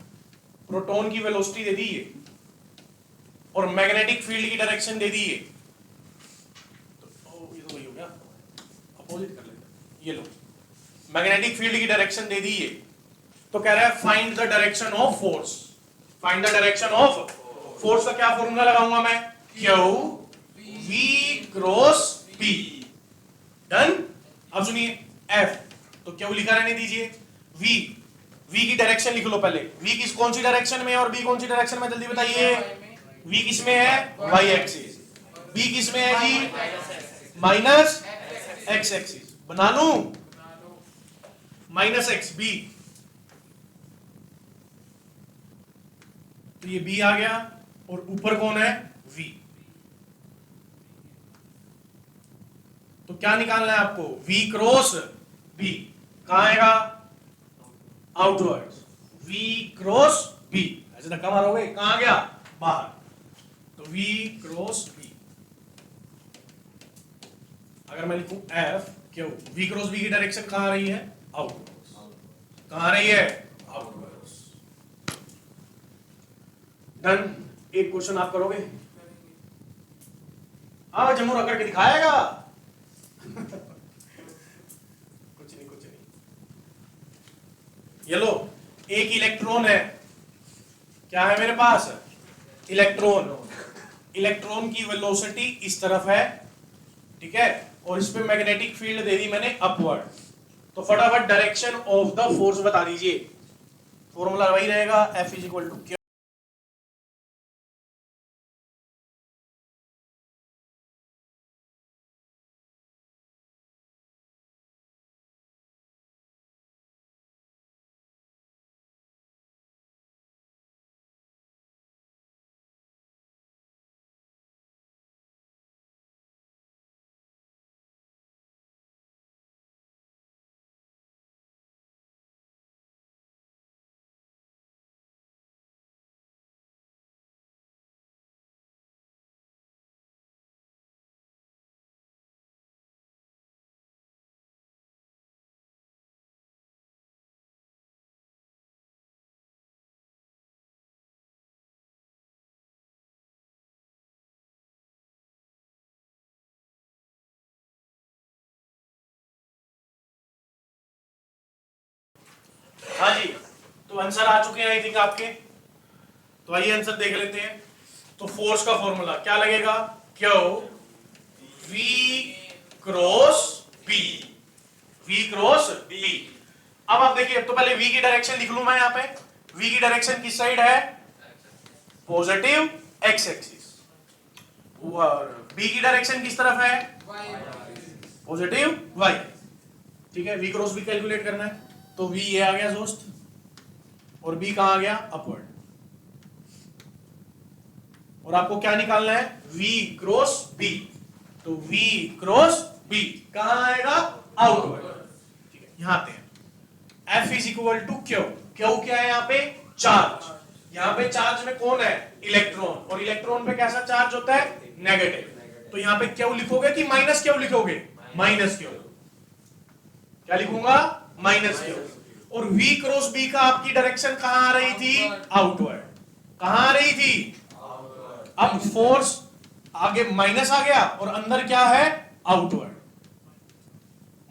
प्रोटॉन की वेलोसिटी दे दी ये, और मैग्नेटिक फील्ड की डायरेक्शन दे दी ये, तो ये तो वही हो गया, अपोजिट कर लेते, ये लो, मैग्नेटिक फील्ड की डायरेक्शन दे दी ये, तो कह रहा है find the direction of force, find the direction of force का क्या फॉर्मूला लगाऊंगा मैं, Q V cross P, done. अब सुनिए एफ, तो क्यू लिखा रहने दीजिए, वी, वी की डायरेक्शन लिख लो पहले, वी किस कौन सी डायरेक्शन में है और बी कौन सी डायरेक्शन में, जल्दी बताइए, वी किस में है, वाई एक्सिस, बी किस में है जी, माइनस एक्स एक्सिस, बना लूं, माइनस एक्स बी, तो ये बी आ गया, और ऊपर कौन है, वी, तो क्या निकालना है आपको, v क्रॉस b, कहां आएगा, आउटवर्ड, v क्रॉस b, ऐसे धक्का मारोगे कहां आ गया, बाहर, तो v क्रॉस b, अगर मैं लिखूं f क्यों, v क्रॉस b की डायरेक्शन कहां आ रही है, आउटवर्ड, कहां आ रही है, आउटवर्ड, डन। एक क्वेश्चन आप करोगे, हाँ जमूर करके दिखाएगा कुछ नहीं, ये लो, एक इलेक्ट्रॉन है, क्या है मेरे पास, इलेक्ट्रॉन, इलेक्ट्रॉन की वेलोसिटी इस तरफ है, ठीक है, और इस पे मैग्नेटिक फील्ड दे दी मैंने अपवर्ड, तो फटाफट डायरेक्शन ऑफ द फोर्स बता दीजिए, फॉर्मूला वही रहेगा, F इज इक्वल टू, हाँ जी, तो आंसर आ चुके हैं आई थिंक आपके, तो आइए आंसर देख लेते हैं। तो फोर्स का फॉर्मूला क्या लगेगा, Q V cross B, V cross B. अब आप देखिए, तो पहले v की डायरेक्शन लिख लूं मैं यहाँ पे, v की डायरेक्शन किस साइड है, पॉजिटिव x एक्सिस, और b की डायरेक्शन किस तरफ है, पॉजिटिव y, ठीक है, v क्रॉस b कैलकुलेट करना है, तो v ये आ गया दोस्त, और b कहां आ गया, अपवर्ड, और आपको क्या निकालना है, v क्रॉस b, तो v क्रॉस b कहां आएगा, आउटवर्ड, ठीक है, यहां आते हैं, F is equal to Q, Q क्या है यहाँ पे, चार्ज, यहाँ पे चार्ज में कौन है, इलेक्ट्रॉन, और इलेक्ट्रॉन पे कैसा चार्ज होता है, नेगेटिव, तो यहाँ पे क्यू लिखोगे कि माइनस क्यू लिखोगे, माइनस क्यू, क्या लिखूंगा, माइनस क्यू, और v क्रॉस b का आपकी डायरेक्शन कहां आ रही थी, आउटवर्ड, कहां आ रही थी, अब फोर्स आगे माइनस आ गया और अंदर क्या है, आउटवर्ड,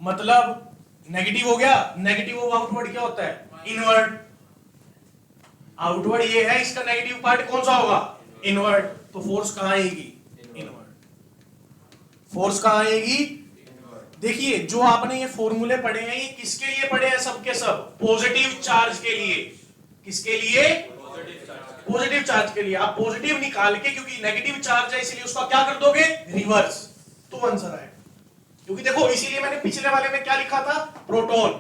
मतलब नेगेटिव हो गया, नेगेटिव ऑफ आउटवर्ड क्या होता है, इनवर्ड, आउटवर्ड ये है, इसका नेगेटिव पार्ट कौन सा होगा, इनवर्ड, तो फोर्स कहां आएगी, इनवर्ड, फोर्स कहां आएगी, देखिए जो आपने ये फॉर्मूले पढ़े हैं ये किसके लिए पढ़े हैं, सबके सब पॉजिटिव चार्ज के लिए, किसके लिए, पॉजिटिव चार्ज के लिए, आप पॉजिटिव निकाल के, क्योंकि नेगेटिव चार्ज है इसलिए उसका क्या कर दोगे, रिवर्स, तो आंसर आएगा, क्योंकि देखो इसीलिए मैंने पिछले वाले में क्या लिखा था, प्रोटॉन,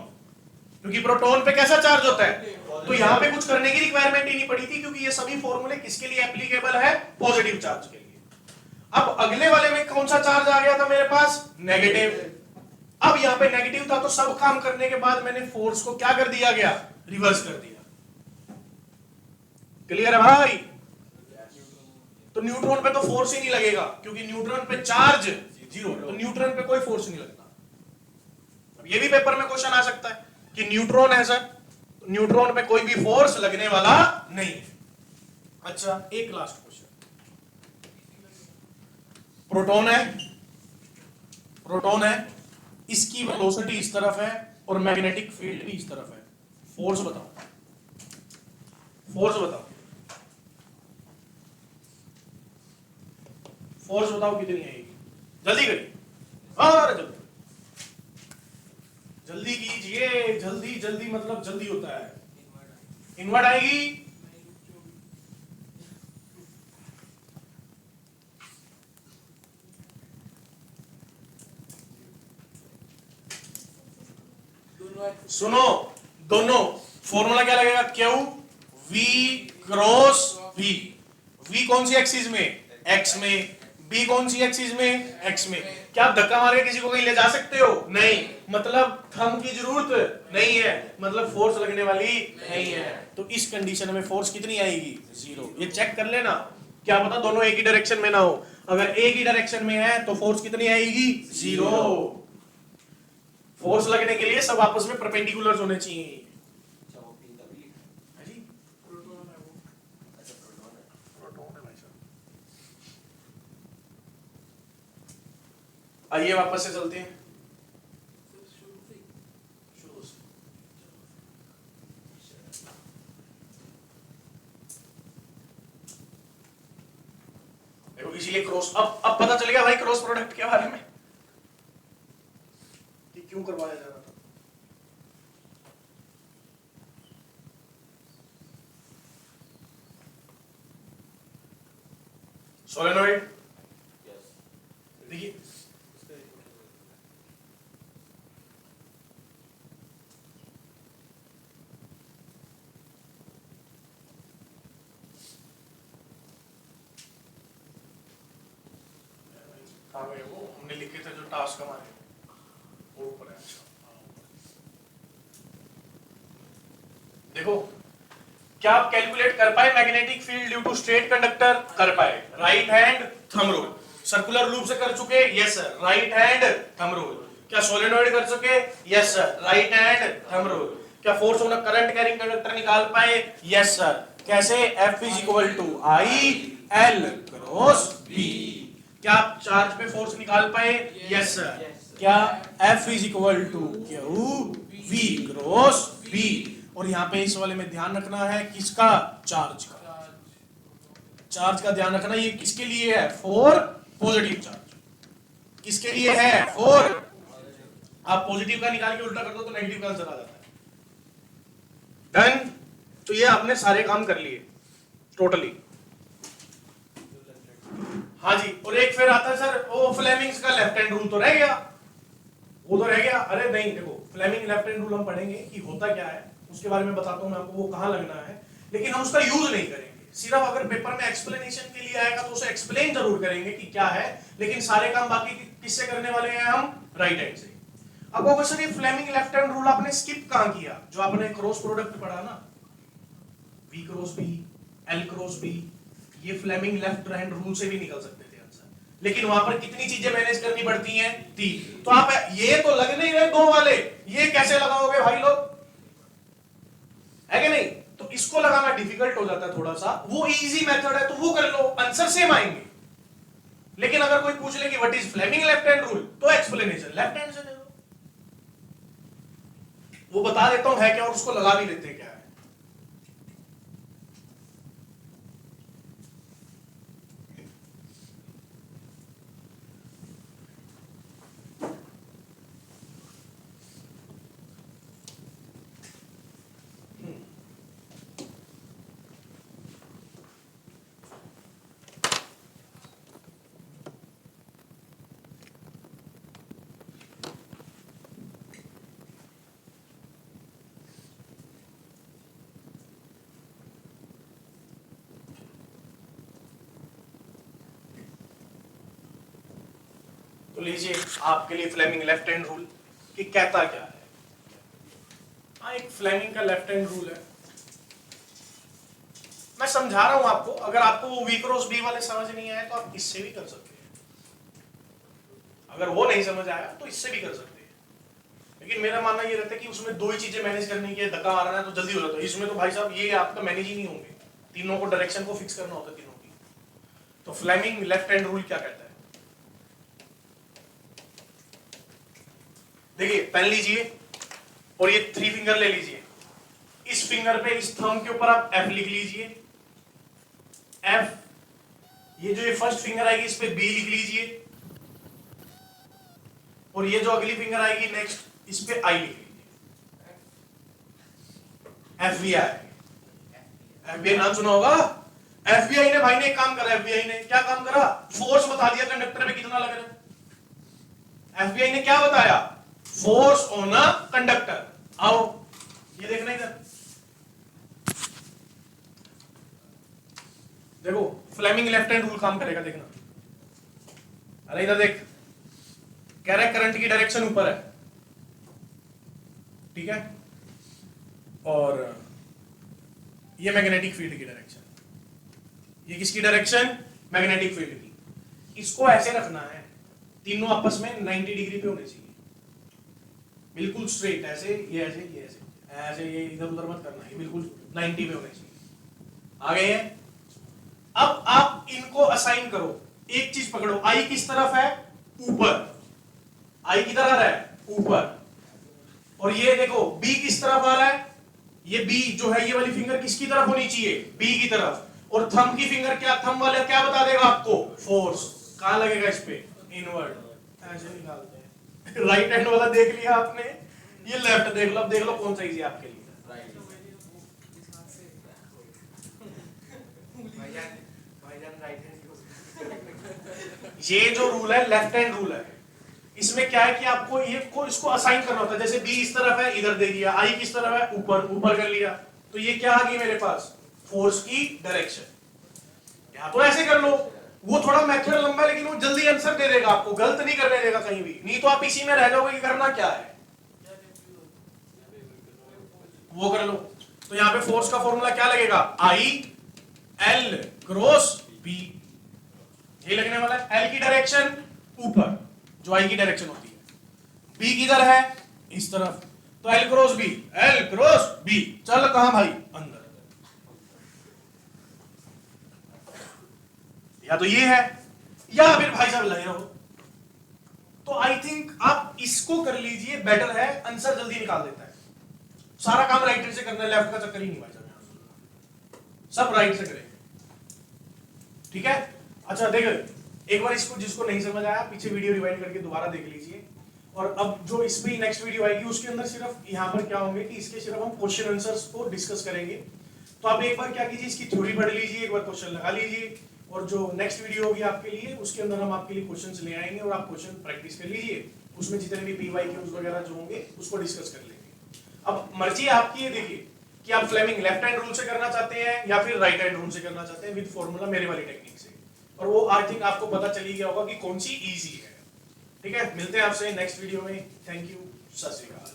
क्योंकि प्रोटॉन पे कैसा चार्ज होता है, तो यहां पे कुछ करने की रिक्वायरमेंट ही नहीं पड़ी थी, क्योंकि ये सभी फॉर्मूले किसके लिए एप्लीकेबल है, पॉजिटिव चार्ज के लिए। अब अगले वाले में कौन सा चार्ज आ गया था मेरे पास, नेगेटिव, अब यहां पे नेगेटिव था, तो सब काम करने के बाद मैंने फोर्स को क्या कर दिया गया, रिवर्स कर दिया, क्लियर है भाई, तो न्यूट्रॉन पे तो फोर्स ही नहीं लगेगा, क्योंकि न्यूट्रॉन पे चार्ज जीरो, तो न्यूट्रॉन पे कोई फोर्स नहीं लगता। अब ये भी पेपर में क्वेश्चन आ सकता है कि न्यूट्रॉन है सर, तो न्यूट्रॉन पे कोई भी फोर्स लगने वाला नहीं है। अच्छा, एक लास्ट क्वेश्चन, प्रोटॉन है, प्रोटॉन है, इसकी वेलोसिटी इस तरफ है और मैग्नेटिक फील्ड भी इस तरफ है, फोर्स बताओ, फोर्स बताओ, फोर्स बताओ कितनी आएगी, जल्दी करिए, अरे जल्दी जल्दी कीजिए, जल्दी जल्दी मतलब जल्दी होता है। इनवर्ट आएगी, सुनो दोनों, फॉर्मूला क्या लगेगा, Q V cross V, V कौन सी एक्सिस में, एक्स में, बी कौन सी एक्सिस में, एक्स में। क्या आप धक्का मार के किसी को कहीं ले जा सकते हो, नहीं, मतलब थंब की जरूरत नहीं है, मतलब फोर्स लगने वाली नहीं है, तो इस कंडीशन में फोर्स कितनी आएगी, जीरो। ये चेक कर लेना, क्या पता दोनों एक ही डायरेक्शन में ना हो, अगर एक ही डायरेक्शन में है तो फोर्स कितनी आएगी, जीरो। फोर्स लगने के लिए सब आपस में परपेंडिकुलर होने चाहिए। आइए वापस से चलते हैं, देखो इसीलिए क्रॉस, अब पता चल गया भाई क्रॉस प्रोडक्ट के बारे में कि क्यों करवाया जा रहा था। सोलेनोइड देखिए, वो हमने लिखे थे जो टास्क हमारे वो ऊपर है। अच्छा देखो, क्या आप कैलकुलेट कर पाए magnetic field due to straight conductor, कर पाए, right hand thumb rule, circular loop से कर चुके, yes sir, right hand thumb rule. क्या सोलेनोइड कर चुके, yes sir, right hand thumb rule. क्या force on a current carrying conductor निकाल पाए, यस सर, कैसे, F is equal to I L cross B. क्या आप चार्ज पे फोर्स निकाल पाए, यस सर, क्या F is equal to Q V cross B. और यहाँ पे इस वाले में ध्यान रखना है किसका, चार्ज का, चार्ज का ध्यान रखना, ये किसके लिए है, फॉर पॉजिटिव चार्ज, किसके लिए है, फॉर, आप पॉजिटिव का निकाल के उल्टा कर दो तो नेगेटिव का आंसर आ जाता है। डन, तो ये आपने सारे काम कर लिए टोटली। हाँ जी, और एक फिर आता है सर वो फ्लेमिंग्स का लेफ्ट हैंड रूल तो रह गया, वो तो रह गया। अरे नहीं, देखो फ्लेमिंग लेफ्ट हैंड रूल हम पढ़ेंगे कि होता क्या है, उसके बारे में बताता हूं मैं आपको, वो कहां लगना है, लेकिन हम उसका यूज नहीं करेंगे। सिर्फ अगर पेपर में एक्सप्लेनेशन के लिए आएगा तो उसे एक्सप्लेन जरूर करेंगे कि क्या है, लेकिन सारे काम बाकी किससे करने वाले हैं हम, राइट हैंड से। अब वो सर ये फ्लेमिंग लेफ्ट हैंड रूल आपने स्किप कहां किया, जो आपने क्रॉस प्रोडक्ट पढ़ा ना, V cross B, L cross B, ये फ्लेमिंग लेफ्ट हैंड रूल से भी निकल सकते थे आंसर, लेकिन वहां पर कितनी चीजें मैनेज करनी पड़ती हैं, 3। तो आप ये तो लग नहीं रहे 2 वाले, ये कैसे लगाओगे भाई लोग, है कि नहीं। तो इसको लगाना डिफिकल्ट हो जाता है थोड़ा सा, वो इजी मेथड है तो वो कर लो, आंसर सेम आएंगे। लेकिन अगर कोई पूछ ले कि what is Fleming left hand rule, तो एक्सप्लेनेशन लेफ्ट हैंड से दे दो, वो बता देता हूं है क्या और उसको लगा भी लेते हैं क्या है। तो लीजिए आपके लिए फ्लेमिंग लेफ्ट हैंड रूल कि कहता क्या है। हाँ, एक फ्लेमिंग का लेफ्ट हैंड रूल है, मैं समझा रहा हूं आपको, अगर आपको वो वी क्रॉस बी वाले समझ नहीं आए तो आप इससे भी कर सकते हैं, अगर वो नहीं समझ आया तो इससे भी कर सकते हैं। लेकिन मेरा मानना ये रहता है कि उसमें दो ही चीजें मैनेज करनी है, धक्का मारना है तो जल्दी हो जाता है, इसमें तो भाई साहब ये आपका मैनेज ही नहीं होंगे, तीनों को डायरेक्शन को फिक्स करना होता है तीनों की। तो फ्लेमिंग लेफ्ट हैंड रूल क्या कहता है, देखिए पेन लीजिए और ये 3 फिंगर ले लीजिए, इस फिंगर पे इस थंब के ऊपर आप एफ लिख लीजिए, एफ, ये जो ये फर्स्ट फिंगर आएगी इस पे बी लिख लीजिए, और ये जो अगली फिंगर आएगी नेक्स्ट इस पे आई लिख लीजिए, एफबीआई। एफबीआई नाम सुना होगा, एफबीआई ने भाई ने एक काम करा, एफबीआई ने क्या काम करा, फोर्स बता दिया कंडक्टर पे कितना लग रहा है। एफबीआई ने क्या बताया, फोर्स ऑन अ कंडक्टर। आओ ये देखना इधर, देखो फ्लेमिंग लेफ्ट हैंड रूल काम करेगा, देखना। अरे इधर देख, कह रहा है करंट की डायरेक्शन ऊपर है, ठीक है, और ये मैग्नेटिक फील्ड की डायरेक्शन, ये किसकी डायरेक्शन, मैग्नेटिक फील्ड की। इसको ऐसे रखना है, तीनों आपस में 90 डिग्री पे होने चाहिए, बिल्कुल स्ट्रेट, ऐसे ये ऐसे ये ऐसे ऐसे, ये इधर उधर मत करना, ये बिल्कुल 90 पे होने चाहिए। आ गए हैं। अब आप इनको असाइन करो, एक चीज पकड़ो, आई किस तरफ है, ऊपर, आई किधर आ रहा है, ऊपर, और ये देखो बी किस तरफ आ रहा है, ये बी जो है ये वाली फिंगर किसकी तरफ होनी चाहिए, बी की तरफ, और थंब की फिंगर क्या, थंब वाला क्या बता देगा आपको, फोर्स कहां लगेगा इस पे, इनवर्ड, ऐसे निकालते हैं। राइट हैंड वाला देख लिया आपने, ये लेफ्ट देख लो, अब देख लो कौन सा इजी है आपके लिए। ये जो रूल है लेफ्ट हैंड रूल है, इसमें क्या है कि आपको ये को इसको असाइन करना होता है, जैसे बी इस तरफ है इधर दे दिया, आई किस तरफ है ऊपर, ऊपर कर लिया, तो ये क्या आ गई मेरे पास, फोर्स की डायरेक्शन। या तो ऐसे कर लो, वो थोड़ा मेथड लंबा है लेकिन वो जल्दी आंसर दे देगा आपको, गलत नहीं करने देगा कहीं भी, नहीं तो आप इसी में रह जाओगे कि करना क्या है, वो कर लो। तो यहाँ पे फोर्स का फॉर्मूला क्या लगेगा, आई एल क्रॉस बी, ये लगने वाला है। एल की डायरेक्शन ऊपर, जो आई की डायरेक्शन होती है, बी किधर है, इस तरफ, तो L cross B, L cross B, चल कहां भाई, अंदर, या तो ये है, या फिर भाई साहब लगे रहो। तो आई थिंक आप इसको कर लीजिए, बेटर है, आंसर जल्दी निकाल देता है। सारा काम राइट से करना है, लेफ्ट का चक्कर ही नहीं भाई साहब, सब राइट से करेंगे, ठीक है। अच्छा देख, एक बार इसको जिसको नहीं समझ आया पीछे वीडियो रिवाइंड करके दोबारा देख लीजिए, और अब जो इसमें नेक्स्ट वीडियो आएगी उसके अंदर सिर्फ यहाँ पर क्या होंगे कि इसके सिर्फ हम क्वेश्चन आंसर्स को डिस्कस करेंगे। तो आप एक बार क्या कीजिए, इसकी थ्योरी पढ़ लीजिए, एक बार क्वेश्चन लगा लीजिए, और जो नेक्स्ट वीडियो होगी आपके लिए उसके अंदर हम आपके लिए क्वेश्चंस ले आएंगे और आप क्वेश्चन प्रैक्टिस कर लीजिए, उसमें जितने भी पीवाईक्यूज वगैरह जो होंगे उसको डिस्कस कर लेंगे। अब मर्जी आपकी है, देखिए कि आप फ्लेमिंग लेफ्ट हैंड रूल से करना चाहते हैं या फिर राइट हैंड रूल से करना चाहते हैं विद फॉर्मूला मेरे वाली टेक्निक से, और वो आई थिंक आपको पता चली गया होगा कि कौन सी इजी है। ठीक है, मिलते हैं आपसे नेक्स्ट वीडियो में, थैंक यू, सत श्री अकाल।